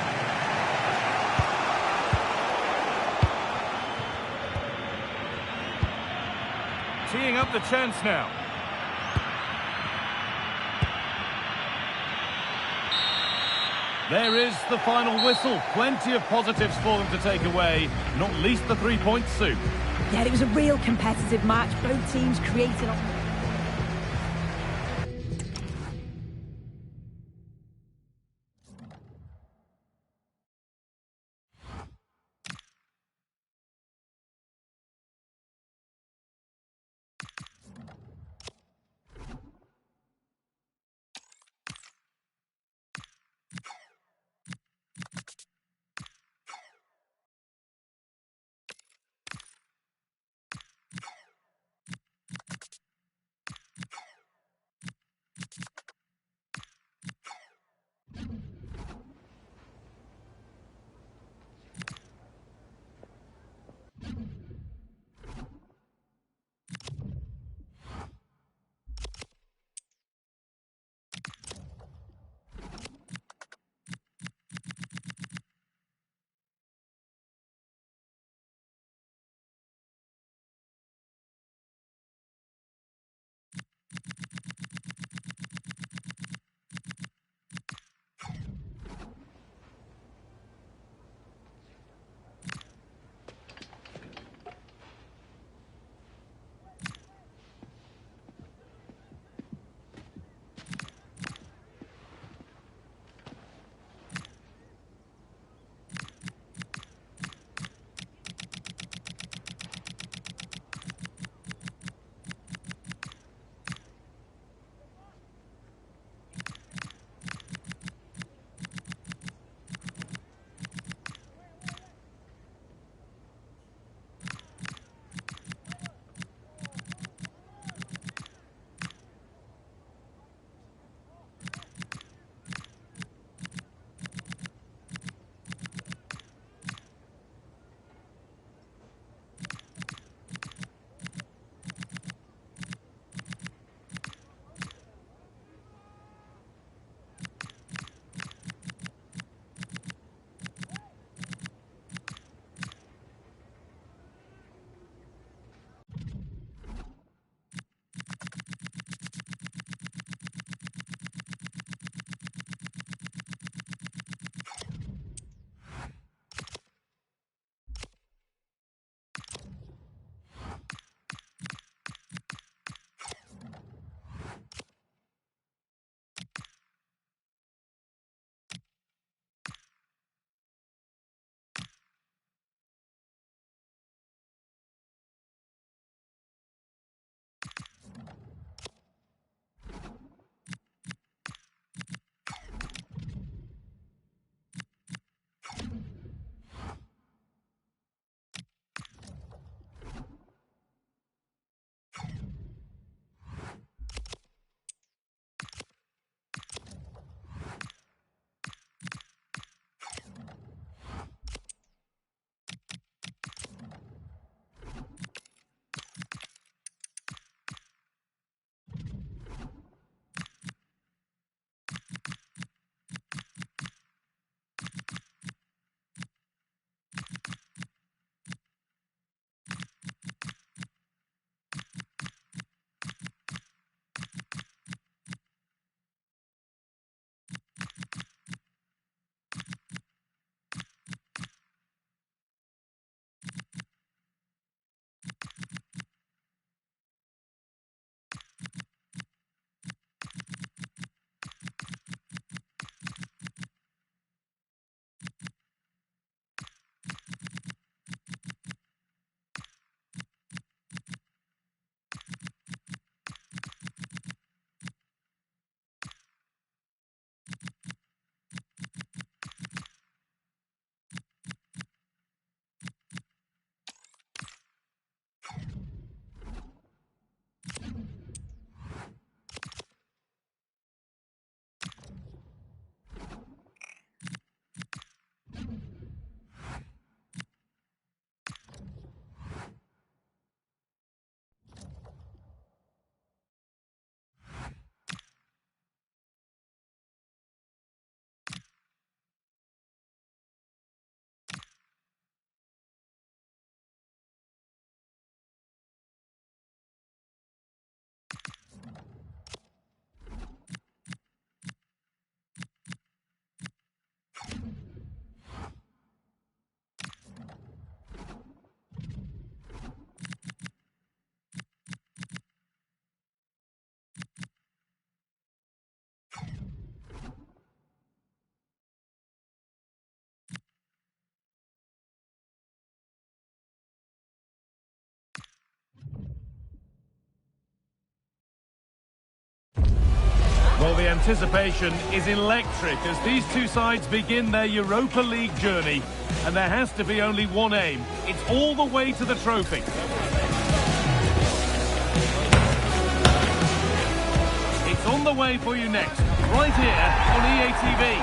[SPEAKER 5] Teeing up the chance now. There is the final whistle. Plenty of positives for them to take away, not least the 3-point soup.
[SPEAKER 2] Yeah, it was a real competitive match. Both teams created...
[SPEAKER 5] anticipation is electric as these two sides begin their Europa League journey. And there has to be only one aim. It's all the way to the trophy. It's on the way for you next, right here on EA TV.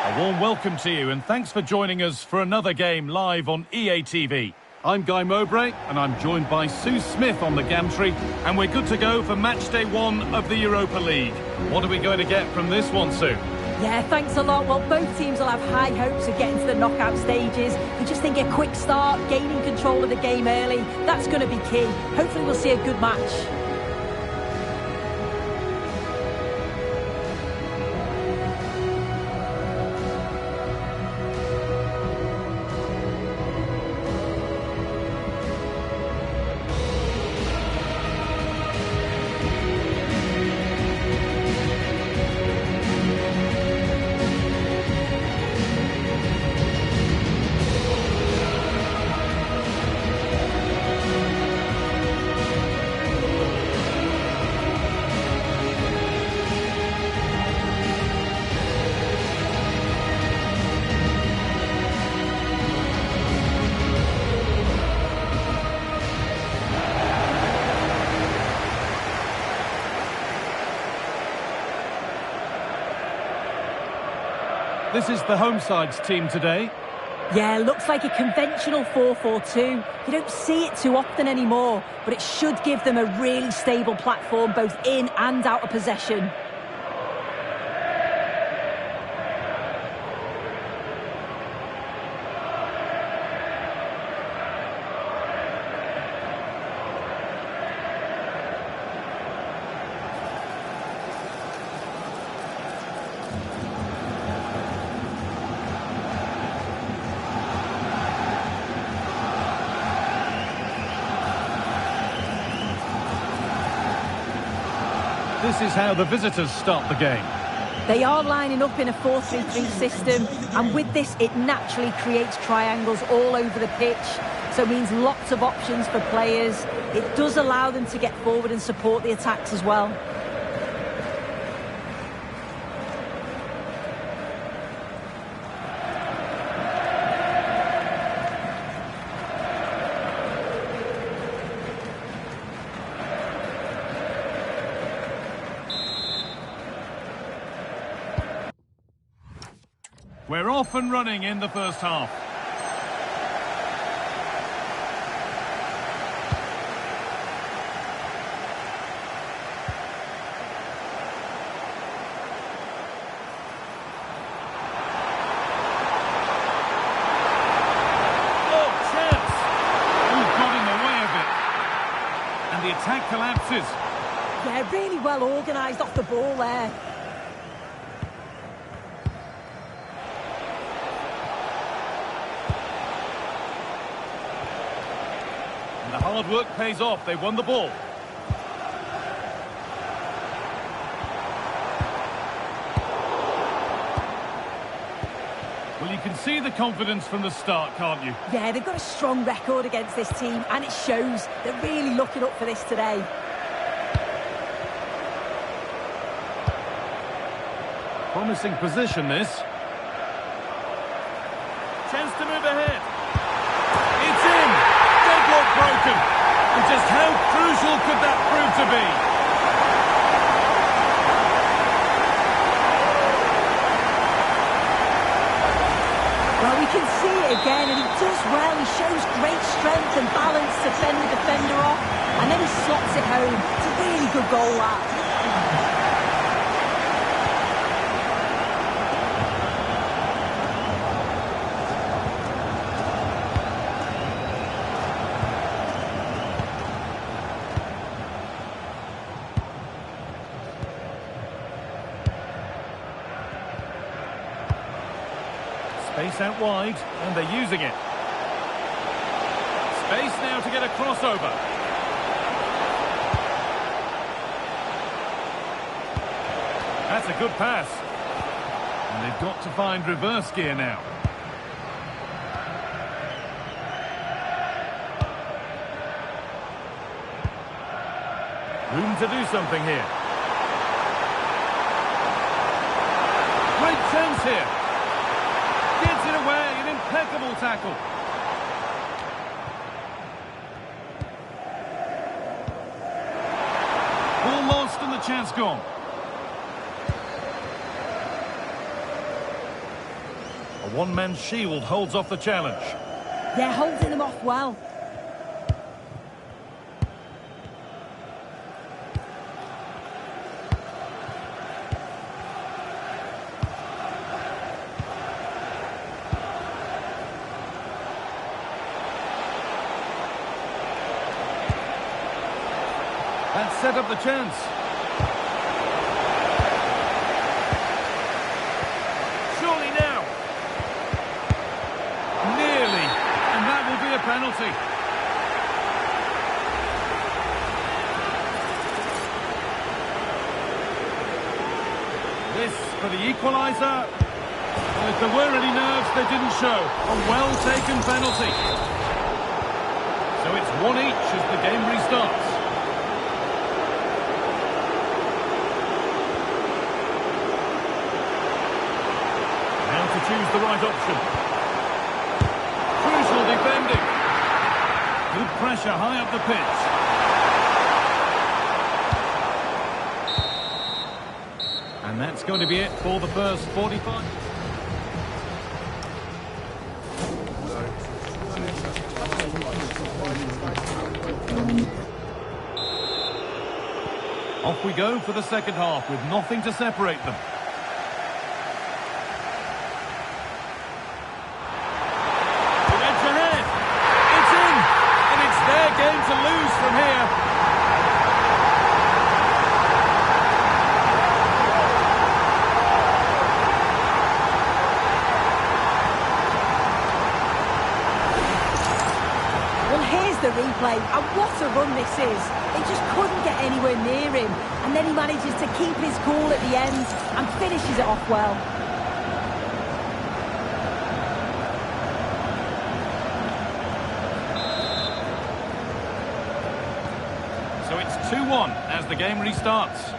[SPEAKER 5] A warm welcome to you and thanks for joining us for another game live on EA TV. I'm Guy Mowbray and I'm joined by Sue Smith on the gantry, and we're good to go for match day 1 of the Europa League. What are we going to get from this one, Sue?
[SPEAKER 2] Yeah, thanks a lot. Well, both teams will have high hopes of getting to the knockout stages. I just think a quick start, gaining control of the game early, that's going to be key. Hopefully we'll see a good match.
[SPEAKER 5] This is the home side's team today.
[SPEAKER 2] Yeah, looks like a conventional 4-4-2. You don't see it too often anymore, but it should give them a really stable platform both in and out of possession.
[SPEAKER 5] This is how the visitors start the game.
[SPEAKER 2] They are lining up in a 4-3-3 system, and with this it naturally creates triangles all over the pitch, so it means lots of options for players. It does allow them to get forward and support the attacks as well.
[SPEAKER 5] We're off and running in the first half. Oh, chance! Who got in the way of it? And the attack collapses.
[SPEAKER 2] Yeah, really well organised off the ball there.
[SPEAKER 5] The hard work pays off. They won the ball. Well, you can see the confidence from the start, can't you?
[SPEAKER 2] Yeah, they've got a strong record against this team, and it shows. They're really looking up for this today.
[SPEAKER 5] Promising position, this. Chance to move ahead. It's in! Deadlock broken. And just how crucial could that prove to be?
[SPEAKER 2] Well, we can see it again, and he does well. He shows great strength and balance to fend the defender off, and then he slots it home. It's a really good goal, that.
[SPEAKER 5] Space out wide, and they're using it. Space now to get a crossover. That's a good pass. And they've got to find reverse gear now. Room to do something here. Great chance here. Gets it away, an impeccable tackle. Ball lost and the chance gone. A one-man shield holds off the challenge.
[SPEAKER 2] They're holding them off well.
[SPEAKER 5] That set up the chance. Surely now. Nearly. And that will be a penalty. This for the equaliser. Well, if there were any nerves, they didn't show. A well-taken penalty. So it's 1 each as the game restarts. To choose the right option. Crucial defending. Good pressure high up the pitch. And that's going to be it for the first 45. Off we go for the second half with nothing to separate them. Game to lose from here.
[SPEAKER 2] Well, here's the replay, and what a run this is. They just couldn't get anywhere near him, and then he manages to keep his cool at the end and finishes it off well.
[SPEAKER 5] So it's 2-1 as the game restarts.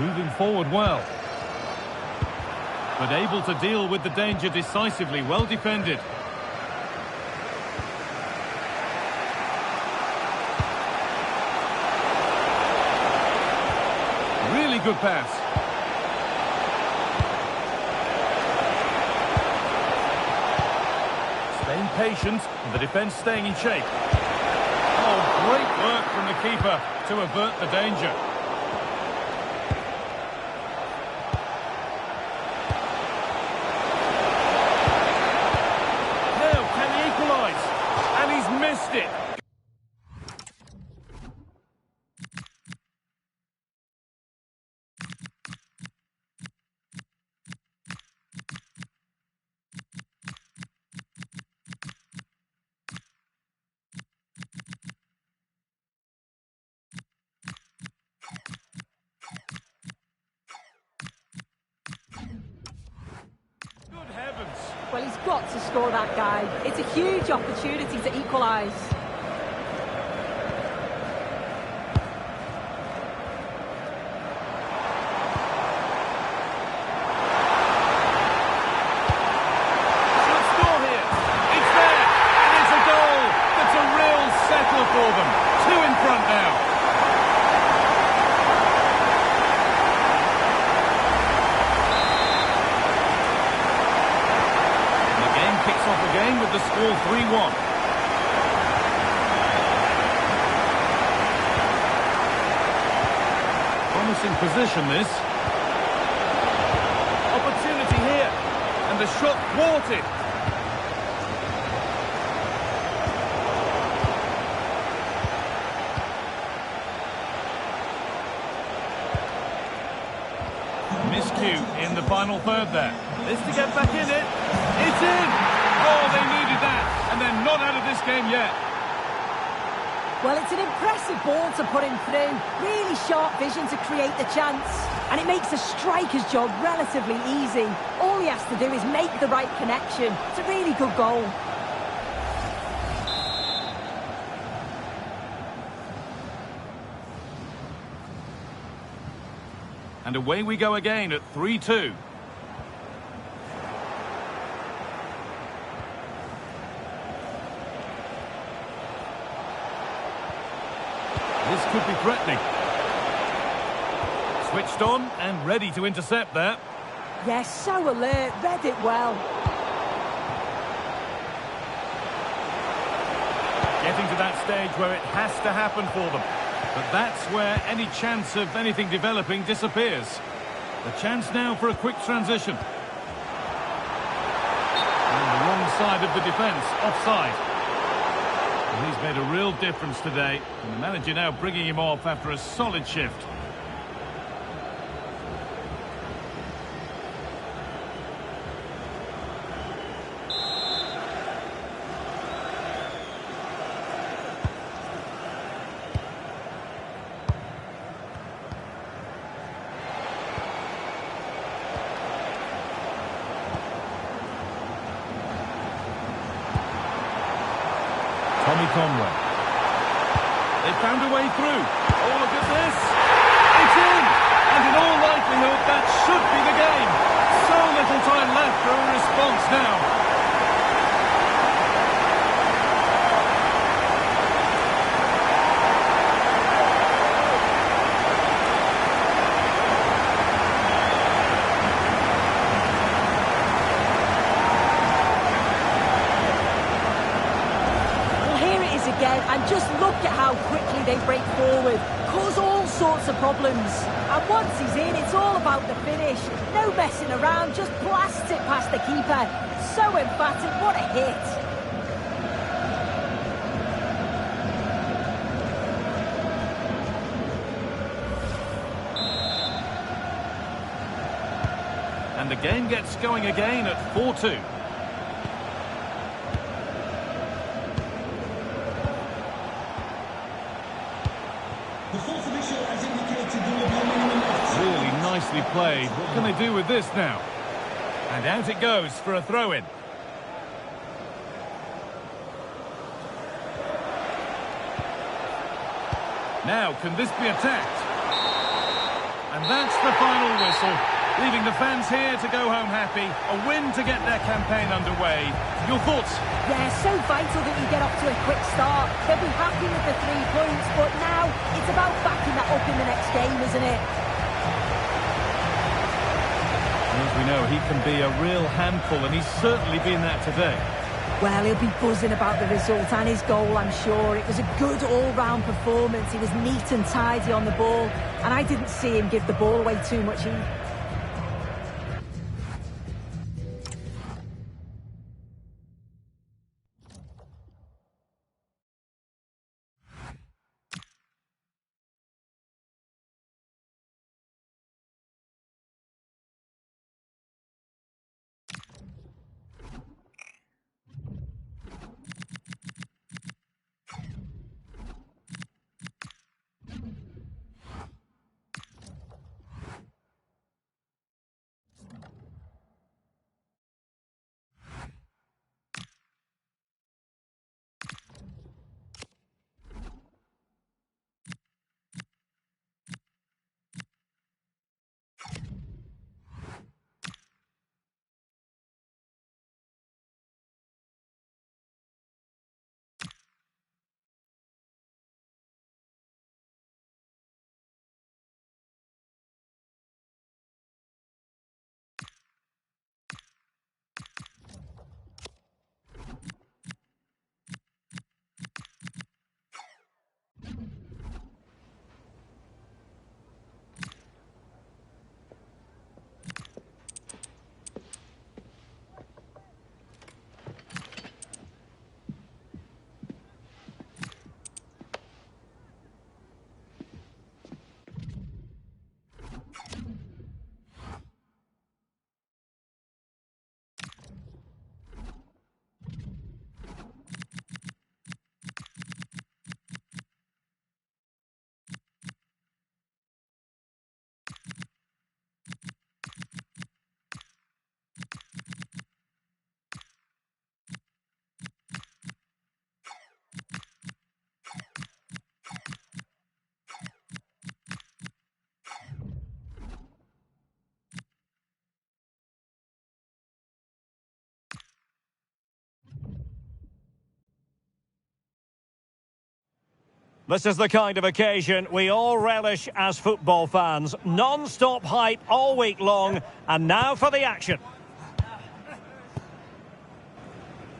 [SPEAKER 5] Moving forward well. But able to deal with the danger decisively, well defended. Really good pass. Staying patient, and the defence staying in shape. Oh, great work from the keeper to avert the danger. Now, can he equalise? And he's missed it.
[SPEAKER 2] Well, he's got to score that guy. It's a huge opportunity to equalise.
[SPEAKER 5] Should score here. It's there. And it's a goal. That's a real settler for them. 2 in front now. Kicks off again with the score 3-1. Promising position this. Opportunity here. And the shot thwarted. Miscue in the final third there. This to get back in it. It's in! Oh, they needed that, and they're not out of this game yet.
[SPEAKER 2] Well, it's an impressive ball to put him through. Really sharp vision to create the chance. And it makes the striker's job relatively easy. All he has to do is make the right connection. It's a really good goal.
[SPEAKER 5] And away we go again at 3-2. This could be threatening. Switched on and ready to intercept that.
[SPEAKER 2] Yes, so alert, read it well.
[SPEAKER 5] Getting to that stage where it has to happen for them. But that's where any chance of anything developing disappears. The chance now for a quick transition. On the wrong side of the defence, offside. And he's made a real difference today. And the manager now bringing him off after a solid shift. Conway. They found a way through. Oh, look at this. It's in. And in all likelihood, that should be the game. So little time left for a response now.
[SPEAKER 2] And just look at how quickly they break forward, cause all sorts of problems. And once he's in, it's all about the finish. No messing around, just blasts it past the keeper. So emphatic, what a hit.
[SPEAKER 5] And the game gets going again at 4-2. Really nicely played. What can they do with this now? And out it goes for a throw-in. Now, can this be attacked? And that's the final whistle, leaving the fans here to go home happy. A win to get their campaign underway. Your thoughts?
[SPEAKER 2] Yeah, so vital that you get off to a quick start. They'll be happy with the 3 points, but now it's about backing that up in the next game, isn't it?
[SPEAKER 5] As we know, he can be a real handful, and he's certainly been that today.
[SPEAKER 2] Well, he'll be buzzing about the result and his goal, I'm sure. It was a good all-round performance. He was neat and tidy on the ball, and I didn't see him give the ball away too much either.
[SPEAKER 1] This is the kind of occasion we all relish as football fans. Non-stop hype all week long, and now for the action.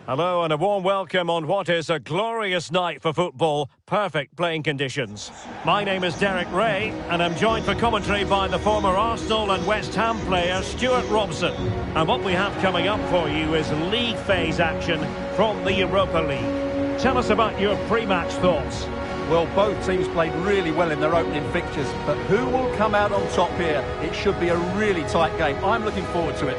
[SPEAKER 1] Hello and a warm welcome on what is a glorious night for football. Perfect playing conditions. My name is Derek Ray and I'm joined for commentary by the former Arsenal and West Ham player Stewart Robson. And what we have coming up for you is league phase action from the Europa League. Tell us about your pre-match thoughts.
[SPEAKER 4] Well, both teams played really well in their opening fixtures, but who will come out on top here? It should be a really tight game. I'm looking forward to it.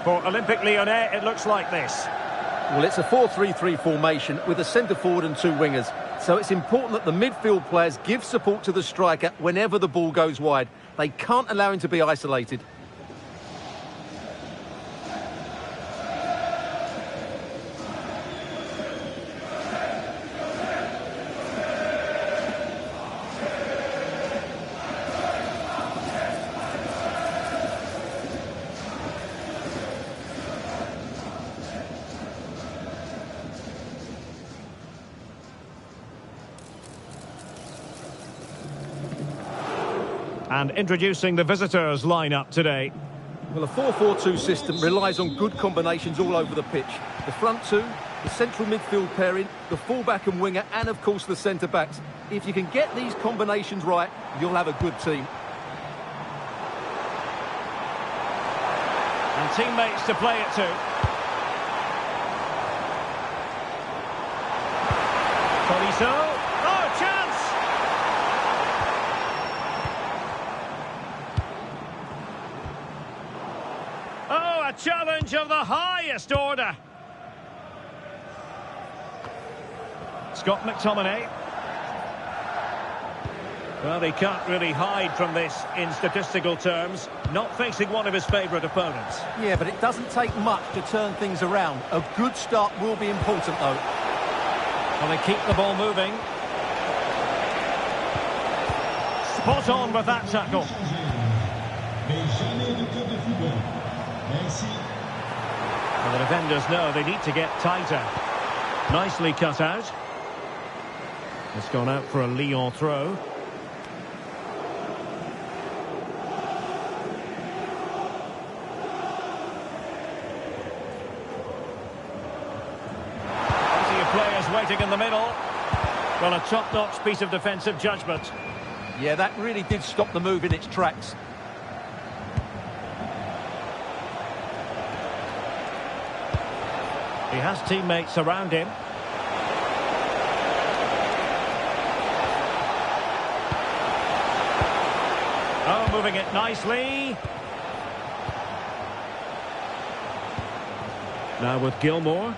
[SPEAKER 1] For Olympique Lyonnais, it looks like this.
[SPEAKER 4] Well, it's a 4-3-3 formation with a centre forward and two wingers. So it's important that the midfield players give support to the striker whenever the ball goes wide. They can't allow him to be isolated.
[SPEAKER 1] And introducing the visitors lineup today.
[SPEAKER 4] Well, a 4-4-2 system relies on good combinations all over the pitch. The front two, the central midfield pairing, the fullback and winger, and of course the centre-backs. If you can get these combinations right, you'll have a good team.
[SPEAKER 1] And teammates to play it to. Tolisso. Oh, chance! Oh, a challenge of the highest order. Scott McTominay. Well, he can't really hide from this in statistical terms. Not facing one of his favourite opponents.
[SPEAKER 4] Yeah, but it doesn't take much to turn things around. A good start will be important, though.
[SPEAKER 1] Well, they keep the ball moving. Spot on with that tackle. Well, the defenders know they need to get tighter. Nicely cut out. It's gone out for a Lyon throw. Waiting in the middle. Well, a top-notch piece of defensive judgment.
[SPEAKER 4] Yeah, that really did stop the move in its tracks.
[SPEAKER 1] He has teammates around him. Oh, moving it nicely. Now with Gilmore.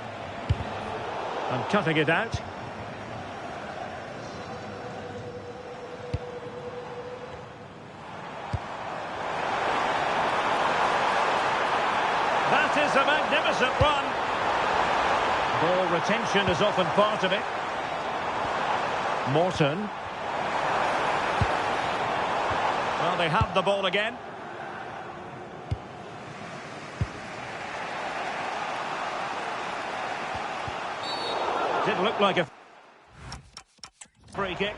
[SPEAKER 1] And cutting it out. That is a magnificent run. Ball retention is often part of it. Morton. Well, they have the ball again. Did look like a free kick.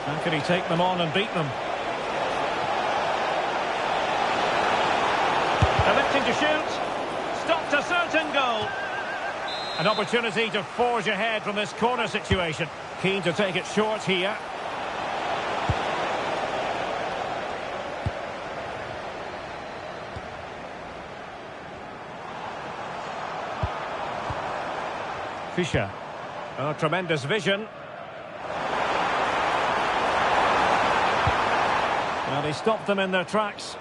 [SPEAKER 1] How can he take them on and beat them? Attempting to shoot. Stopped a certain goal. An opportunity to forge ahead from this corner situation. Keen to take it short here. Fischer. Oh, tremendous vision. Well, he stopped them in their tracks.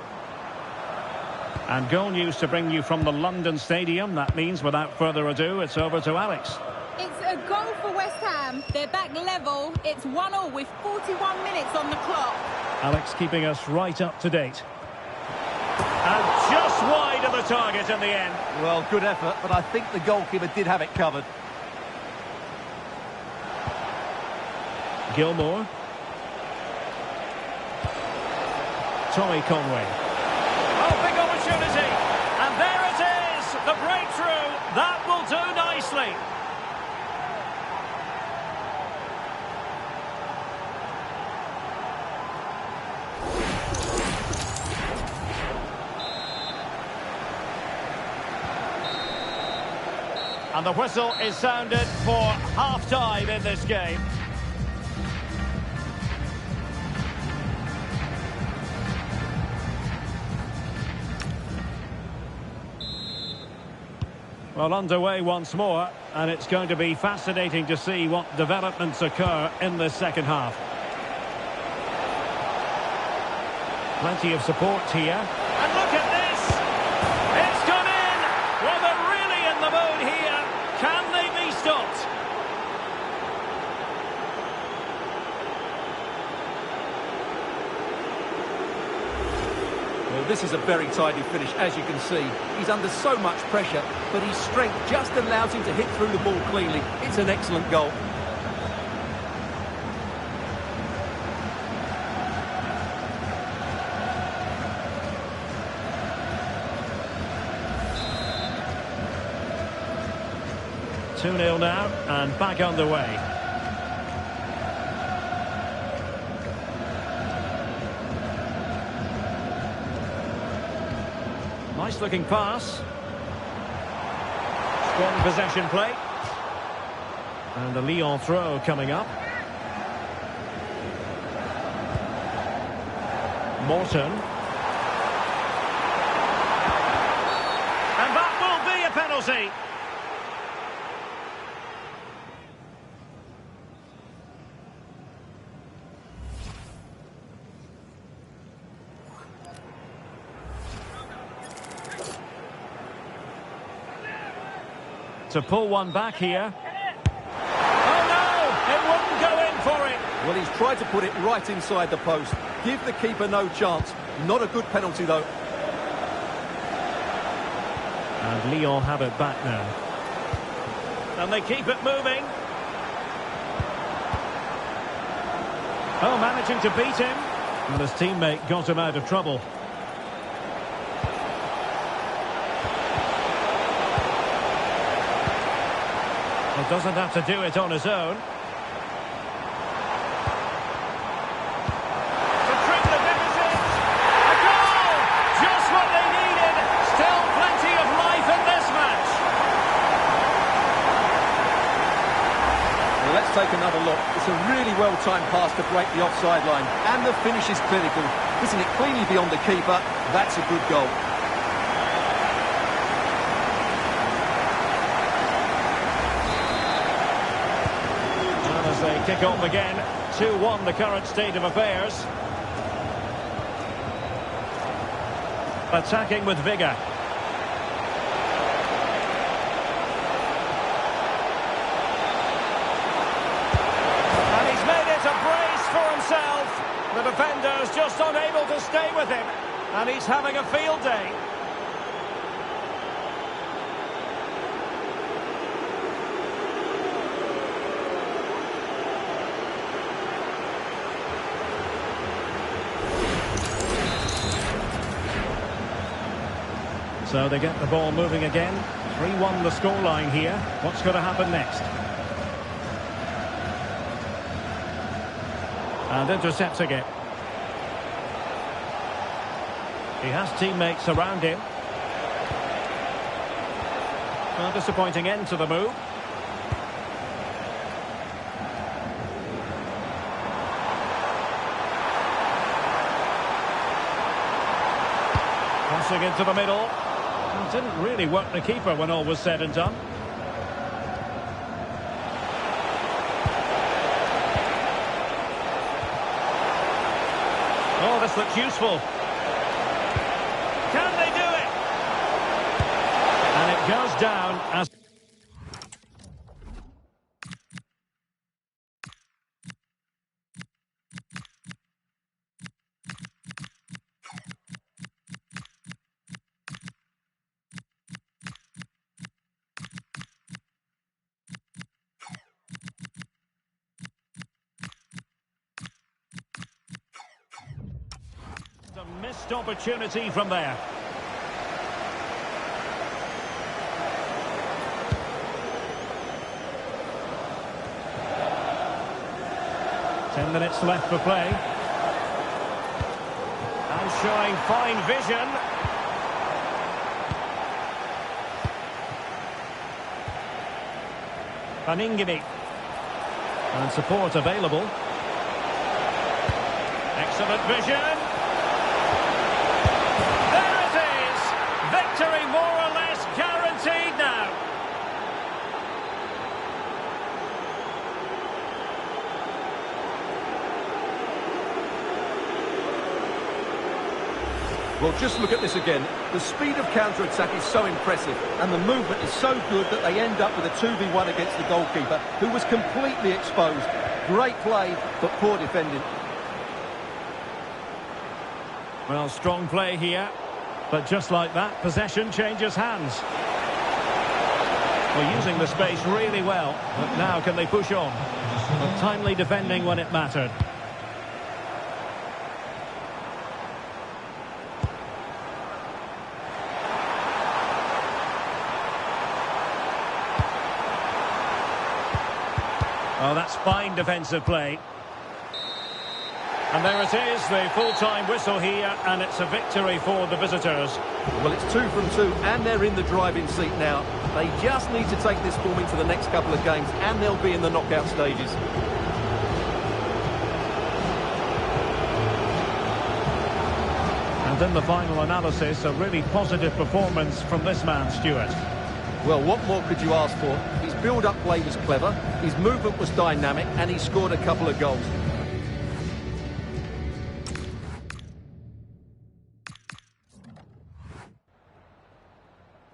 [SPEAKER 1] And goal news to bring you from the London Stadium. That means, without further ado, it's over to Alex.
[SPEAKER 8] It's a goal for West Ham. They're back level. It's 1-1 with 41 minutes on the clock.
[SPEAKER 1] Alex keeping us right up to date. And just wide of the target in the end.
[SPEAKER 4] Well, good effort, but I think the goalkeeper did have it covered.
[SPEAKER 1] Gilmore. Tommy Conway. Oh, big opportunity. And there it is. The breakthrough. That will do nicely. And the whistle is sounded for half-time in this game. Well, underway once more, and it's going to be fascinating to see what developments occur in the second half. Plenty of support here. And look at this! It's gone in! Well, they're really in the mood here. Can they be stopped?
[SPEAKER 4] Well, this is a very tidy finish, as you can see. He's under so much pressure, but his strength just allows him to hit through the ball cleanly. It's an excellent goal.
[SPEAKER 1] Two-nil now, and back underway. Nice looking pass. Strong possession play. And the Lyon throw coming up. Morton. And that will be a penalty. To pull one back here. Oh no! It wouldn't go in for it.
[SPEAKER 4] Well, he's tried to put it right inside the post. Give the keeper no chance. Not a good penalty, though.
[SPEAKER 1] And Lyon have it back now. And they keep it moving. Oh, managing to beat him. And his teammate got him out of trouble. He doesn't have to do it on his own. To trim the deficit. A goal! Just what they needed. Still plenty of life in this match.
[SPEAKER 4] Well, let's take another look. It's a really well-timed pass to break the offside line. And the finish is clinical. Hitting it cleanly beyond the keeper. That's a good goal.
[SPEAKER 1] They kick off again. 2-1 the current state of affairs. Attacking with vigour. And he's made it a brace for himself. The defender's just unable to stay with him. And he's having a field day. So they get the ball moving again. 3-1 the scoreline here. What's going to happen next? And intercepting it. He has teammates around him. A disappointing end to the move. Crossing into the middle. It didn't really work the keeper when all was said and done. Oh, this looks useful. Can they do it? And it goes down as... a missed opportunity from there. Ten minutes left for play. And showing fine vision. Baningime. And support available. Excellent vision. There it is! Victory more or less guaranteed now.
[SPEAKER 4] Well, just look at this again. The speed of counter-attack is so impressive, and the movement is so good that they end up with a 2v1 against the goalkeeper, who was completely exposed. Great play, but poor defending.
[SPEAKER 1] Well, strong play here, but just like that, possession changes hands. Well, using the space really well, but now can they push on? Well, timely defending when it mattered. Oh, that's fine defensive play. And there it is, the full-time whistle here, and it's a victory for the visitors.
[SPEAKER 4] Well, it's 2 from 2, and they're in the driving seat now. They just need to take this form into the next couple of games, and they'll be in the knockout stages.
[SPEAKER 1] And in the final analysis, a really positive performance from this man, Stewart.
[SPEAKER 4] Well, what more could you ask for? His build-up play was clever, his movement was dynamic, and he scored a couple of goals.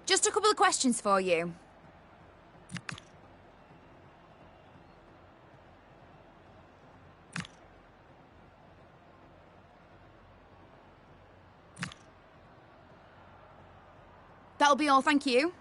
[SPEAKER 9] Just a couple of questions for you. That'll be all, thank you.